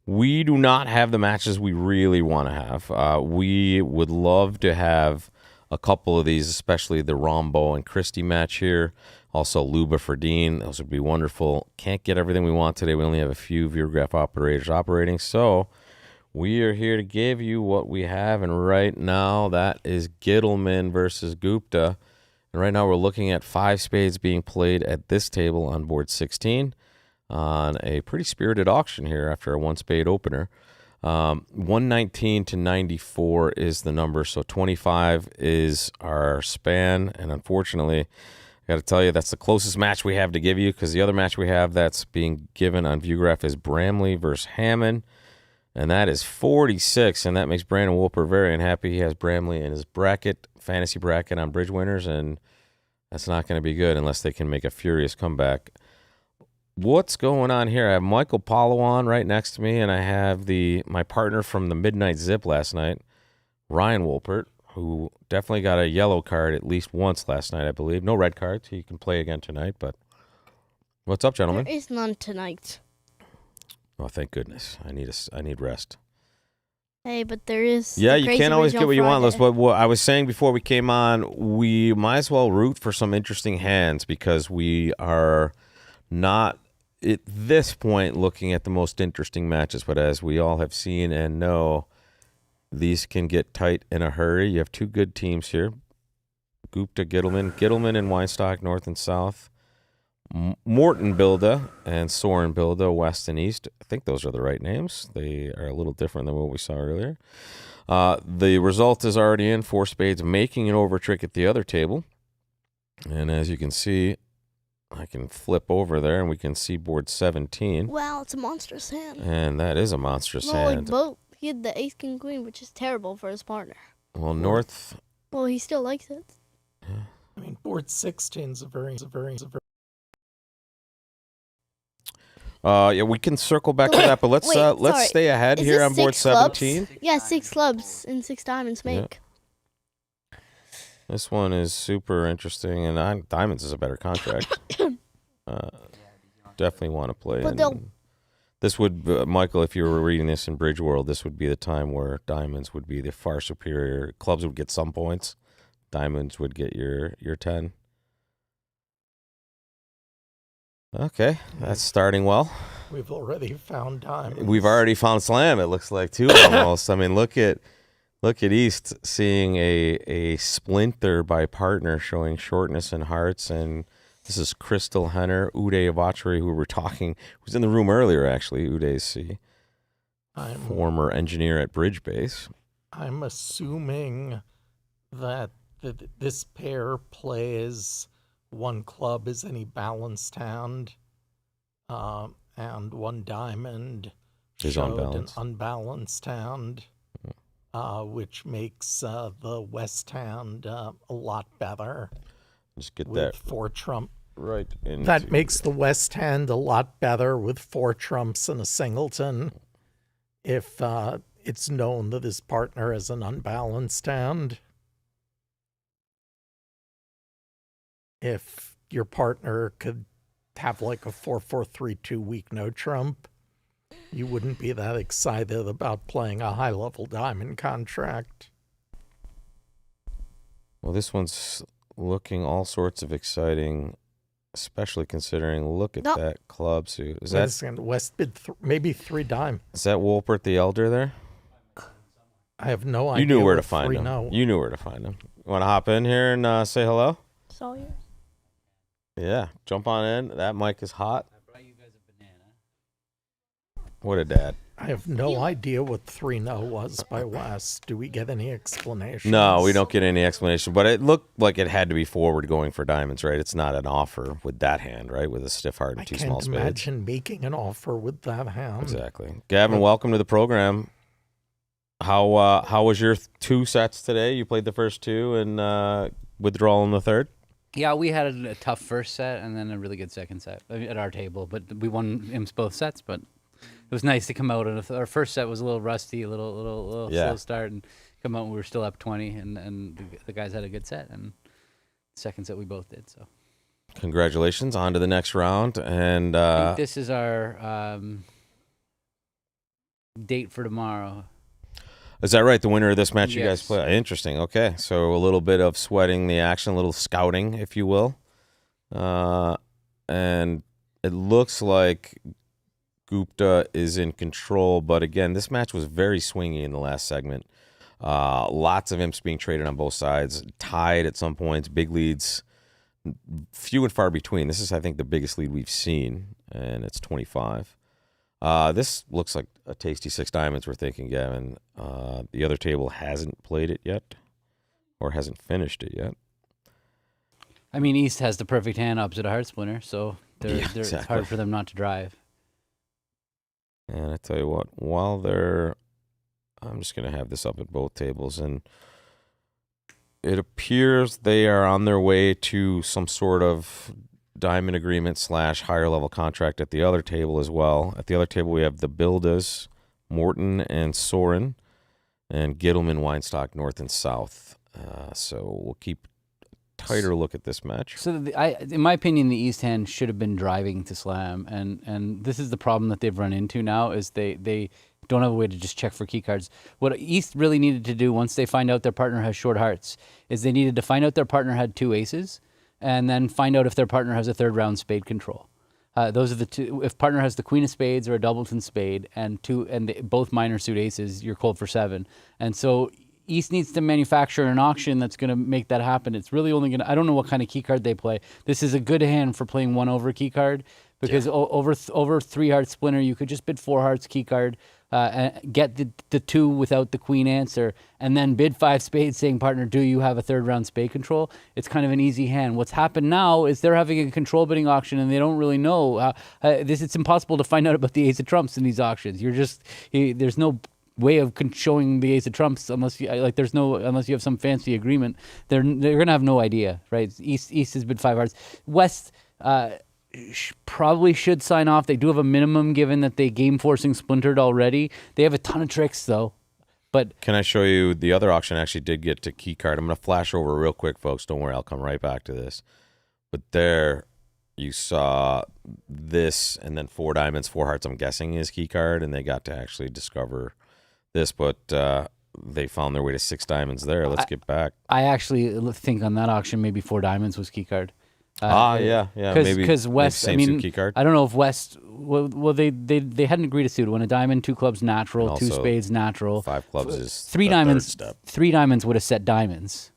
we do not have the matches we really want to have. We would love to have a couple of these, especially the Rombo and Christie match here. Also, Luba for Dean. Those would be wonderful. Can't get everything we want today. We only have a few Viewgraph operators operating, so we are here to give you what we have, and right now that is Gittleman versus Gupta. And right now we're looking at 5 spades being played at this table on board 16 on a pretty spirited auction here after a 1-spade opener. 119 to 94 is the number, so 25 is our span. And unfortunately, I got to tell you, that's the closest match we have to give you, because the other match we have that's being given on Viewgraph is Bramley versus Hammond. And that is 46, and that makes Brandon Wolper very unhappy. He has Bramley in his bracket, fantasy bracket on Bridge Winners, and that's not going to be good unless they can make a furious comeback. What's going on here? I have Michael Palawan right next to me, and I have my partner from the Midnight Zip last night, Ryan Wolpert, who definitely got a yellow card at least once last night, I believe. No red cards. He can play again tonight, but what's up, gentlemen? There is none tonight. Oh, thank goodness. I need rest. Hey, but there is. Yeah, the you Crazy can't always Bridge get on what you want, Liz, Friday. but what I was saying before we came on, we might as well root for some interesting hands, because we are not at this point looking at the most interesting matches, but as we all have seen and know, these can get tight in a hurry. You have 2 good teams here. Gupta, Gittleman and Weinstock, north and south. Morton Bilda and Soren Bilda, west and east. I think those are the right names. They are a little different than what we saw earlier. The result is already in. 4 spades making an over trick at the other table. And as you can see, I can flip over there and we can see board 17. Wow, it's a monstrous hand. And that is a monstrous No, like hand. both. He had the ace king queen, which is terrible for his partner. Well, north. Well, he still likes it. I mean, board 16 is a very. Yeah, we can circle back to that, but let's sorry. stay ahead Is here this on board 6 clubs? 17. Yeah, 6 clubs and 6 diamonds make. This one is super interesting, and diamonds is a better contract. Definitely want to play. But they'll- This would, Michael, if you were reading this in Bridge World, this would be the time where diamonds would be the far superior. Clubs would get some points. Diamonds would get your 10. Okay, that's starting well. We've already found diamonds. We've already found slam, it looks like, too, almost. I mean, look at East seeing a splinter by partner showing shortness and hearts, and this is Crystal Henner, Uday Avachari, who we were talking, who's in the room earlier, actually. Uday's the former engineer at Bridge Base. I'm assuming that this pair plays 1 club is any balanced hand, and 1 diamond Is showed unbalanced. an unbalanced hand, which makes the west hand a lot better Just get with that 4 trump. right in. That makes the west hand a lot better with 4 trumps and a singleton if it's known that his partner is an unbalanced hand. If your partner could have like a 4-4-3-2 weak no trump, you wouldn't be that excited about playing a high-level diamond contract. Well, this one's looking all sorts of exciting, especially considering, look at No. that club suit. Wait a second, West bid maybe 3 dime. Is that Wolpert the Elder there? I have no idea. You knew where to what find 3 him. no. You knew where to find him. You want to hop in here and say hello? So yours. Yeah, jump on in. That mic is hot. I brought you guys a banana. What a dad. I have no idea what 3 no was by West. Do we get any explanation? No, we don't get any explanation, but it looked like it had to be forward going for diamonds, right? It's not an offer with that hand, right? With a stiff heart and I two can't small spades. imagine making an offer with that hand. Exactly. Gavin, welcome to the program. How was your 2 sets today? You played the first 2 and withdrawal in the third? Yeah, we had a tough first set and then a really good second set at our table, but we won IMS both sets. But it was nice to come out, and our first set was a little rusty, a little Yeah. slow start, and come out and we were still up 20, and the guys had a good set, and second set we both did. So Congratulations. On to the next round. And I think this is our date for tomorrow. is that right? The winner of this match you guys Yes. play? Interesting. Okay. So a little bit of sweating the action, a little scouting, if you will. And it looks like Gupta is in control. But again, this match was very swingy in the last segment. Lots of imps being traded on both sides, tied at some points, big leads, few and far between. This is, I think, the biggest lead we've seen, and it's 25. This looks like a tasty 6 diamonds, we're thinking, Gavin. The other table hasn't played it yet, or hasn't finished it yet. I mean, East has the perfect hand opposite a heart splinter, so it's exactly. hard for them not to drive. And I tell you what, I'm just going to have this up at both tables, and it appears they are on their way to some sort of diamond agreement / higher level contract at the other table as well. At the other table, we have the Bildas, Morton and Soren, and Gittleman, Weinstock, North and South. So we'll keep a tighter look at this match. So, in my opinion, the East hand should have been driving to slam, and this is the problem that they've run into now is they don't have a way to just check for key cards. What East really needed to do once they find out their partner has short hearts is they needed to find out their partner had 2 aces, and then find out if their partner has a third round spade control. Those are the 2. If partner has the queen of spades or a doubleton spade and both minor suit aces, you're cold for 7. And so East needs to manufacture an auction that's going to make that happen. It's really only going to, I don't know what kind of key card they play. This is a good hand for playing 1 over key card because over 3 heart splinter, you could just bid 4 hearts key card, and get the 2 without the queen answer, and then bid 5 spades saying, partner, do you have a third round spade control? It's kind of an easy hand. What's happened now is they're having a control bidding auction and they don't really know. It's impossible to find out about the ace of trumps in these auctions. There's no way of showing the ace of trumps unless you have some fancy agreement. They're gonna have no idea, right? East has bid 5 hearts. West probably should sign off. They do have a minimum given that they game forcing splintered already. They have a ton of tricks though. But can I show you the other auction actually did get to key card? I'm going to flash over real quick, folks. Don't worry, I'll come right back to this. But there you saw this and then 4 diamonds, 4 hearts, I'm guessing is key card, and they got to actually discover this, but they found their way to 6 diamonds there. Let's get back. I actually think on that auction maybe 4 diamonds was key card. Yeah, maybe because West. same I mean, suit key card. I don't know if West. Well, they hadn't agreed to suit when a diamond, 2 clubs natural, And 2 also spades natural, 5 clubs is 3 the third diamonds. step. 3 diamonds would have set diamonds,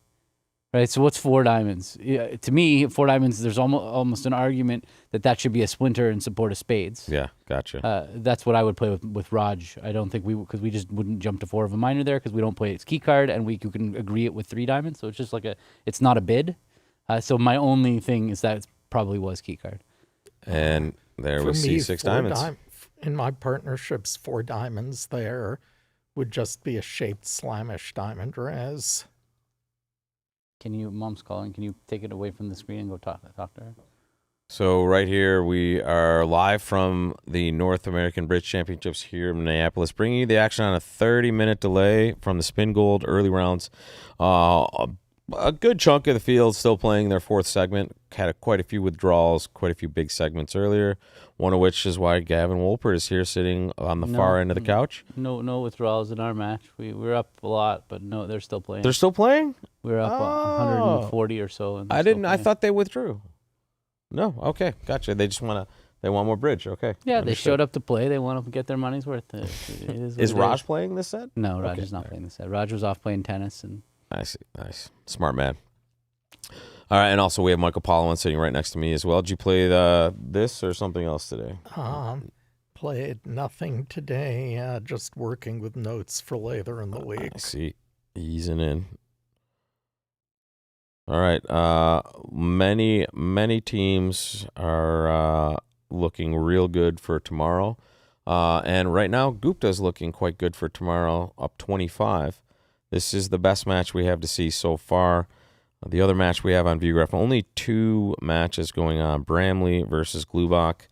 right? So what's 4 diamonds? Yeah, to me, 4 diamonds. There's almost an argument that should be a splinter in support of spades. Yeah, gotcha. That's what I would play with Raj. I don't think because we just wouldn't jump to 4 of a minor there because we don't play its key card and you can agree it with 3 diamonds. So it's just it's not a bid. So my only thing is that it probably was key card. And there For we see me, 6 4 diamonds. in my partnerships, 4 diamonds there would just be a shaped slamish diamond res. Mom's calling. Can you take it away from the screen and go talk to her? So right here, we are live from the North American Bridge Championships here in Minneapolis, bringing you the action on a 30-minute delay from the Spingold early rounds. A good chunk of the field still playing their 4th segment. Had quite a few withdrawals, quite a few big segments earlier, one of which is why Gavin Wolpert is here sitting on the far end of the couch. No withdrawals in our match. We're up a lot, but no, they're still playing. They're still playing? We were up 140 or so. In I this didn't. I opening. thought they withdrew. No. Okay. Gotcha. They just want to. They want more bridge. Okay. Yeah, they Understood. showed up to play. They want to get their money's worth. It is what Is it Raj playing this set? No, Raj Okay, is not all right. playing this set. Raj was off playing tennis, and I see. Nice. Smart man. All right, and also we have Michael Pollan sitting right next to me as well. Did you play this or something else today? Played nothing today. Just working with notes for later in the week. I see. Easing in. All right. Many teams are looking real good for tomorrow. And right now, Gupta's looking quite good for tomorrow, up 25. This is the best match we have to see so far. The other match we have on ViewGraph, only 2 matches going on, Bramley versus Glubach.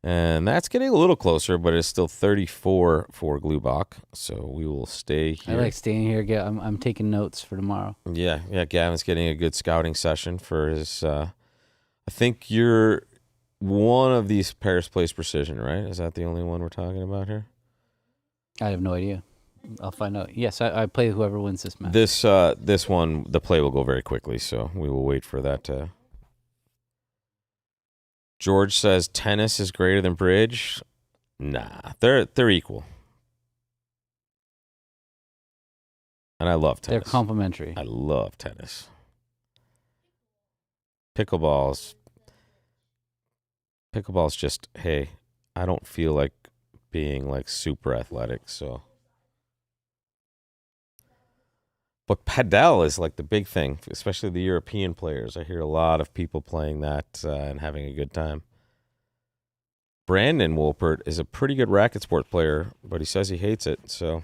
And that's getting a little closer, but it's still 34 for Glubach. So we will stay here. I like staying here. I'm taking notes for tomorrow. Yeah, Gavin's getting a good scouting session for his. I think you're one of these Paris Place Precision, right? Is that the only one we're talking about here? I have no idea. I'll find out. Yes, I play whoever wins this match. This one, the play will go very quickly, so we will wait for that to. George says tennis is greater than bridge. Nah, they're equal. And I love tennis. They're complementary. I love tennis. Pickleball's just, hey, I don't feel like being like super athletic, so. But padel is like the big thing, especially the European players. I hear a lot of people playing that and having a good time. Brandon Wolpert is a pretty good racket sport player, but he says he hates it, so.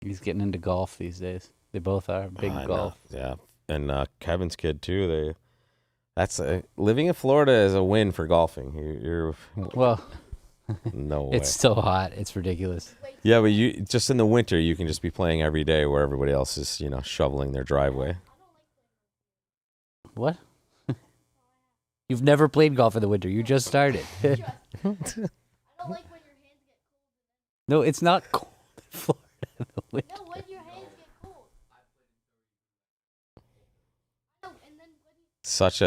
He's getting into golf these days. They both are big I golf. know, yeah. And Kevin's kid too. Living in Florida is a win for golfing. You're Well, no way. it's so hot. It's ridiculous. Yeah, but you just in the winter you can just be playing every day where everybody else is, shoveling their driveway. What? You've never played golf in the winter. You just started. No, it's not cold in Florida in the winter. Such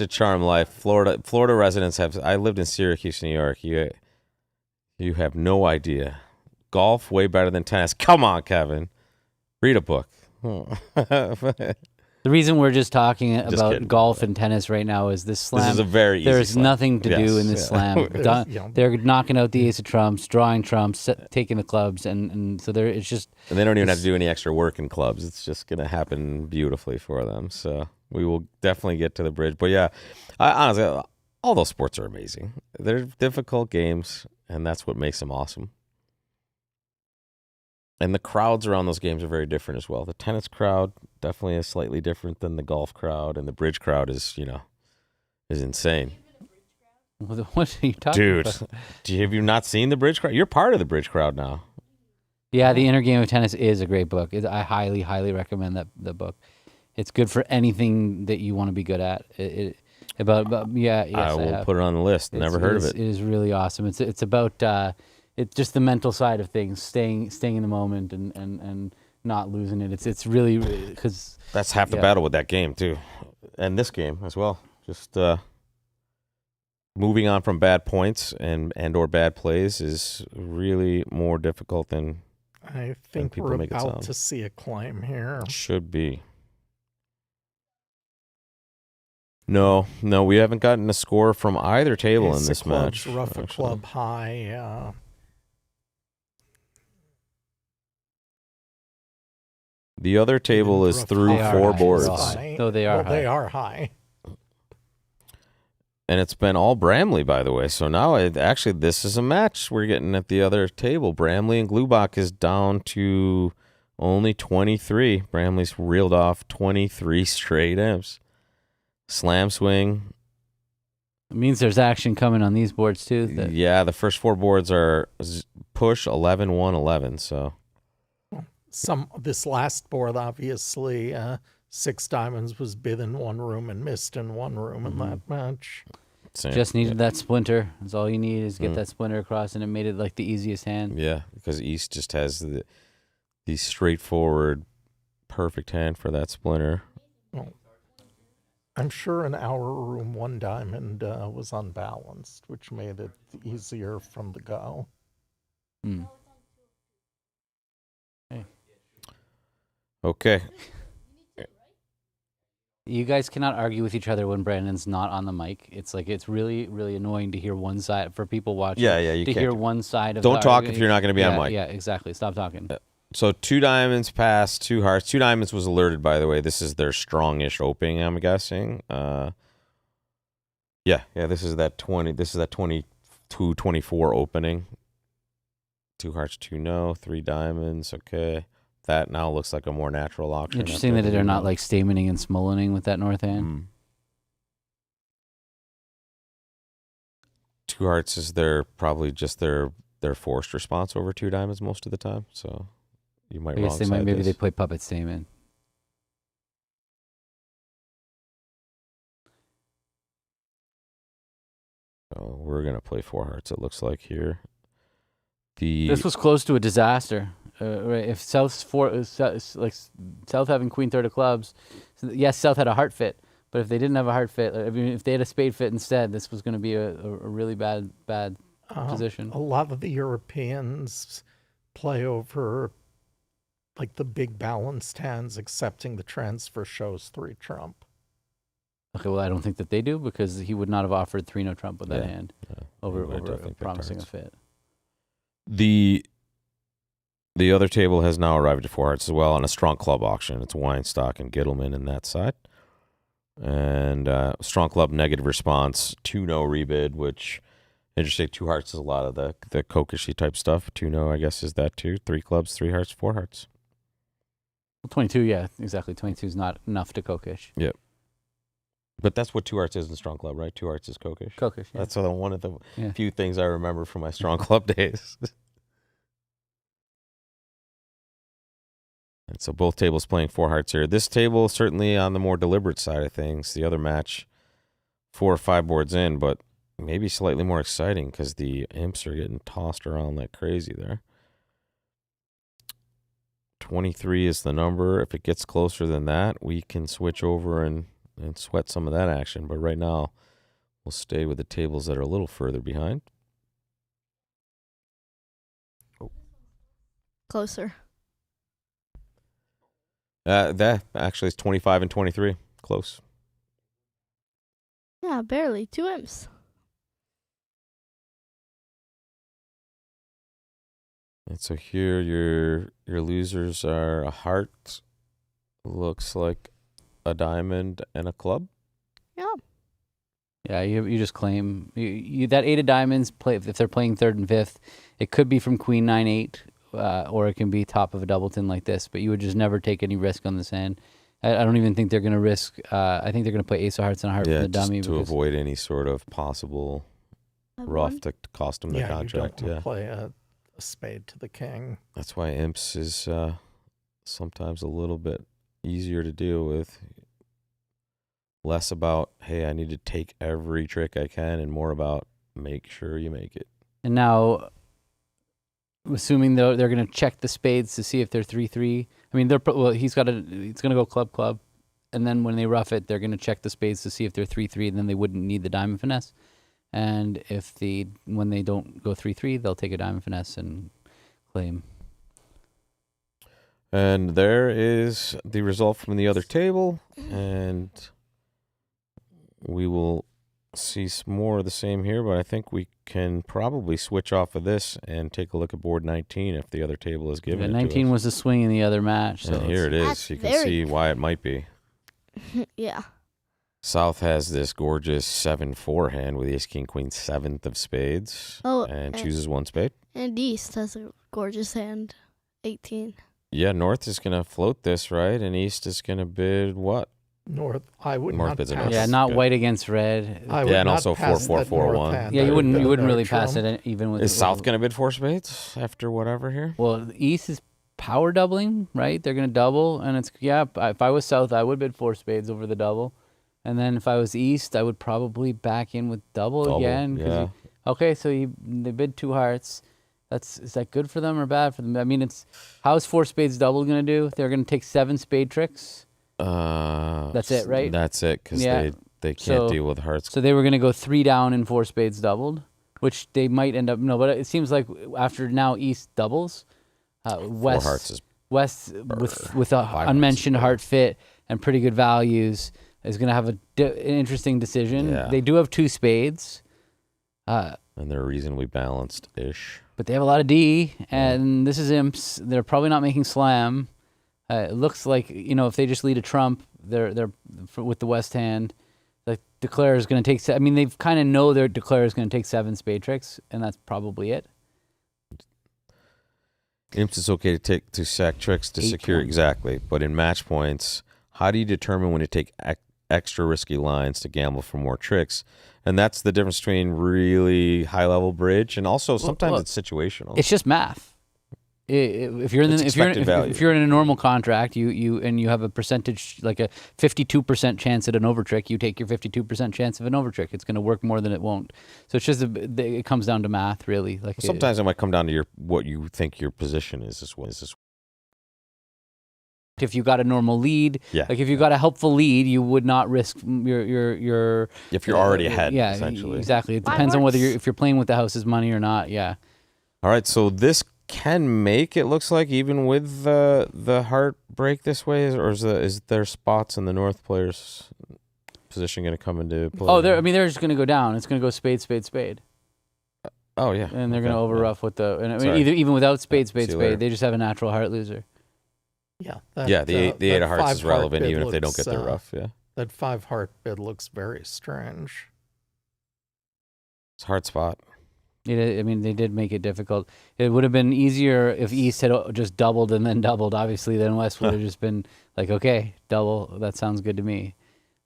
a charm life. Florida residents have. I lived in Syracuse, New York. You have no idea. Golf way better than tennis. Come on, Kevin. Read a book. The reason we're just talking about kidding. golf and tennis right now is this slam. This is a very easy There's slam. nothing to do Yes, in this yeah. slam. Yeah. They're knocking out the ace of trumps, drawing trumps, taking the clubs, and so it's just. And they don't even have to do any extra work in clubs. It's just going to happen beautifully for them. So we will definitely get to the bridge. But yeah, honestly, all those sports are amazing. They're difficult games, and that's what makes them awesome. And the crowds around those games are very different as well. The tennis crowd definitely is slightly different than the golf crowd, and the bridge crowd is insane. What are you talking Dude, about? have you not seen the bridge crowd? You're part of the bridge crowd now. Yeah, The Inner Game of Tennis is a great book. I highly, highly recommend the book. It's good for anything that you want to be good at. Yes, I will put it on the list. Never heard of it. It is really awesome. It's about it's just the mental side of things, staying in the moment and not losing it. It's really because That's half the battle with that game too, and this game as well. Just moving on from bad points and or bad plays is really more difficult than I think people we're make it about sound. to see a climb here. Should be. No, we haven't gotten a score from either table in Ace of this clubs, match. rough a actually. club high. The other table is rough through They are 4 high. boards, high. No, they are Well, high. they are high. and it's been all Bramley, by the way. So now, actually, this is a match we're getting at the other table. Bramley and Glubach is down to only 23. Bramley's reeled off 23 straight imps. Slam swing. It means there's action coming on these boards too. Yeah, the first 4 boards are push 11-1, 11. So This last board, obviously, 6 diamonds was bid in one room and missed in one room in that match. Same. Just needed that splinter. That's all you need is get that splinter across, and it made it like the easiest hand. Yeah, because East just has the straightforward, perfect hand for that splinter. Well, I'm sure in our room, one diamond was unbalanced, which made it easier from the go. Hmm. Okay. You guys cannot argue with each other when Brandon's not on the mic. It's like it's really, really annoying to hear one side for people watching. Yeah, you to can't. hear one side of. Don't the talk argument. if you're not going to be on Yeah, mic. Yeah, exactly. Stop talking. So 2 diamonds past 2 hearts. 2 diamonds was alerted, by the way. This is their strongish opening, I'm guessing. Yeah. This is that 22-24 opening. 2 hearts, 2 no, 3 diamonds. Okay. That now looks like a more natural auction. Interesting that they're not like stamening and smollening with that north hand. 2 hearts is probably just their forced response over 2 diamonds most of the time. So you might I guess they might, maybe they play puppet stamen. So we're gonna play 4 hearts. It looks like here. This was close to a disaster. Right? If South having queen third of clubs, yes, South had a heart fit, but if they didn't have a heart fit, if they had a spade fit instead, this was going to be a really bad position. A lot of the Europeans play over like the big balanced hands, accepting the transfer shows 3 trump. Okay, well, I don't think that they do because he would not have offered 3 no trump with that hand over definitely promising a fit. The other table has now arrived at 4 hearts as well on a strong club auction. It's Weinstock and Gittleman in that side. And strong club negative response, 2 no rebid, which interesting. 2 hearts is a lot of the kokishy type stuff. 2 no, I guess, is that too. 3 clubs, 3 hearts, 4 hearts. Well, 22, yeah, exactly. 22 is not enough to kokish. Yep. But that's what 2 hearts is in strong club, right? 2 hearts is kokish. Kokish, yeah. That's one of the few things I remember from my strong club days. And so both tables playing 4 hearts here. This table certainly on the more deliberate side of things. The other match 4 or 5 boards in, but maybe slightly more exciting because the imps are getting tossed around like crazy there. 23 is the number. If it gets closer than that, we can switch over and sweat some of that action. But right now, we'll stay with the tables that are a little further behind. Closer. That actually is 25 and 23. Close. Yeah, barely. 2 imps. And so here your losers are a heart, looks like a diamond, and a club. Yeah. Yeah, you just claim you that 8 of diamonds play if they're playing 3rd and 5th. It could be from queen 9-8. Or it can be top of a doubleton like this, but you would just never take any risk on this hand. I don't even think they're going to risk. I think they're going to play ace of hearts and a heart for the dummy. To avoid any sort of possible rough to cost them the contract. You don't play a spade to the king. That's why imps is sometimes a little bit easier to deal with. Less about, hey, I need to take every trick I can, and more about make sure you make it. And now, assuming they're going to check the spades to see if they're 3-3. I mean, it's going to go club, and then when they rough it, they're going to check the spades to see if they're 3-3, and then they wouldn't need the diamond finesse. And when they don't go 3-3, they'll take a diamond finesse and claim. And there is the result from the other table, and we will see some more of the same here, but I think we can probably switch off of this and take a look at board 19 if the other table is given. 19 was a swing in the other match. So and here it is. You can see why it might be. Yeah. South has this gorgeous 7-4 hand with ace, king, queen, 7th of spades, and chooses 1 spade. And East has a gorgeous hand, 18. Yeah, North is going to float this, right? And East is going to bid what? North, I would North not bids pass. Yeah, not white against red. I would and not also pass 4-4, that North 4-1. hand. Yeah, I you would wouldn't bet really there pass trump. it even with. Is South going to bid 4 spades after whatever here? Well, East is power doubling, right? They're going to double, and if I was South, I would bid 4 spades over the double. And then if I was East, I would probably back in with double again. Yeah. Okay, so they bid 2 hearts. Is that good for them or bad for them? I mean, how's 4 spades double going to do? They're going to take 7 spade tricks. That's it, right? That's it, because Yeah. they can't deal with hearts. So they were going to go 3 down in 4 spades doubled, which they might end up. No, but it seems like after now East doubles, West 4 hearts is West with a unmentioned heart fit and pretty good values is going to have an interesting decision. Yeah. They do have 2 spades. And they're reasonably balanced-ish. But they have a lot of D, and this is imps. They're probably not making slam. It looks like, if they just lead a trump, they're with the West hand. The declare is going to take. I mean, they kind of know their declare is going to take 7 spade tricks, and that's probably it. Imps is okay to sack tricks to secure exactly, but in match points, how do you determine when to take extra risky lines to gamble for more tricks? And that's the difference between really high level bridge and also sometimes it's situational. It's just math. If you're in a normal contract, you have a percentage, like a 52% chance at an overtrick, you take your 52% chance of an overtrick. It's going to work more than it won't. So it's just it comes down to math, really. Like sometimes it might come down to what you think your position is. If you got a normal lead, yeah. Like if you got a helpful lead, you would not risk your if you're already ahead. Yeah, essentially. Exactly. It depends on whether if you're playing with the house's money or not. Yeah. All right, so this can make it looks like even with the heart break this way, or is there spots in the North players' position going to come into play? Oh, they're just going to go down. It's going to go spade, spade, spade. Oh yeah, and they're going to overrough with the. And I mean, even without spade, spade, spade, they just have a natural heart loser. Yeah. The 8 of hearts is relevant even if they don't get their rough. Yeah. That 5 heart bid looks very strange. It's a hard spot. I mean, they did make it difficult. It would have been easier if East had just doubled and then doubled, obviously, then West would have just been like, okay, double, that sounds good to me.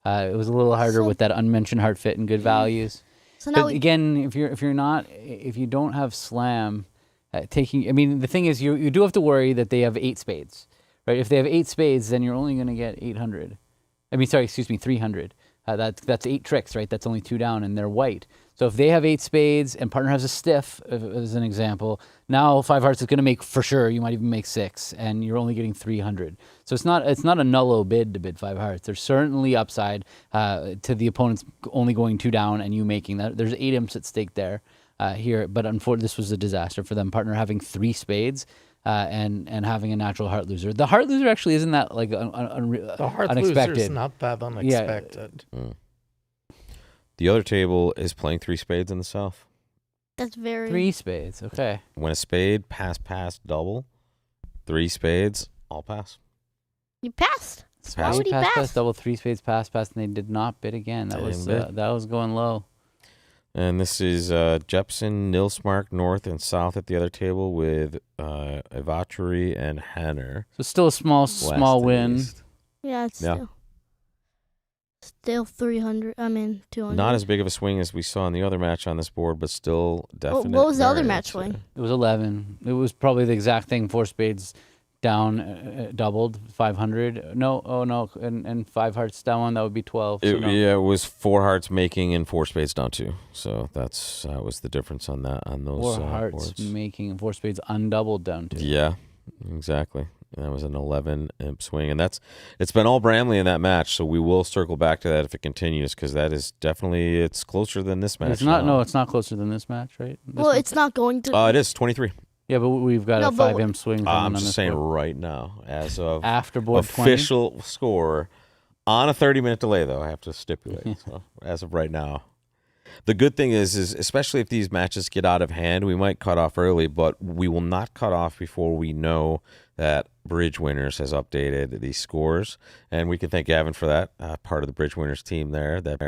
It was a little harder with that unmentioned heart fit and good values. So now again, if you don't have slam, I mean, the thing is, you do have to worry that they have 8 spades, right? If they have 8 spades, then you're only going to get 800. 300. That's 8 tricks, right? That's only 2 down, and they're white. So if they have 8 spades and partner has a stiff, as an example, now 5 hearts is going to make for sure. You might even make 6, and you're only getting 300. So it's not a nullo bid to bid 5 hearts. There's certainly upside to the opponents only going 2 down and you making that. There's 8 imps at stake there here, but unfortunately this was a disaster for them. Partner having 3 spades. And having a natural heart loser. The heart loser actually isn't that like the heart unexpected. loser's not that unexpected. Yeah. The other table is playing 3 spades in the South. That's very 3 spades. Okay. When a spade pass double, 3 spades all pass. You passed. Why would he pass? Double 3 spades pass, and they did not bid again. That was going low. And this is Jepson, Nilsmark, North and South at the other table with Avatari and Hanner. So still a small win. Yeah, it's still 300. 200. Not as big of a swing as we saw in the other match on this board, but still definitely. What was the other match swing? It was 11. It was probably the exact thing. 4 spades down, doubled, 500. No, and 5 hearts down 1. That would be 12. It was 4 hearts making and 4 spades down 2. So that was the difference on those 4 hearts boards. Making and 4 spades undoubled down 2. Yeah, exactly. And that was an 11 imp swing, and it's been all Bramley in that match. So we will circle back to that if it continues, because that is definitely it's closer than this match. It's not. No, it's not closer than this match, right? It's not going to. It is 23. Yeah, but we've got a 5 imp swing. I'm just saying right now, as of after board official 20? Score, on a 30-minute delay, though, I have to stipulate. So as of right now. The good thing is especially if these matches get out of hand, we might cut off early, but we will not cut off before we know that Bridge Winners has updated these scores. And we can thank Gavin for that, part of the Bridge Winners team there. That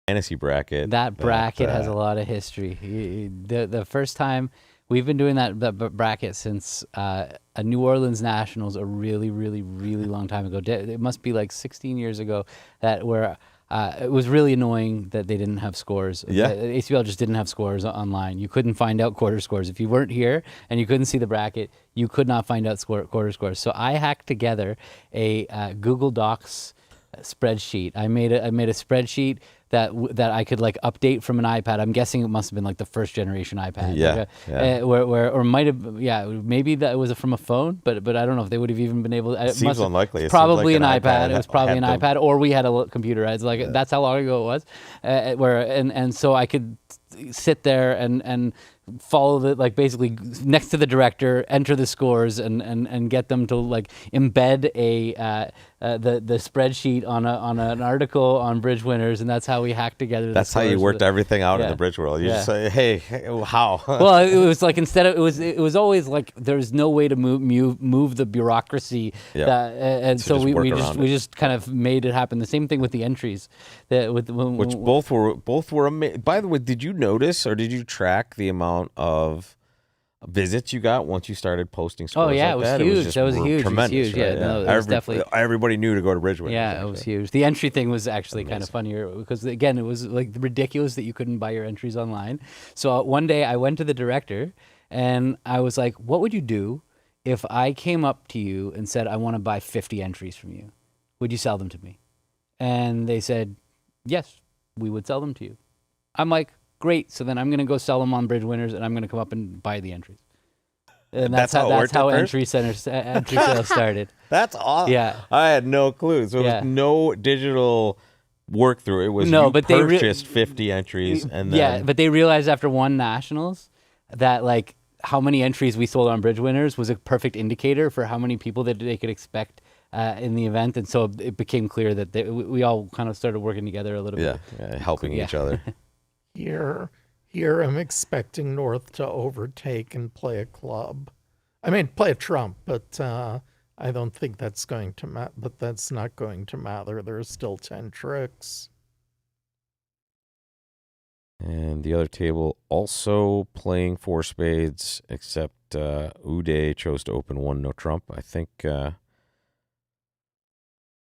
fantasy bracket. That bracket has a lot of history. The first time we've been doing that bracket since a New Orleans Nationals a really, really, really long time ago. It must be like 16 years ago where it was really annoying that they didn't have scores. Yeah. ACBL just didn't have scores online. You couldn't find out quarter scores. If you weren't here and you couldn't see the bracket, you could not find out quarter scores. So I hacked together a Google Docs spreadsheet. I made a spreadsheet that I could like update from an iPad. I'm guessing it must have been like the first generation iPad. Yeah, Like or might have, maybe that was from a phone, but I don't know if they would have even been able. It Seems unlikely. It seems Probably like an iPad. It was probably had an iPad, or we had a computer. It's like that's how long ago it was. And so I could sit there and follow the, like, basically next to the director, enter the scores and get them to like embed the spreadsheet on an article on bridge winners, and that's how we hacked together the That's how you scores. worked everything out in Yeah. the bridge world. You Yeah. just say, hey, how? Well, it was like instead of it was always like there's no way to move the bureaucracy. Yeah. And So so just work we around we it. just kind of made it happen. The same thing with the entries, Which both were amazing. By the way, did you notice or did you track the amount of visits you got once you started posting scores? Oh, yeah, like it was that? huge. just That was huge. It was Tremendous, huge. Yeah, right? no, it was definitely- Everybody knew to go to Bridgewater. Yeah, it was huge. The entry thing was actually kind of funnier because, again, it was like ridiculous that you couldn't buy your entries online. So one day I went to the director and I was like, what would you do if I came up to you and said, I want to buy 50 entries from you? Would you sell them to me? And they said, yes, we would sell them to you. I'm like, great. So then I'm going to go sell them on Bridge Winners and I'm going to come up and buy the entries. And That's how it worked at first? entry sales started. That's awesome. Yeah. I had no clue. So there was no digital work through. It was No, you but they purchased 50 entries and then Yeah, but they realized after one nationals that like how many entries we sold on Bridge Winners was a perfect indicator for how many people that they could expect in the event, and so it became clear that we all kind of started working together a little bit. helping each other. Here I'm expecting North to overtake and play a club. I mean, play a trump, but I don't think that's going to matter. But that's not going to matter. There's still 10 tricks. And the other table also playing four spades, except Uday chose to open one no trump. I think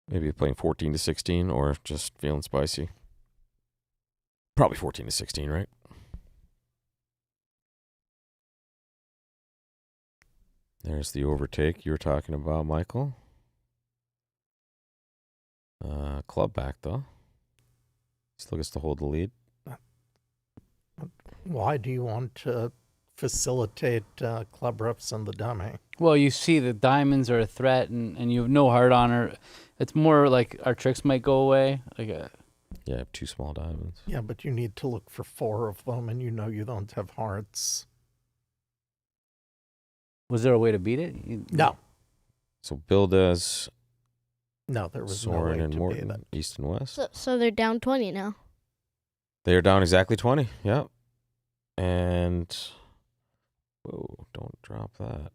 maybe playing 14 to 16 or just feeling spicy. Probably 14 to 16, right? There's the overtake you were talking about, Michael. Club back, though. Still gets to hold the lead. Why do you want to facilitate club reps and the dummy? Well, you see the diamonds are a threat, and you have no heart on her. It's more like our tricks might go away. Like Yeah, I have two small diamonds. Yeah, but you need to look for 4 of them, and you know you don't have hearts. was there a way to beat it? No, So Bill does no, there was no Soren way and to Morton, beat it. east and west. So they're down 20 now. They are down exactly 20. Yep. And whoa, don't drop that.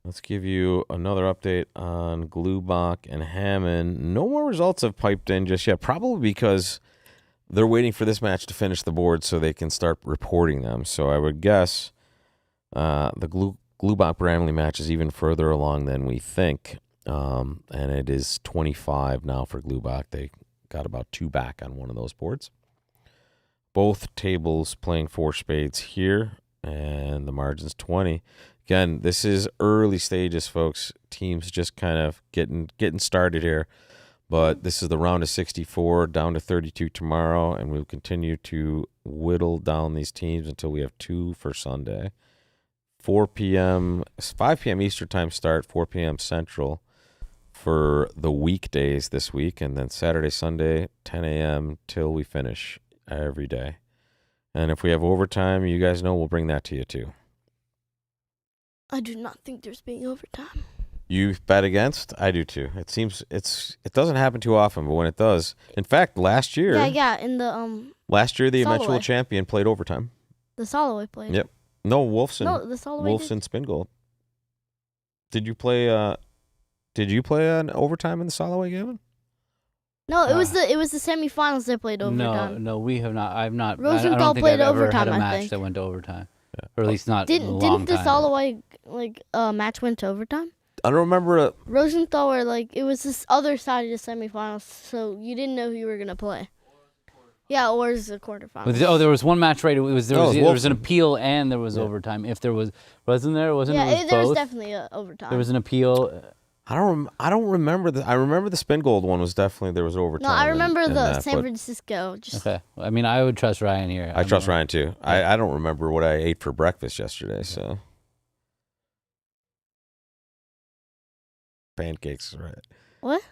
Let's give you another update on Glubach and Hammond. No more results have piped in just yet, probably because they're waiting for this match to finish the board so they can start reporting them. So I would guess the Glubach-Bramley match is even further along than we think. And it is 25 now for Glubach. They got about 2 back on one of those boards. Both tables playing 4 spades here, and the margin's 20. Again, this is early stages, folks. Teams just kind of getting started here. But this is the round of 64, down to 32 tomorrow, and we'll continue to whittle down these teams until we have 2 for Sunday. 5 p.m. Eastern time start, 4 p.m. Central for the weekdays this week, and then Saturday, Sunday, 10 a.m. till we finish every day. And if we have overtime, you guys know we'll bring that to you too. I do not think there's being overtime. You bet against? I do too. It seems it doesn't happen too often, but when it does, in fact, last year, In the the eventual Soloway. champion played overtime. the Soloway played. Yep. No, Wolfson. No, the Soloway. Wolfson Spingold. Did you play an overtime in the Soloway, Gavin? No, it was the semifinals they played overtime. No, we have not. I've not. I don't Rosenthal think played I've ever overtime, had a I match think. that went to overtime, or at least not in a Didn't long the time. Soloway match went to overtime? I don't remember. Rosenthal were like, it was this other side of the semifinals, so you didn't know who you were going to play. Yeah, or is the quarterfinals. Oh, there was one match, right? There was an Wolfson. appeal and there was overtime. If there wasn't there? It was there was both? definitely overtime. There was an appeal. I don't remember I remember the Spingold one was definitely there was overtime. No, I remember in the that, San but Francisco. Okay. I mean, I would trust Ryan here. I trust Ryan too. I don't remember what I ate for breakfast yesterday. So pancakes, right? What?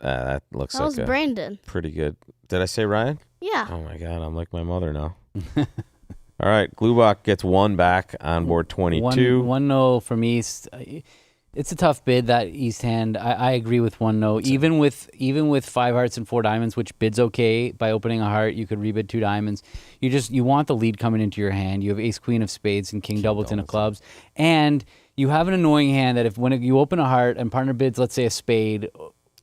That looks That like was Brandon. pretty good. Did I say Ryan? Yeah. Oh my God, I'm like my mother now. All right, Glubach gets one back on board 22. 1-0 from East. It's a tough bid, that East hand. I agree with 1-0. Even with 5 hearts and 4 diamonds, which bid's okay. By opening a heart, you could rebid 2 diamonds. You want the lead coming into your hand. You have Ace Queen of Spades and King Doubleton of Clubs, and you have an annoying hand that when you open a heart and partner bids, let's say a spade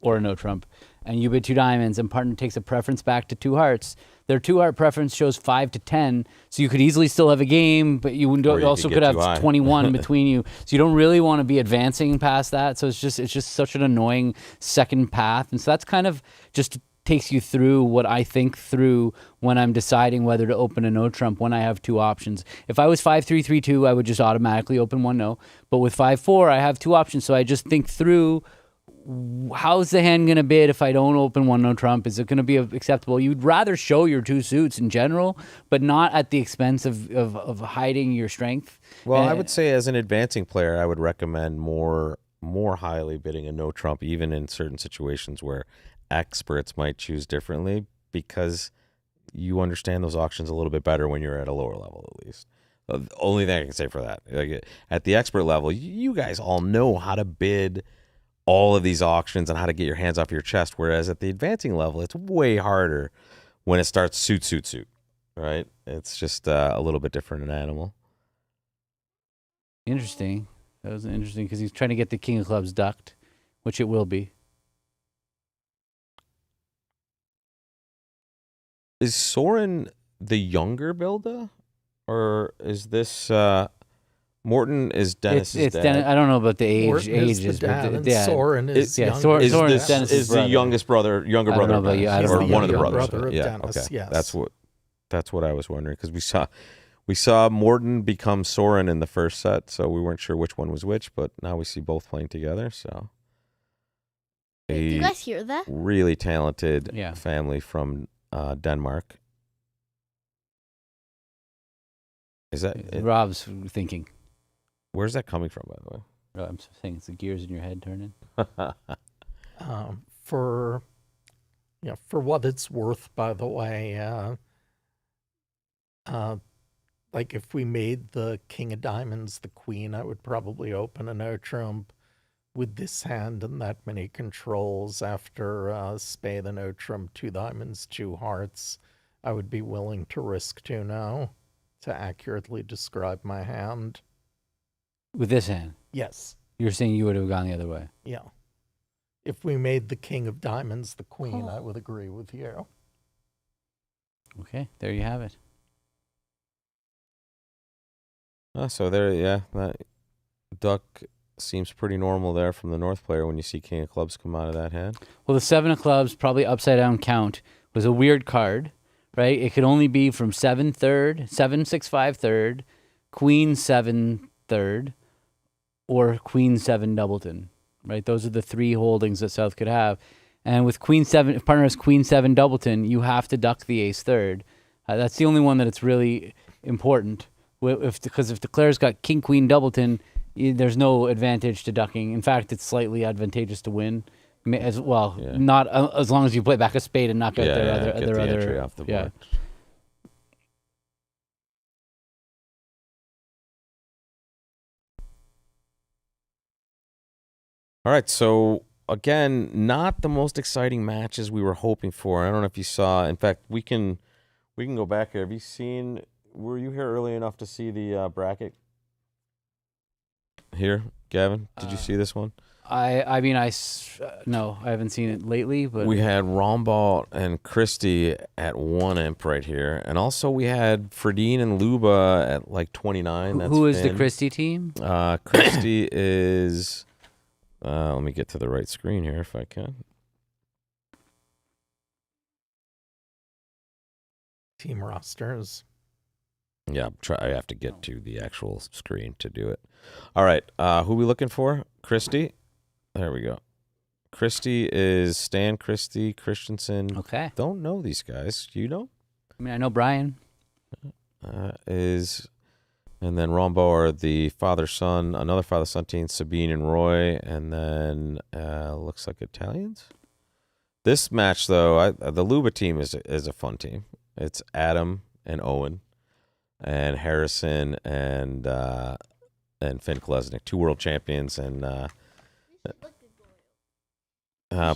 or a no trump, and you bid 2 diamonds, and partner takes a preference back to 2 hearts. Their 2 heart preference shows 5 to 10, so you could easily still have a game, but you also could have 21 between you. So you don't really want to be advancing past that. So it's just such an annoying second path, and so that's kind of just takes you through what I think through when I'm deciding whether to open a no trump when I have 2 options. If I was 5-3-3-2, I would just automatically open 1-0. But with 5-4, I have 2 options, so I just think through. How's the hand going to bid if I don't open 1-0 trump? Is it going to be acceptable? You'd rather show your 2 suits in general, but not at the expense of hiding your strength. Well, I would say as an advancing player, I would recommend more highly bidding a no trump, even in certain situations where experts might choose differently, because you understand those auctions a little bit better when you're at a lower level, at least. The only thing I can say for that, like at the expert level, you guys all know how to bid all of these auctions and how to get your hands off your chest. Whereas at the advancing level, it's way harder when it starts suit, right? It's just a little bit different an animal. Interesting. That was interesting because he's trying to get the King of Clubs ducked, which it will be. Is Soren the younger Bilda? Or is this Morton is Dennis's dad? Dennis, I don't know about the Morton is ages, the dad, but and Soren is yeah, younger. Soren Is is Dennis's is the brother. younger brother I don't know of about Dennis, you. I don't or know one of the about you. brothers? Brother of Yeah, Dennis, okay. yes. That's what I was wondering, because we saw Morton become Soren in the first set, so we weren't sure which one was which, but now we see both playing together. So Did you guys hear that? really talented Yeah. family from Denmark. Is that Rob's thinking. where's that coming from, by the way? I'm saying it's the gears in your head turning. For what it's worth, by the way, like if we made the King of Diamonds the queen, I would probably open a no trump. With this hand and that many controls after spade and no trump, 2 diamonds, 2 hearts, I would be willing to risk 2 now to accurately describe my hand. With this hand, Yes. you're saying you would have gone the other way. Yeah. If we made the King of Diamonds the queen, I would agree with you. Okay, there you have it. So there, yeah, that duck seems pretty normal there from the North player when you see King of Clubs come out of that hand. Well, the 7 of Clubs, probably upside down count, was a weird card, right? It could only be from 7 third, 7-6-5 third, Queen 7 third, or Queen 7 Doubleton, right? Those are the 3 holdings that South could have. And with Queen 7, if partner has Queen 7 Doubleton, you have to duck the Ace third. That's the only one that it's really important. Because if the Claire's got King Queen Doubleton, there's no advantage to ducking. In fact, it's slightly advantageous to win. As well, not as long as you play back a spade and knock out their other entry off the board. All right, so again, not the most exciting matches we were hoping for. I don't know if you saw. In fact, we can go back here. Have you seen? Were you here early enough to see the bracket? Here, Gavin, did you see this one? No, I haven't seen it lately, but We had Rombalt and Christie at 1 imp right here, and also we had Fredine and Luba at like 29. That's who is the Finn. Christie team? Christie is Let me get to the right screen here if I can. Team rosters. Yeah, I have to get to the actual screen to do it. All right, who are we looking for? Christy. There we go. Christy is Stan Christie Christensen. Okay. Don't know these guys. Do you know? I mean, I know Brian. And then Rombo are the father-son, another father-son team, Sabine and Roy, and then looks like Italians. This match, though, the Luba team is a fun team. It's Adam and Owen, and Harrison and Finn Kolesnik, 2 world champions, and but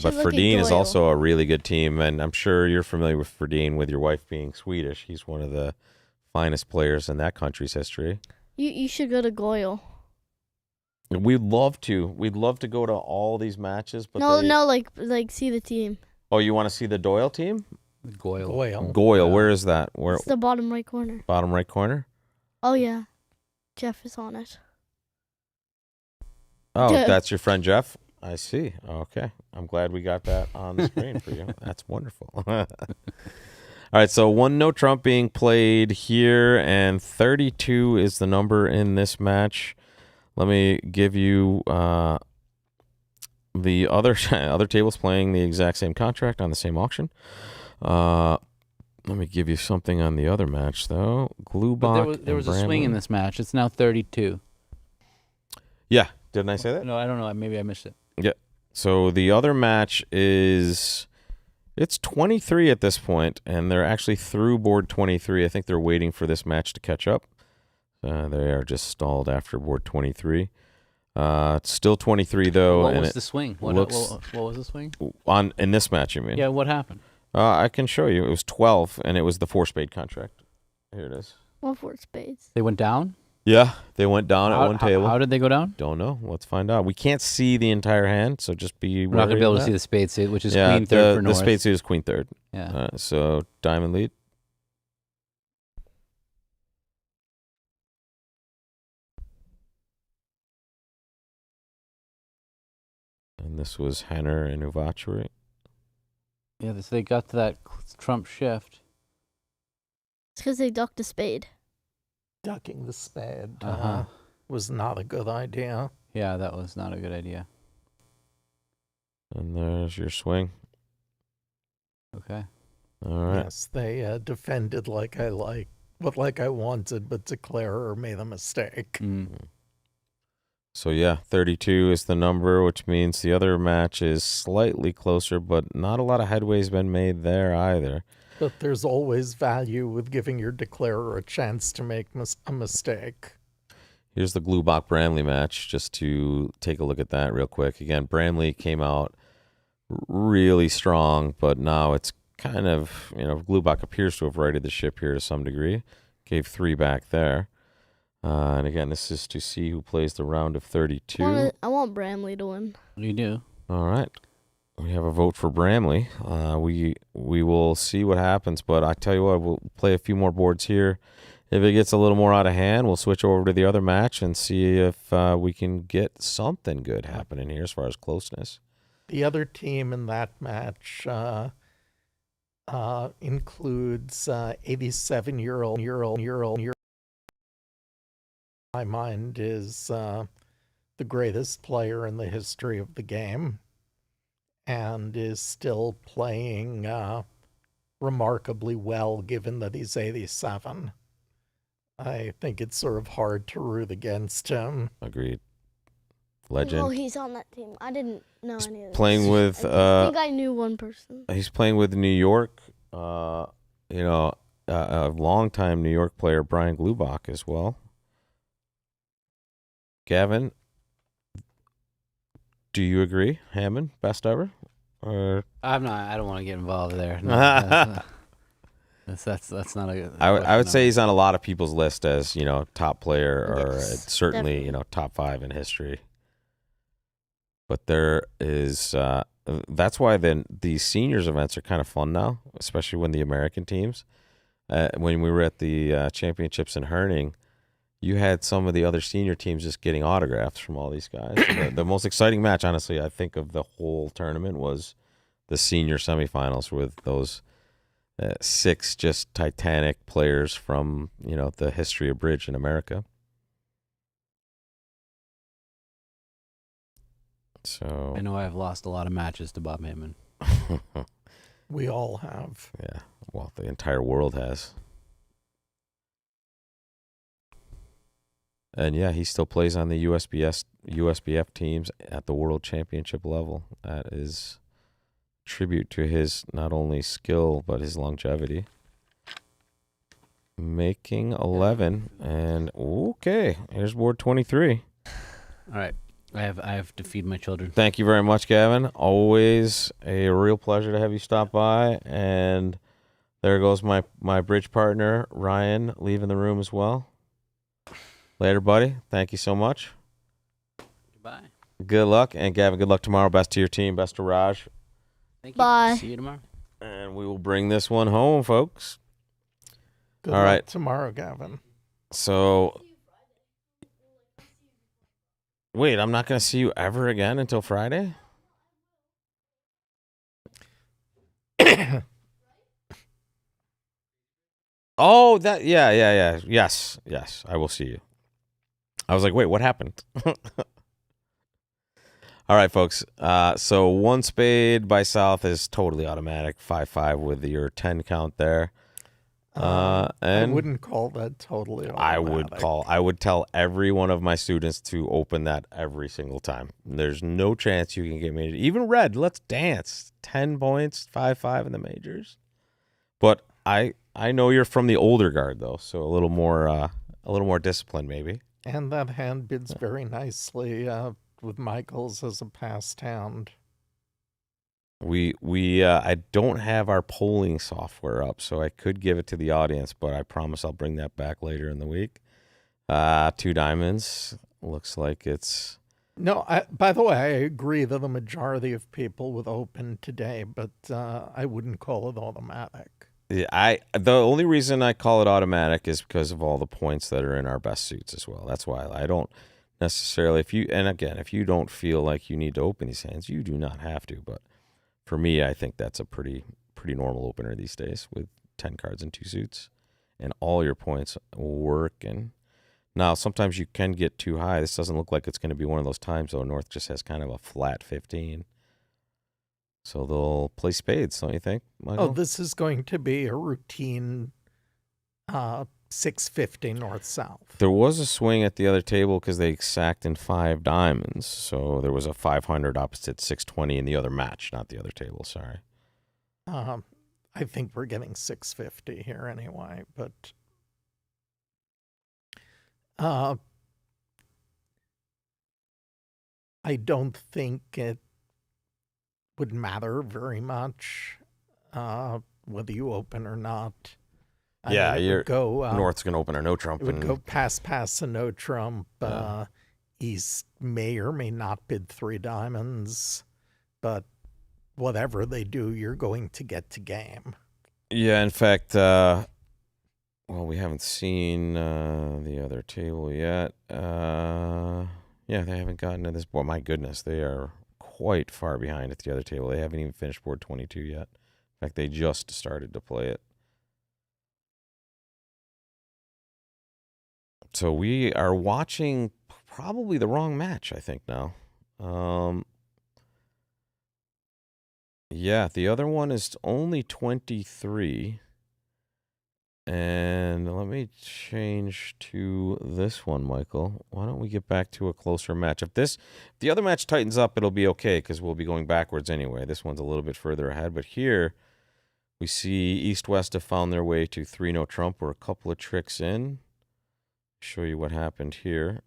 should look at Ferdine is Doyle. also a really good team, and I'm sure you're familiar with Ferdine with your wife being Swedish. He's one of the finest players in that country's history. You should go to Goyle. We'd love to. We'd love to go to all these matches, but No, like see the team. Oh, you want to see the Doyle team? Goyle. Goyle, Yeah. where is that? Where? It's the bottom right corner. Bottom right corner? Oh yeah, Jeff is on it. Oh, Yeah. that's your friend Jeff? I see. Okay. I'm glad we got that on the screen for you. That's wonderful. All right, so 1-0 Trump being played here, and 32 is the number in this match. Let me give you the other tables playing the exact same contract on the same auction. Let me give you something on the other match, though. Glubach But there was a and swing in Bramley. this match. It's now 32. Yeah. Didn't I say that? No, I don't know. Maybe I missed it. So the other match it's 23 at this point, and they're actually through board 23. I think they're waiting for this match to catch up. They are just stalled after board 23. It's still 23 though. What and was it the swing? What was the swing? in this match? You mean? Yeah, what happened? I can show you. It was 12, and it was the 4-spade contract. Here it is. 1-4 spades. They went down? Yeah, they went down at one table. How did they go down? Don't know. Let's find out. We can't see the entire hand, so just be. We're not going to be able to see the spade suit, which is queen third for the North. spade suit is queen third. Yeah. So diamond lead. And this was Henner and Uvachuri. Yeah, so they got to that Trump shift. It's because they ducked a spade. Ducking the spade Uh-huh. was not a good idea. Yeah, that was not a good idea. And there's your swing. Okay. All right. Yes, they defended like I wanted, but declarer made a mistake. Mm. So yeah, 32 is the number, which means the other match is slightly closer, but not a lot of headway's been made there either. But there's always value with giving your declarer a chance to make a mistake. Here's the Glubach Bramley match, just to take a look at that real quick. Again, Bramley came out really strong, but now it's kind of, Glubach appears to have righted the ship here to some degree. Gave 3 back there. And again, this is to see who plays the round of 32. I want Bramley to win. You do. All right. We have a vote for Bramley. We will see what happens, but I tell you what, we'll play a few more boards here. If it gets a little more out of hand, we'll switch over to the other match and see if we can get something good happening here as far as closeness. The other team in that match includes 87-year-old. My mind is the greatest player in the history of the game, and is still playing remarkably well, given that he's 87. I think it's sort of hard to root against him. Agreed. Legend. Oh, he's on that team. I didn't know any of this. Playing with I think I knew one person. he's playing with New York. A longtime New York player, Brian Glubach, as well. Gavin, do you agree? Hammond, best ever? Or I'm not. I don't want to get involved there. No, that's not a. I would say he's on a lot of people's list as top player, or Yes, certainly definitely. top 5 in history. But there is that's why then these seniors events are kind of fun now, especially when the American teams. When we were at the championships in Herning, you had some of the other senior teams just getting autographs from all these guys. So the most exciting match, honestly, I think of the whole tournament was the senior semifinals with those 6 just titanic players from, the history of bridge in America. So I know I've lost a lot of matches to Bob Heyman. We all have. yeah, well, the entire world has. And yeah, he still plays on the USBF teams at the world championship level. That is tribute to his not only skill but his longevity. Making 11, and okay, here's board 23. All right. I have to feed my children. Thank you very much, Gavin. Always a real pleasure to have you stop by. And there goes my bridge partner, Ryan, leaving the room as well. Later, buddy. Thank you so much. Goodbye. Good luck. And Gavin, good luck tomorrow. Best to your team. Best to Raj. Thank you. Bye. See you tomorrow. And we will bring this one home, folks. Good All luck right. tomorrow, Gavin. So, wait, I'm not going to see you ever again until Friday? Oh, yeah. Yes, I will see you. I was like, wait, what happened? All right, folks. So 1 spade by South is totally automatic. 5-5 with your 10 count there. I And wouldn't call that totally automatic. I would tell every one of my students to open that every single time. There's no chance you can get major. Even red, let's dance. 10 points, 5-5 in the majors. But I know you're from the older guard though, so a little more disciplined maybe. And that hand bids very nicely with Michael's as a passed hand. I don't have our polling software up, so I could give it to the audience, but I promise I'll bring that back later in the week. 2 diamonds. Looks like it's... No, by the way, I agree that the majority of people would open today, but I wouldn't call it automatic. Yeah, the only reason I call it automatic is because of all the points that are in our best suits as well. That's why I don't necessarily, if you don't feel like you need to open these hands, you do not have to, but for me, I think that's a pretty normal opener these days with 10 cards and 2 suits, and all your points work. And now sometimes you can get too high. This doesn't look like it's going to be one of those times, though. North just has kind of a flat 15. So they'll play spades, don't you think, Michael? Oh, this is going to be a routine 650 north-south. There was a swing at the other table because they sacked in 5 diamonds. So there was a 500 opposite 620 in the other match, not the other table, sorry. I think we're getting 650 here anyway, but I don't think it would matter very much whether you open or not. Yeah, it would go, North's going to open a no trump. It would go pass, and no trump. East may or may not bid 3 diamonds, but whatever they do, you're going to get to game. Yeah, in fact, well, we haven't seen the other table yet. Yeah, they haven't gotten to this board. My goodness, they are quite far behind at the other table. They haven't even finished board 22 yet. In fact, they just started to play it. So we are watching probably the wrong match, I think, now. Yeah, the other one is only 23. And let me change to this one, Michael. Why don't we get back to a closer match? If the other match tightens up, it'll be okay because we'll be going backwards anyway. This one's a little bit further ahead. But here we see East-West have found their way to 3-no trump. We're a couple of tricks in. Show you what happened here.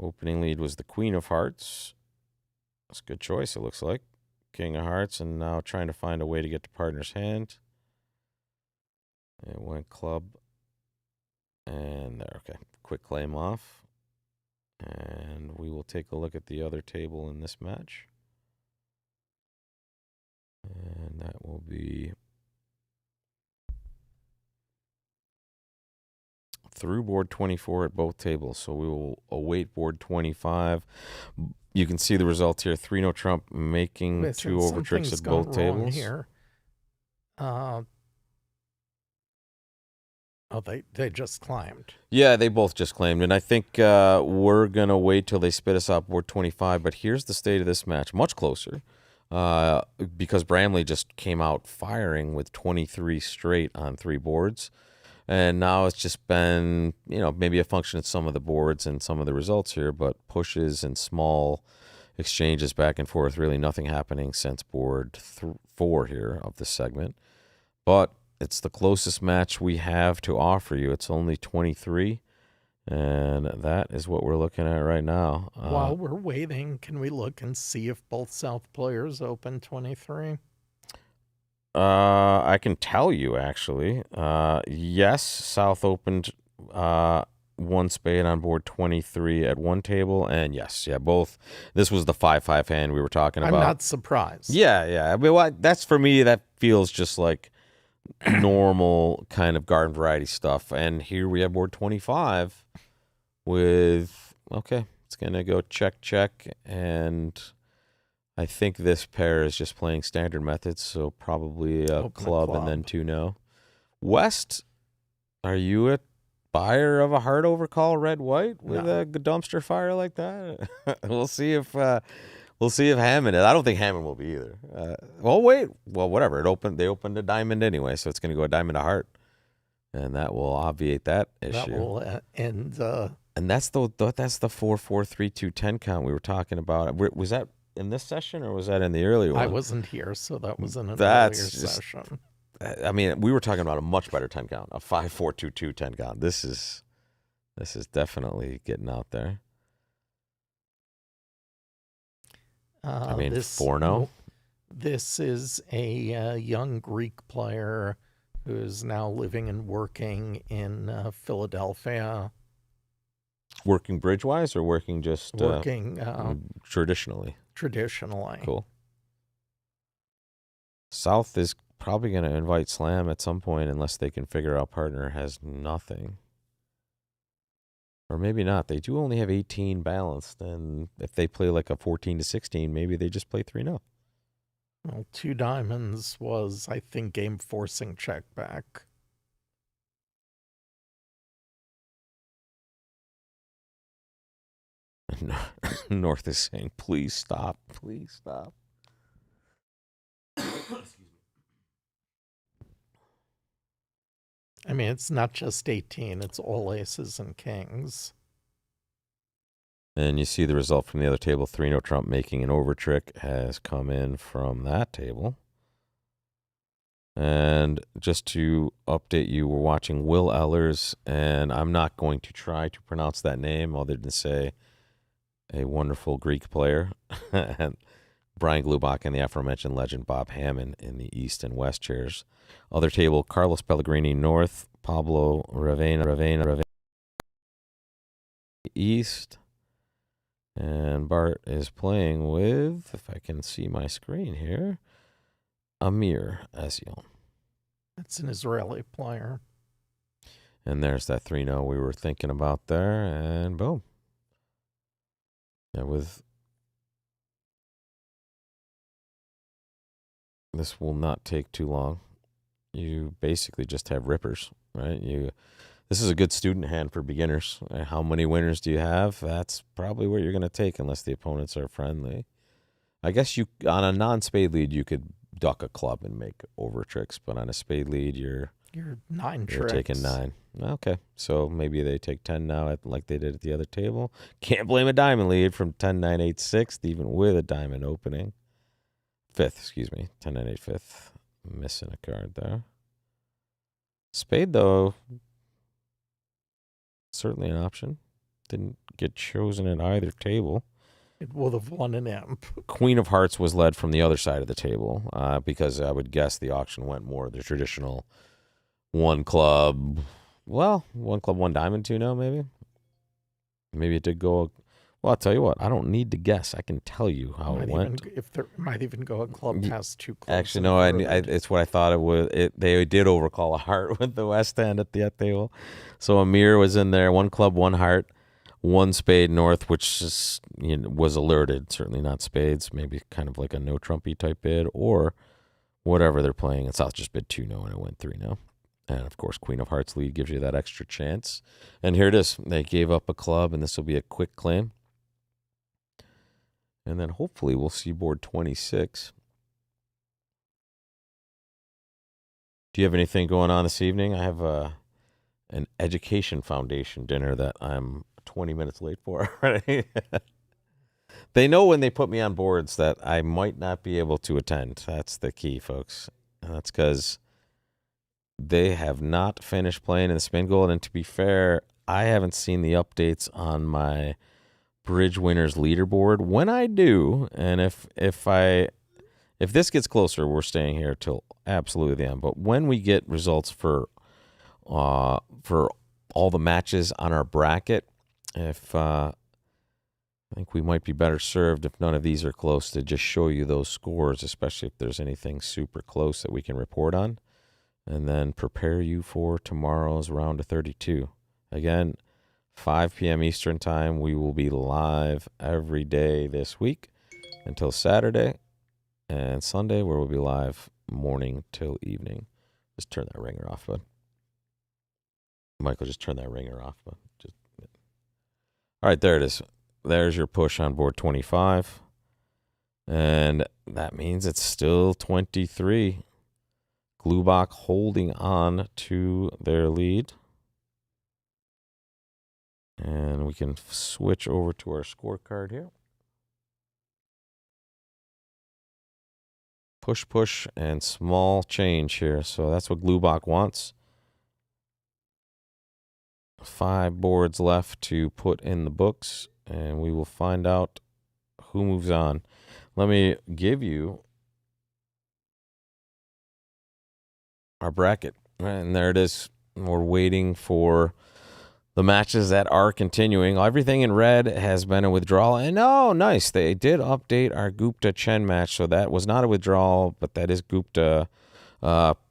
Opening lead was the Queen of Hearts. That's a good choice, it looks like. King of Hearts, and now trying to find a way to get to partner's hand. It went club. And there, okay. Quick claim off. And we will take a look at the other table in this match. And that will be through board 24 at both tables. So we will await board 25. You can see the results here. 3-0 Trump making Listen, two over tricks something's at both gone wrong tables. here. They just climbed. Yeah, they both just claimed. And I think we're going to wait till they spit us out board 25. But here's the state of this match. Much closer. Because Bramley just came out firing with 23 straight on 3 boards. And now it's just been, maybe a function of some of the boards and some of the results here, but pushes and small exchanges back and forth. Really nothing happening since board 4 here of this segment. But it's the closest match we have to offer you. It's only 23. And that is what we're looking at right now. While we're waiting, can we look and see if both South players open 23? I can tell you, actually. Yes, South opened 1 spade on board 23 at one table. And yes, both. This was the 5-5 hand we were talking about. I'm not surprised. Yeah. I mean, that's for me, that feels just like normal kind of garden variety stuff. And here we have board 25 with, okay, it's going to go check. And I think this pair is just playing standard methods, so probably a club and then 2-0. West, are you a buyer of a hard overcall red-white with a dumpster fire like that? We'll see if Hammond is. I don't think Hammond will be either. Whatever. They opened a diamond anyway, so it's going to go a diamond to heart, and that will obviate that issue. That will end. And that's the 4-4-3-2-10 count we were talking about. Was that in this session or was that in the earlier one? I wasn't here, so that was in an That's earlier just- session. I mean, we were talking about a much better 10 count, a 5-4-2-2 10 count. This is definitely getting out there. I mean, 4-0. This is a young Greek player who is now living and working in Philadelphia. Working bridge-wise or working just Working traditionally? traditionally. Cool. South is probably going to invite slam at some point unless they can figure out partner has nothing. Or maybe not. They do only have 18 balanced, and if they play like a 14-16, maybe they just play 3-0. Well, 2 diamonds was, I think, game forcing check back. North is saying, please stop. Please stop. I mean, it's not just 18, it's all aces and kings. And you see the result from the other table. 3-0 Trump making an over trick has come in from that table. And just to update you, we're watching Will Ehlers, and I'm not going to try to pronounce that name other than say a wonderful Greek player. And Brian Glubach and the aforementioned legend Bob Hammond in the East and West chairs. Other table, Carlos Pellegrini North, Pablo Ravena East. And Bart is playing with, if I can see my screen here, Amir Ezion. That's an Israeli player. And there's that 3-0 we were thinking about there, and boom. Yeah, this will not take too long. You basically just have rippers, right? This is a good student hand for beginners. How many winners do you have? That's probably what you're going to take unless the opponents are friendly. I guess on a non-spade lead, you could duck a club and make over tricks, but on a spade lead, you're 9 you're tricks. taking 9. Okay, so maybe they take 10 now, like they did at the other table. Can't blame a diamond lead from 10-9-8 6th, even with a diamond opening. 5th, 10-9-8 5th. Missing a card there. Spade, though, certainly an option. Didn't get chosen at either table. It would have won an imp. Queen of Hearts was led from the other side of the table because I would guess the auction went more the traditional one club, one diamond, 2-0 maybe. Maybe it did go. Well, I'll tell you what. I don't need to guess. I can tell you how it went. Might even go a club past too close. Actually, no. It's what I thought it was. They did overcall a heart with the West End at the table. So Amir was in there. 1 club, 1 heart, 1 spade north, which is, was alerted. Certainly not spades. Maybe kind of like a no trumpy type bid or whatever they're playing. And South just bid 2-0 and it went 3-0. And of course, Queen of Hearts lead gives you that extra chance. And here it is. They gave up a club, and this will be a quick claim. And then hopefully we'll see board 26. Do you have anything going on this evening? I have an education foundation dinner that I'm 20 minutes late for already. They know when they put me on boards that I might not be able to attend. That's the key, folks. And that's because they have not finished playing in the Spingold. And to be fair, I haven't seen the updates on my Bridge Winners leaderboard. When I do, and if this gets closer, we're staying here till absolutely the end. But when we get results for all the matches on our bracket, I think we might be better served if none of these are close to just show you those scores, especially if there's anything super close that we can report on, and then prepare you for tomorrow's round of 32. Again, 5 p.m. Eastern time. We will be live every day this week until Saturday, and Sunday where we'll be live morning till evening. Just turn that ringer off, bud. Michael, just turn that ringer off, bud. All right, there it is. There's your push on board 25, and that means it's still 23. Glubach holding on to their lead. And we can switch over to our scorecard here. Push, and small change here. So that's what Glubach wants. 5 boards left to put in the books, and we will find out who moves on. Let me give you our bracket. And there it is. We're waiting for the matches that are continuing. Everything in red has been a withdrawal. And oh, nice. They did update our Gupta-Chen match. So that was not a withdrawal, but that is Gupta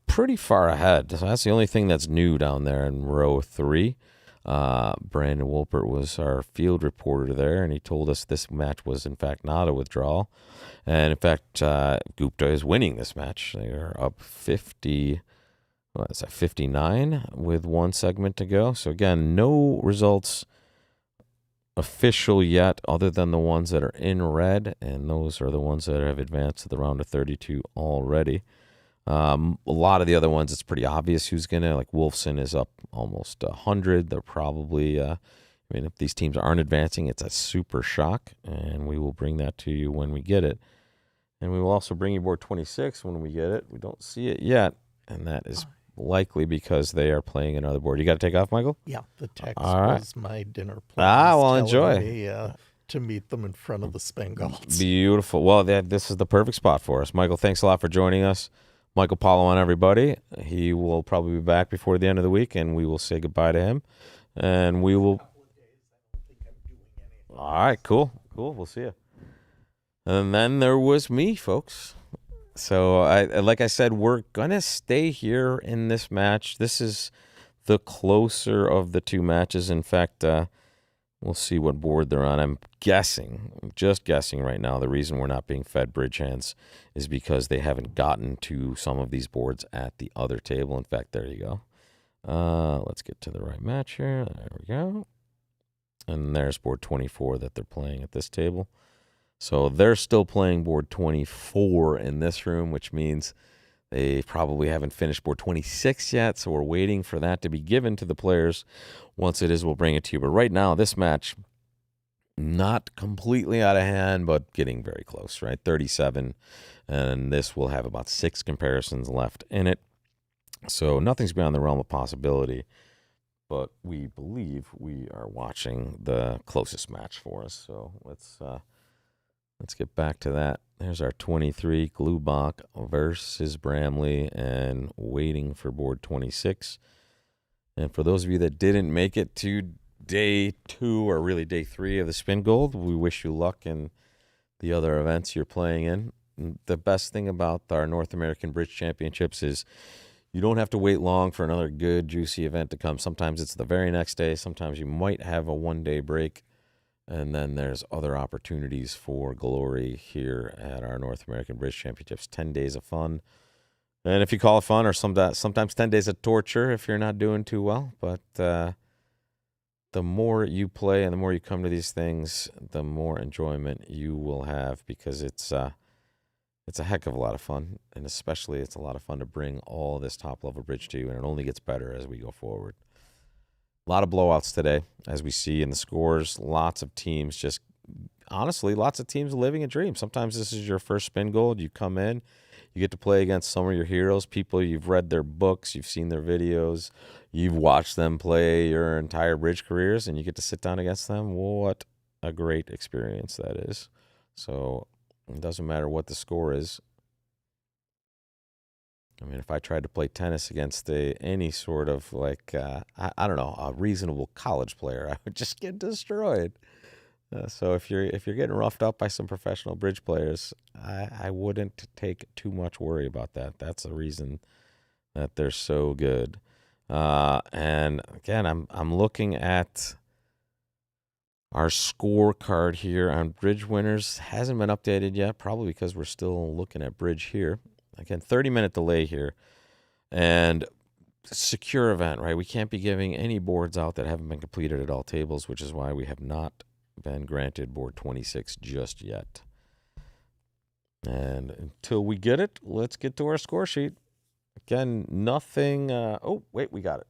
pretty far ahead. So that's the only thing that's new down there in row 3. Brandon Wolpert was our field reporter there, and he told us this match was, in fact, not a withdrawal. And, in fact, Gupta is winning this match. They are up 59 with 1 segment to go. So, again, no results official yet other than the ones that are in red, and those are the ones that have advanced to the round of 32 already. A lot of the other ones, it's pretty obvious who's going to, like Wolfson is up almost 100. They're probably, if these teams aren't advancing, it's a super shock, and we will bring that to you when we get it. And we will also bring you board 26 when we get it. We don't see it yet, and that is likely because they are playing another board. You got to take off, Michael? Yeah, the text right. was my dinner plan. Well, enjoy. To meet them in front of the Spingolds. Beautiful. Well, this is the perfect spot for us. Michael, thanks a lot for joining us. Michael Palouan, everybody. He will probably be back before the end of the week, and we will say goodbye to him. And we will. All right, cool. We'll see you. And then there was me, folks. So, like I said, we're going to stay here in this match. This is the closer of the 2 matches. In fact, we'll see what board they're on. I'm just guessing right now, the reason we're not being fed bridge hands is because they haven't gotten to some of these boards at the other table. In fact, there you go. Let's get to the right match here. There we go. And there's board 24 that they're playing at this table. So they're still playing board 24 in this room, which means they probably haven't finished board 26 yet. So we're waiting for that to be given to the players. Once it is, we'll bring it to you. But right now, this match, not completely out of hand, but getting very close, right? 37. And this will have about 6 comparisons left in it. So nothing's beyond the realm of possibility. But we believe we are watching the closest match for us. So let's get back to that. There's our 23, Glubach versus Bramley, and waiting for board 26. And for those of you that didn't make it to day 2 or really day 3 of the Spingold. We wish you luck in the other events you're playing in. The best thing about our North American Bridge Championships is you don't have to wait long for another good, juicy event to come. Sometimes it's the very next day. Sometimes you might have a one-day break. And then there's other opportunities for glory here at our North American Bridge Championships. 10 days of fun. And if you call it fun, or sometimes 10 days of torture if you're not doing too well. But the more you play and the more you come to these things, the more enjoyment you will have, because it's a heck of a lot of fun. And especially it's a lot of fun to bring all this top-level bridge to you, and it only gets better as we go forward. A lot of blowouts today, as we see in the scores. Lots of teams lots of teams living a dream. Sometimes this is your first Spingold. You come in, you get to play against some of your heroes, people you've read their books, you've seen their videos, you've watched them play your entire bridge careers, and you get to sit down against them. What a great experience that is. So it doesn't matter what the score is. I mean, if I tried to play tennis against any sort of I don't know, a reasonable college player, I would just get destroyed. So if you're getting roughed up by some professional bridge players, I wouldn't take too much worry about that. That's the reason that they're so good. And again, I'm looking at our scorecard here on bridge winners. Hasn't been updated yet, probably because we're still looking at bridge here. Again, 30-minute delay here, and secure event, right? We can't be giving any boards out that haven't been completed at all tables, which is why we have not been granted board 26 just yet. And until we get it, let's get to our score sheet. Again, nothing. Oh, wait, we got it.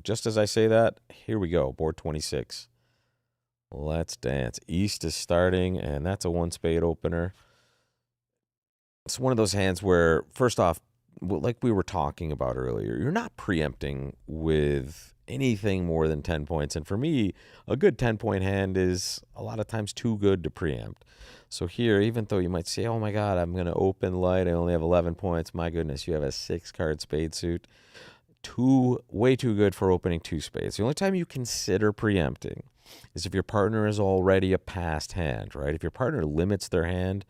Just as I say that, here we go, board 26. Let's dance. East is starting, and that's a one-spade opener. It's one of those hands where, first off, like we were talking about earlier, you're not preempting with anything more than 10 points. And for me, a good 10-point hand is a lot of times too good to preempt. So here, even though you might say, oh my God, I'm going to open light, I only have 11 points. My goodness, you have a 6-card spade suit. Way too good for opening 2 spades. The only time you consider preempting is if your partner is already a passed hand, right? If your partner limits their hand,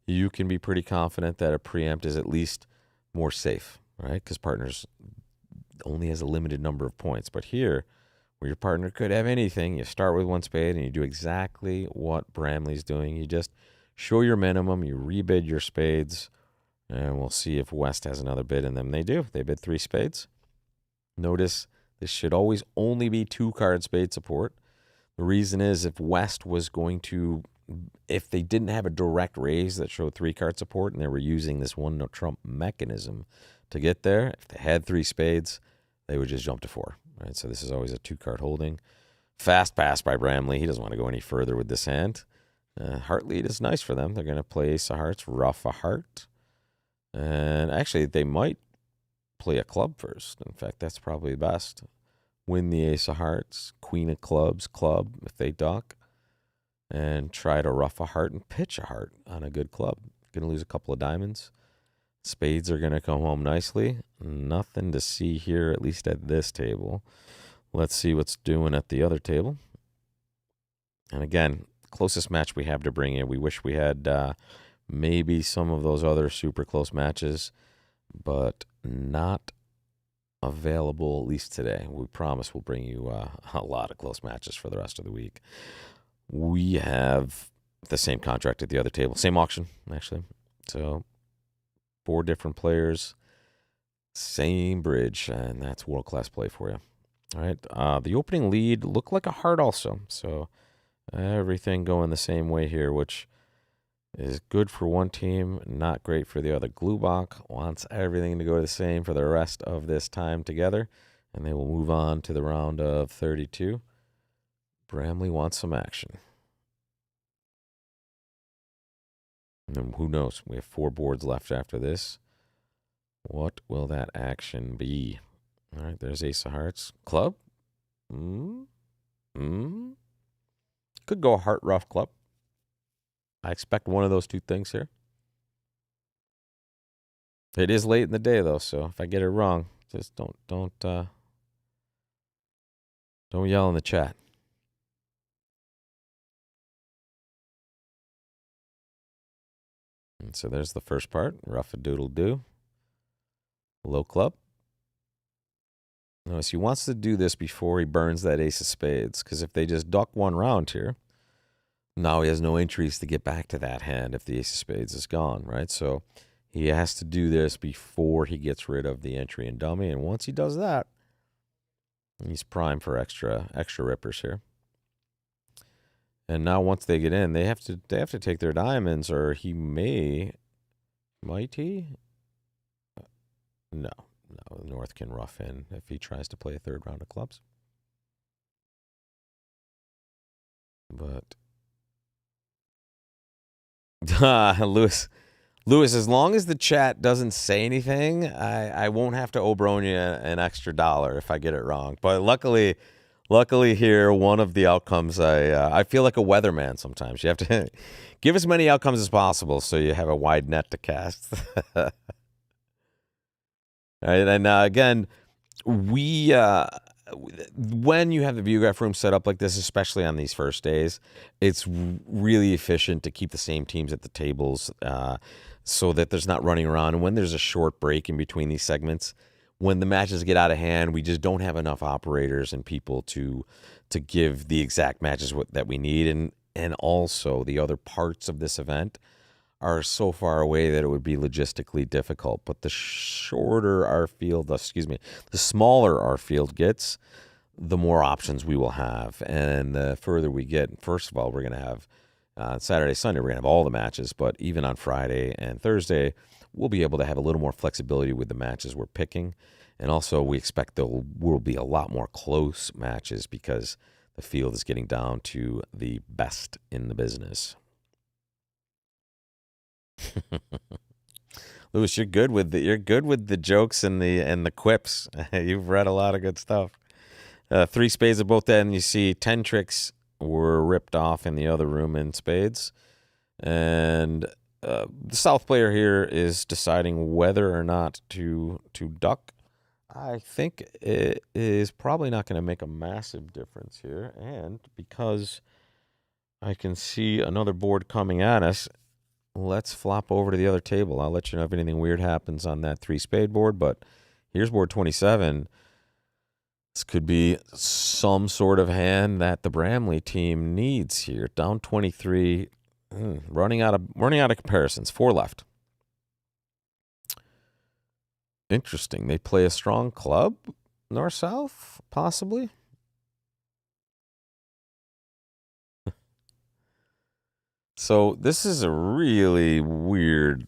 you can be pretty confident that a preempt is at least more safe, right? Because partners only has a limited number of points. But here, where your partner could have anything, you start with 1 spade and you do exactly what Bramley's doing. You just show your minimum, you rebid your spades, and we'll see if West has another bid in them. They do. They bid 3 spades. Notice this should always only be 2-card spade support. The reason is if West was going to, if they didn't have a direct raise that showed 3-card support and they were using this one-no-trump mechanism to get there, if they had 3 spades, they would just jump to 4. Right? So this is always a 2-card holding. Fast pass by Bramley. He doesn't want to go any further with this hand. Heart lead is nice for them. They're going to play ace of hearts, ruff a heart. And actually, they might play a club first. In fact, that's probably best. Win the ace of hearts, queen of clubs, club if they duck, and try to ruff a heart and pitch a heart on a good club. Going to lose a couple of diamonds. Spades are going to come home nicely. Nothing to see here, at least at this table. Let's see what's doing at the other table. And again, closest match we have to bring in. We wish we had maybe some of those other super close matches, but not available, at least today. We promise we'll bring you a lot of close matches for the rest of the week. We have the same contract at the other table. Same auction, actually. So 4 different players, same bridge, and that's world-class play for you. All right. The opening lead looked like a heart also. So everything going the same way here, which is good for one team, not great for the other. Glubach wants everything to go the same for the rest of this time together, and they will move on to the round of 32. Bramley wants some action. And then who knows? We have 4 boards left after this. What will that action be? All right, there's ace of hearts. Club? Could go heart rough club. I expect one of those 2 things here. It is late in the day though, so if I get it wrong, just don't yell in the chat. And so there's the first part. Rough-a-doodle-doo. Low club. Notice he wants to do this before he burns that ace of spades, because if they just duck one round here, now he has no entries to get back to that hand if the ace of spades is gone, right? So he has to do this before he gets rid of the entry and dummy, and once he does that, he's primed for extra rippers here. And now once they get in, they have to take their diamonds, or might he? No, North can rough in if he tries to play a third round of clubs. But Lewis, as long as the chat doesn't say anything, I won't have to owe Bronia an extra $1 if I get it wrong. But luckily here, one of the outcomes, I feel like a weatherman sometimes. You have to give as many outcomes as possible so you have a wide net to cast. All right, and again, when you have the Viewgraph room set up like this, especially on these first days, it's really efficient to keep the same teams at the tables so that there's not running around. And when there's a short break in between these segments, when the matches get out of hand, we just don't have enough operators and people to give the exact matches that we need. And also the other parts of this event are so far away that it would be logistically difficult. But the smaller our field gets, the more options we will have. And the further we get, first of all, we're going to have Saturday, Sunday, we're going to have all the matches. But even on Friday and Thursday, we'll be able to have a little more flexibility with the matches we're picking. And also we expect there will be a lot more close matches because the field is getting down to the best in the business. Lewis, you're good with the jokes and the quips. You've read a lot of good stuff. 3 spades at both ends. You see 10 tricks were ripped off in the other room in spades, and the South player here is deciding whether or not to duck. I think it is probably not going to make a massive difference here, and because I can see another board coming at us, let's flop over to the other table. I'll let you know if anything weird happens on that 3-spade board, but here's board 27. This could be some sort of hand that the Bramley team needs here. Down 23, running out of comparisons. 4 left. Interesting. They play a strong club, north-south, possibly. So this is a really weird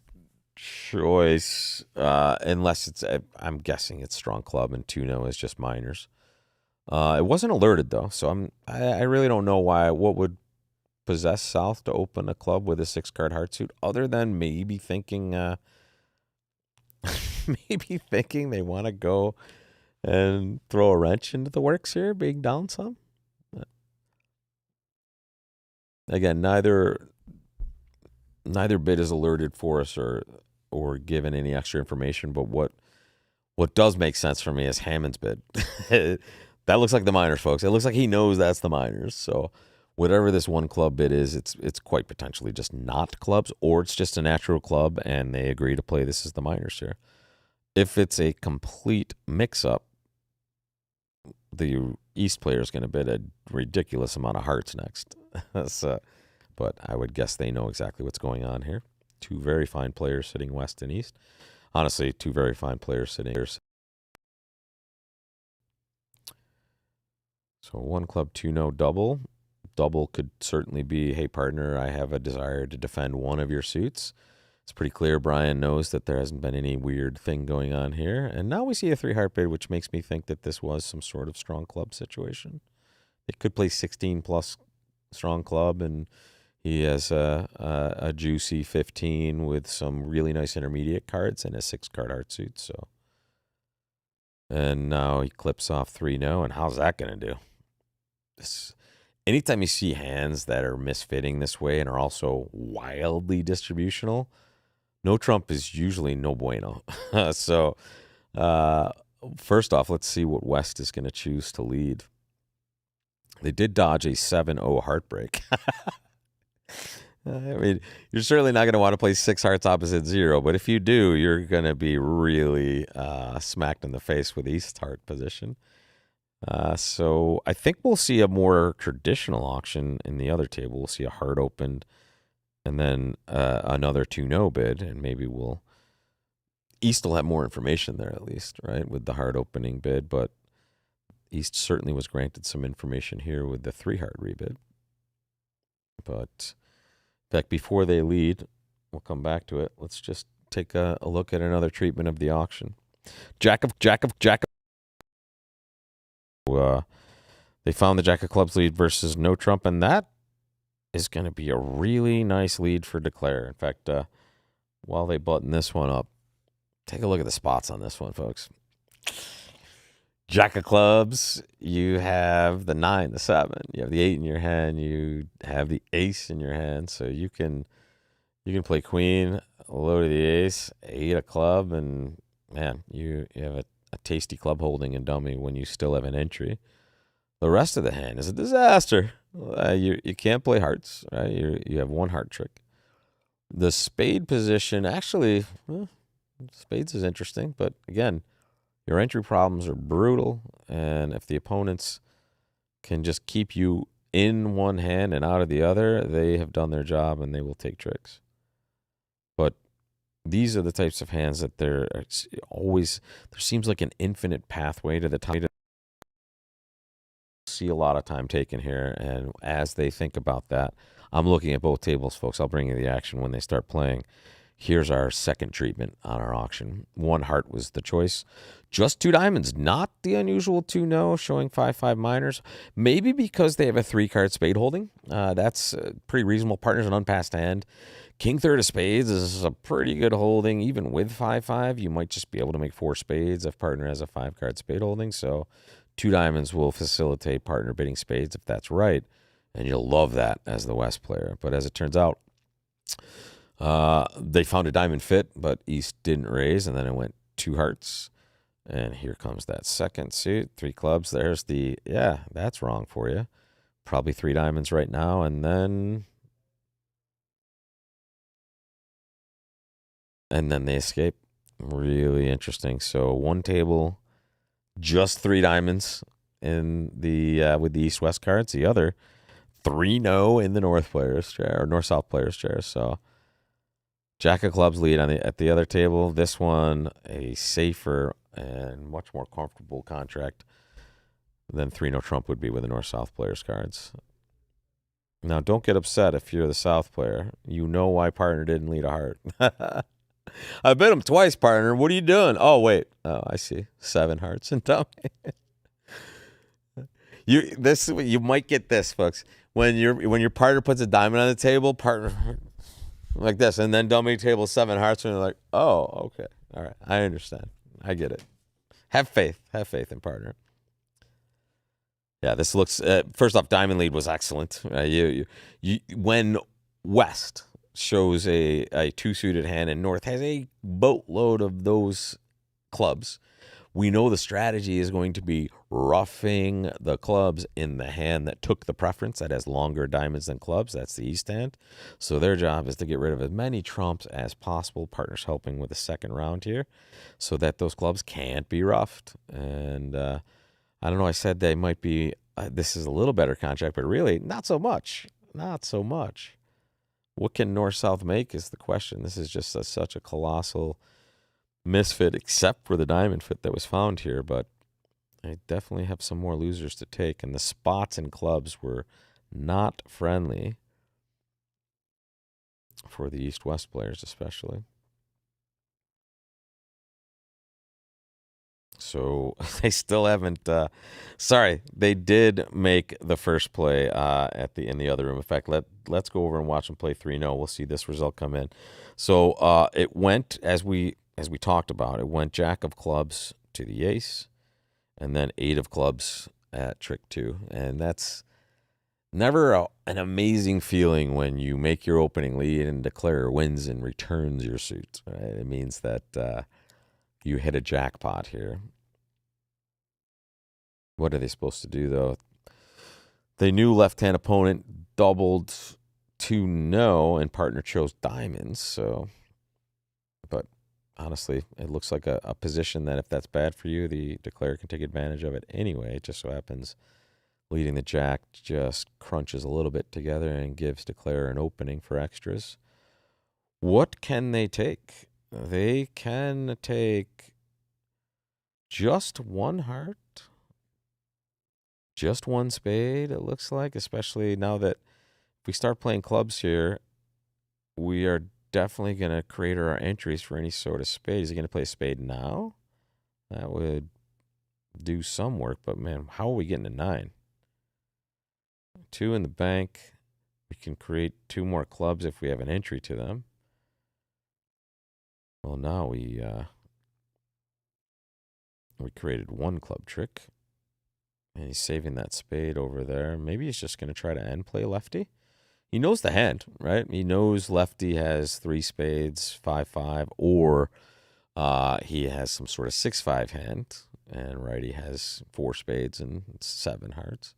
choice, unless it's, I'm guessing it's strong club and 2-0 is just minors. It wasn't alerted though, so I really don't know what would possess South to open a club with a 6-card heart suit, other than maybe thinking they want to go and throw a wrench into the works here, being down some. Again, neither bid is alerted for us or given any extra information, but what does make sense for me is Hammond's bid. That looks like the minors, folks. It looks like he knows that's the minors. So whatever this 1 club bid is, it's quite potentially just not clubs, or it's just a natural club and they agree to play this as the minors here. If it's a complete mix-up, the East player is going to bid a ridiculous amount of hearts next. But I would guess they know exactly what's going on here. 2 very fine players sitting West and East. Honestly, 2 very fine players sitting here. So 1 club, 2-0 double. Double could certainly be, hey, partner, I have a desire to defend one of your suits. It's pretty clear Brian knows that there hasn't been any weird thing going on here. And now we see a 3-heart bid, which makes me think that this was some sort of strong club situation. It could play 16+ strong club, and he has a juicy 15 with some really nice intermediate cards and a 6-card heart suit. So, and now he clips off 3-0, and how's that going to do? Anytime you see hands that are misfitting this way and are also wildly distributional, no trump is usually no bueno. So, first off, let's see what West is going to choose to lead. They did dodge a 7-0 heartbreak. I mean, you're certainly not going to want to play 6 hearts opposite 0, but if you do, you're going to be really smacked in the face with East heart position. So I think we'll see a more traditional auction in the other table. We'll see a heart opened and then another 2-no bid, and maybe East will have more information there at least, right, with the heart opening bid, but East certainly was granted some information here with the 3-heart rebid. But in fact, before they lead, we'll come back to it. Let's just take a look at another treatment of the auction. Jack of. They found the Jack of Clubs lead versus no trump, and that is going to be a really nice lead for Declare. In fact, while they button this one up, take a look at the spots on this one, folks. Jack of Clubs, you have the 9, the 7, you have the 8 in your hand, you have the ace in your hand, so you can play queen, low to the ace, 8 of club, and man, you have a tasty club holding and dummy when you still have an entry. The rest of the hand is a disaster. You can't play hearts, right? You have 1 heart trick. The spade position, actually, spades is interesting, but again, your entry problems are brutal, and if the opponents can just keep you in one hand and out of the other, they have done their job and they will take tricks. But these are the types of hands that there seems like an infinite pathway to the top. See a lot of time taken here, and as they think about that, I'm looking at both tables, folks. I'll bring you the action when they start playing. Here's our second treatment on our auction. 1 heart was the choice. Just 2 diamonds, not the unusual 2-no, showing 5-5 minors. Maybe because they have a 3-card spade holding. That's pretty reasonable. Partner's an unpassed hand. King 3rd of spades is a pretty good holding. Even with 5-5, you might just be able to make 4 spades if partner has a 5-card spade holding. So 2 diamonds will facilitate partner bidding spades if that's right. And you'll love that as the West player. But as it turns out, they found a diamond fit, but East didn't raise, and then it went 2 hearts. And here comes that second suit, 3 clubs. There's that's wrong for you. Probably 3 diamonds right now, and then they escape. Really interesting. So 1 table, just 3 diamonds in the with the East-West cards. The other 3-no in the North players chair or North-South players chair. So Jack of Clubs lead at the other table. This one a safer and much more comfortable contract than 3-no trump would be with the North-South players cards. Now, don't get upset if you're the South player. You know why partner didn't lead a heart. I bet him twice, partner. What are you doing? Oh, wait. Oh, I see. 7 hearts and dummy. You might get this, folks. When your partner puts a diamond on the table, partner like this, and then dummy table 7 hearts, and you're like, oh, okay, all right, I understand, I get it. Have faith in partner. Yeah, this looks. First off, diamond lead was excellent. When West shows a 2-suited hand and North has a boatload of those clubs, we know the strategy is going to be roughing the clubs in the hand that took the preference, that has longer diamonds than clubs. That's the East hand. So their job is to get rid of as many trumps as possible. Partners helping with the second round here so that those clubs can't be roughed. And I don't know, I said they might be, this is a little better contract, but really not so much. Not so much. What can North-South make is the question. This is just such a colossal misfit, except for the diamond fit that was found here, but I definitely have some more losers to take, and the spots and clubs were not friendly for the East-West players especially. So they still haven't they did make the first play in the other room. In fact, let's go over and watch them play 3-0. We'll see this result come in. So it went as we talked about, it went Jack of Clubs to the ace, and then 8 of Clubs at trick 2. And that's never an amazing feeling when you make your opening lead and Declare wins and returns your suit. Right? It means that you hit a jackpot here. What are they supposed to do, though? They knew left-hand opponent doubled to no, and partner chose diamonds. So, but honestly, it looks like a position that if that's bad for you, the declarer can take advantage of it anyway. It just so happens leading the jack just crunches a little bit together and gives declarer an opening for extras. What can they take? They can take just one heart, just one spade, it looks like, especially now that if we start playing clubs here, we are definitely going to create our entries for any sort of spade. Is he going to play a spade now? That would do some work, but man, how are we getting to 9? 2 in the bank. We can create 2 more clubs if we have an entry to them. Well, now we created 1 club trick, and he's saving that spade over there. Maybe he's just going to try to end play lefty. He knows the hand, right? He knows lefty has 3 spades, 5-5, or he has some sort of 6-5 hand, and righty has 4 spades and 7 hearts.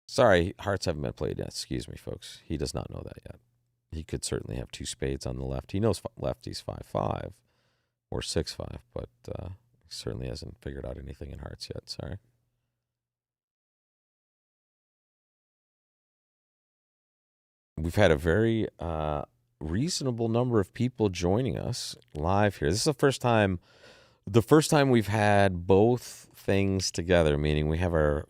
Sorry, hearts haven't been played yet. Excuse me, folks. He does not know that yet. He could certainly have 2 spades on the left. He knows lefty's 5-5 or 6-5, but he certainly hasn't figured out anything in hearts yet. Sorry. We've had a very reasonable number of people joining us live here. This is the first time we've had both things together, meaning we have our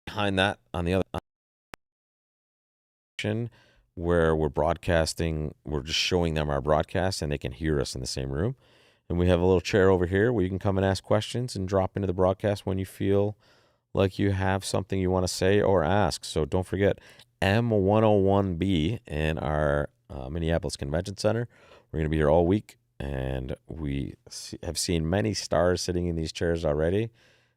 behind that on the other where we're broadcasting, we're just showing them our broadcast and they can hear us in the same room. And we have a little chair over here where you can come and ask questions and drop into the broadcast when you feel like you have something you want to say or ask. So don't forget M101B in our Minneapolis Convention Center. We're going to be here all week, and we have seen many stars sitting in these chairs already,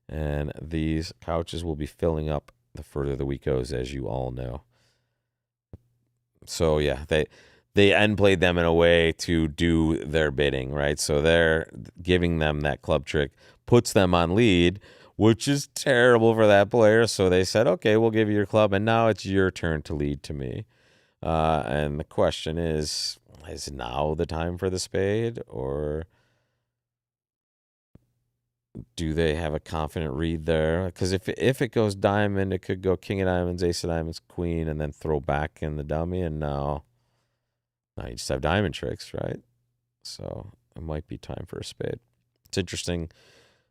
and these couches will be filling up the further the week goes, as you all know. So yeah, they end played them in a way to do their bidding, right? So they're giving them that club trick, puts them on lead, which is terrible for that player. So they said, okay, we'll give you your club, and now it's your turn to lead to me. And the question is now the time for the spade, or do they have a confident read there? Because if it goes diamond, it could go king of diamonds, ace of diamonds, queen, and then throw back in the dummy, and now you just have diamond tricks, right? So it might be time for a spade. It's interesting.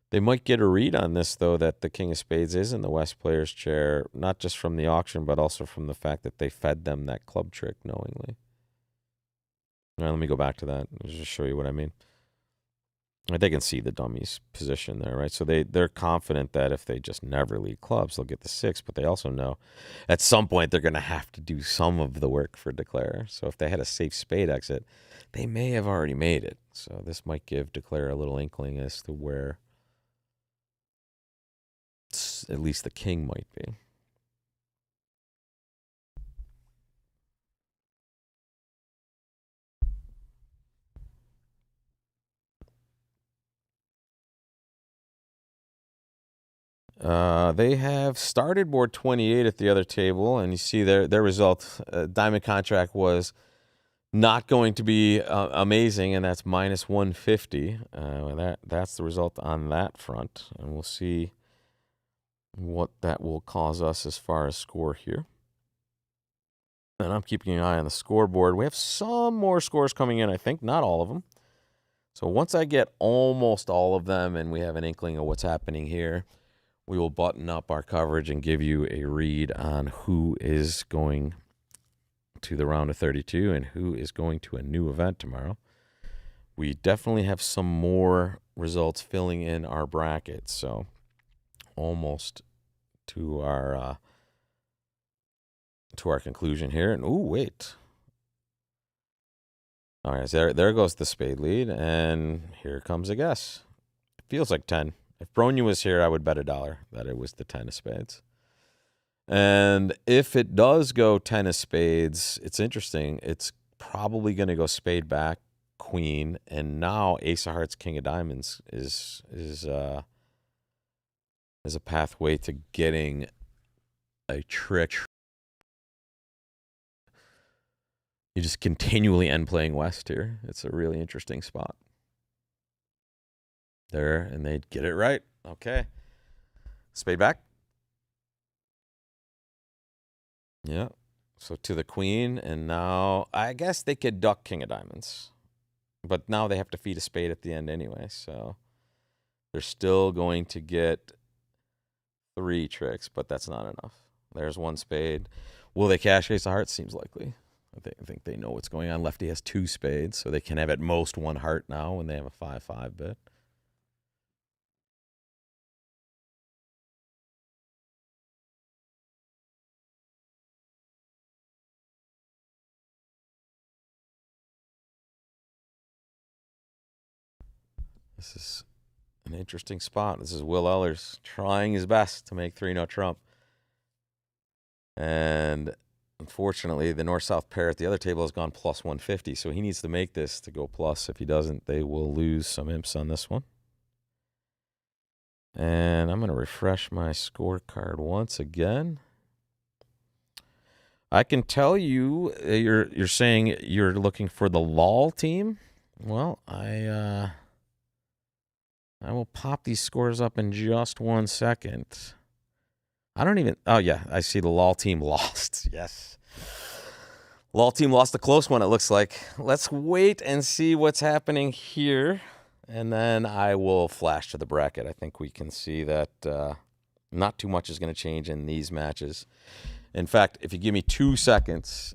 They might get a read on this, though, that the king of spades is in the West player's chair, not just from the auction, but also from the fact that they fed them that club trick knowingly. All right, let me go back to that and just show you what I mean. They can see the dummy's position there, right? So they're confident that if they just never lead clubs, they'll get the 6, but they also know at some point they're going to have to do some of the work for declare. So if they had a safe spade exit, they may have already made it. So this might give declare a little inkling as to where at least the king might be. They have started board 28 at the other table, and you see their result. Diamond contract was not going to be amazing, and that's minus 150. That's the result on that front, and we'll see what that will cause us as far as score here. And I'm keeping an eye on the scoreboard. We have some more scores coming in, I think, not all of them. So once I get almost all of them and we have an inkling of what's happening here, we will button up our coverage and give you a read on who is going to the round of 32 and who is going to a new event tomorrow. We definitely have some more results filling in our brackets, so almost to our conclusion here. And wait. All right, so there goes the spade lead, and here comes a guess. It feels like 10. If Bronia was here, I would bet $1 that it was the 10 of spades. And if it does go 10 of spades, it's interesting. It's probably going to go spade back, queen, and now ace of hearts, king of diamonds is as a pathway to getting a trick. You just continually end playing west here. It's a really interesting spot. There, and they get it right. Okay. Spade back. Yeah. So to the queen, and now I guess they could duck king of diamonds. But now they have to feed a spade at the end anyway, so they're still going to get 3 tricks, but that's not enough. There's 1 spade. Will they cash ace of hearts? Seems likely. I think they know what's going on. Lefty has 2 spades, so they can have at most 1 heart now when they have a 5-5 bit. This is an interesting spot. This is Will Ehlers trying his best to make 3-0 trump. And unfortunately, the north-south pair at the other table has gone plus 150, so he needs to make this to go plus. If he doesn't, they will lose some imps on this one. And I'm going to refresh my scorecard once again. I can tell you, you're saying you're looking for the LOL team. Well, I will pop these scores up in just 1 second. I don't even... Oh, yeah. I see the LOL team lost. Yes. LOL team lost a close one, it looks like. Let's wait and see what's happening here. And then I will flash to the bracket. I think we can see that not too much is going to change in these matches. In fact, if you give me 2 seconds,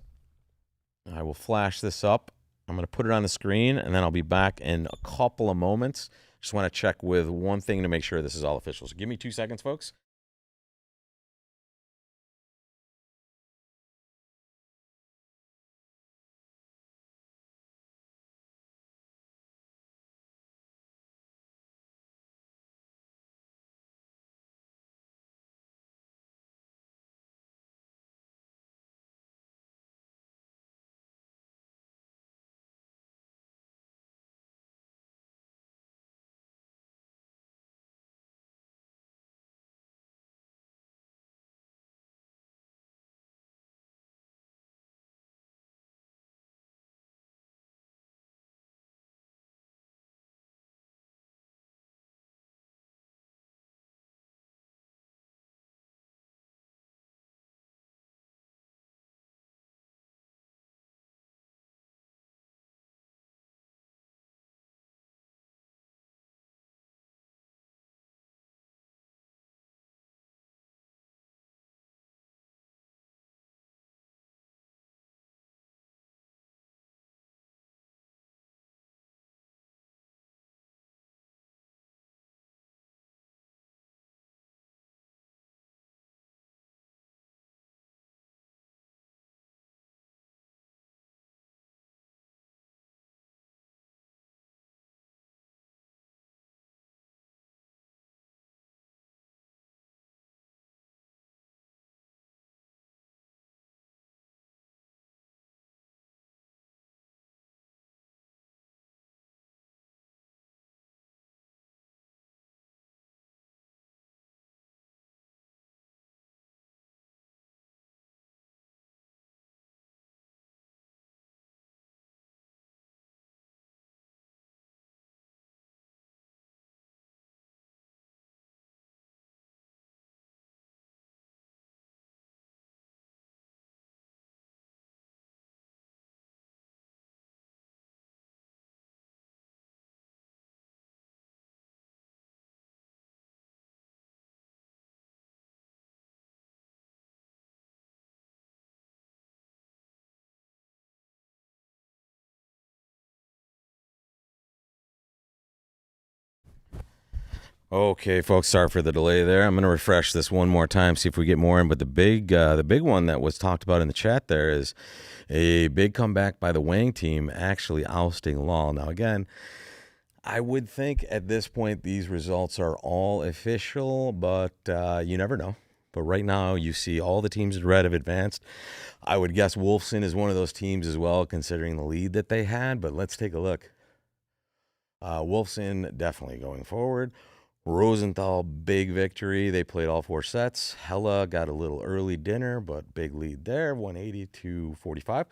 I will flash this up. I'm going to put it on the screen, and then I'll be back in a couple of moments. Just want to check with one thing to make sure this is all official. So give me 2 seconds, folks. Okay, folks, sorry for the delay there. I'm going to refresh this one more time, see if we get more in. But the big one that was talked about in the chat there is a big comeback by the Wang team, actually ousting Law. Now, again, I would think at this point these results are all official, but you never know. But right now, you see all the teams in red have advanced. I would guess Wolfson is one of those teams as well, considering the lead that they had. But let's take a look. Wolfson definitely going forward. Rosenthal, big victory. They played all 4 sets. Hella got a little early dinner, but big lead there, 180 to 45.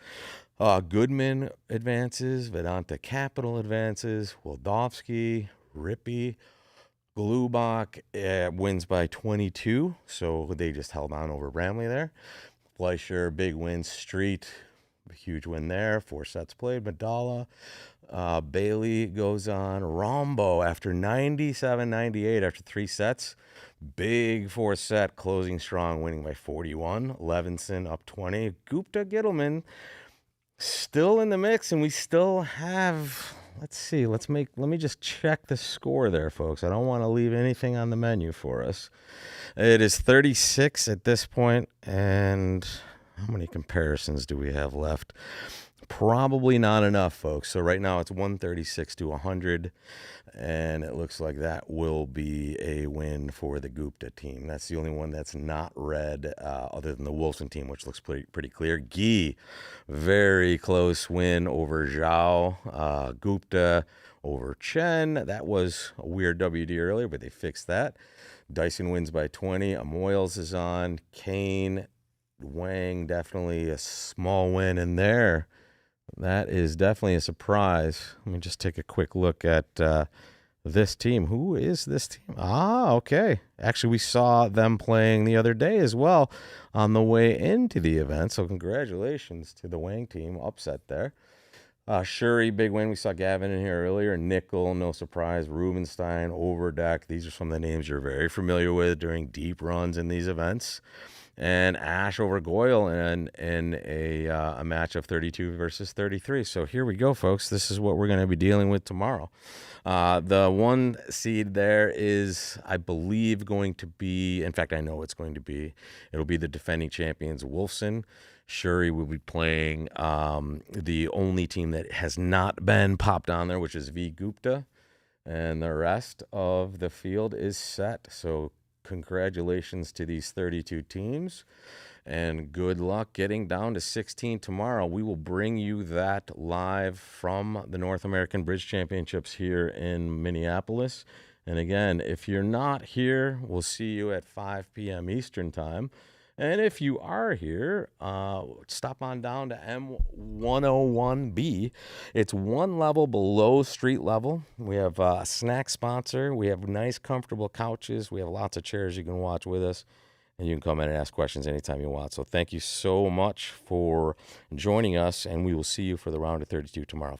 Goodman advances. Vedanta Capital advances. Wildovsky, Rippey, Glubach wins by 22, so they just held on over Bramley there. Fleischer, big win. Street, a huge win there. 4 sets played. Madala. Bailey goes on. Rombo, after 97-98, after 3 sets, big 4th set, closing strong, winning by 41. Levinson up 20. Gupta Gittleman still in the mix, and we still have, let's see, let me just check the score there, folks. I don't want to leave anything on the menu for us. It is 36 at this point, and how many comparisons do we have left? Probably not enough, folks. So right now it's 136 to 100, and it looks like that will be a win for the Gupta team. That's the only one that's not red, other than the Wilson team, which looks pretty clear. Guy, very close win over Zhao. Gupta over Chen. That was a weird WD earlier, but they fixed that. Dyson wins by 20. Amoyles is on. Kane, Wang, definitely a small win in there. That is definitely a surprise. Let me just take a quick look at this team. Who is this team? Okay. Actually, we saw them playing the other day as well on the way into the event. So congratulations to the Wang team. Upset there. Shuri, big win. We saw Gavin in here earlier. Nickel, no surprise. Rubenstein, Overdeck. These are some of the names you're very familiar with during deep runs in these events. And Ash over Goyle in a match of 32 versus 33. So here we go, folks. This is what we're going to be dealing with tomorrow. The 1 seed there is, I believe, going to be, in fact, I know it's going to be, it'll be the defending champions, Wolfson. Shuri will be playing the only team that has not been popped on there, which is V Gupta. And the rest of the field is set. So congratulations to these 32 teams, and good luck getting down to 16 tomorrow. We will bring you that live from the North American Bridge Championships here in Minneapolis. And again, if you're not here, we'll see you at 5 p.m. Eastern time. And if you are here, stop on down to M101B. It's 1 level below street level. We have a snack sponsor. We have nice, comfortable couches. We have lots of chairs you can watch with us. And you can come in and ask questions anytime you want. So thank you so much for joining us, and we will see you for the round of 32 tomorrow.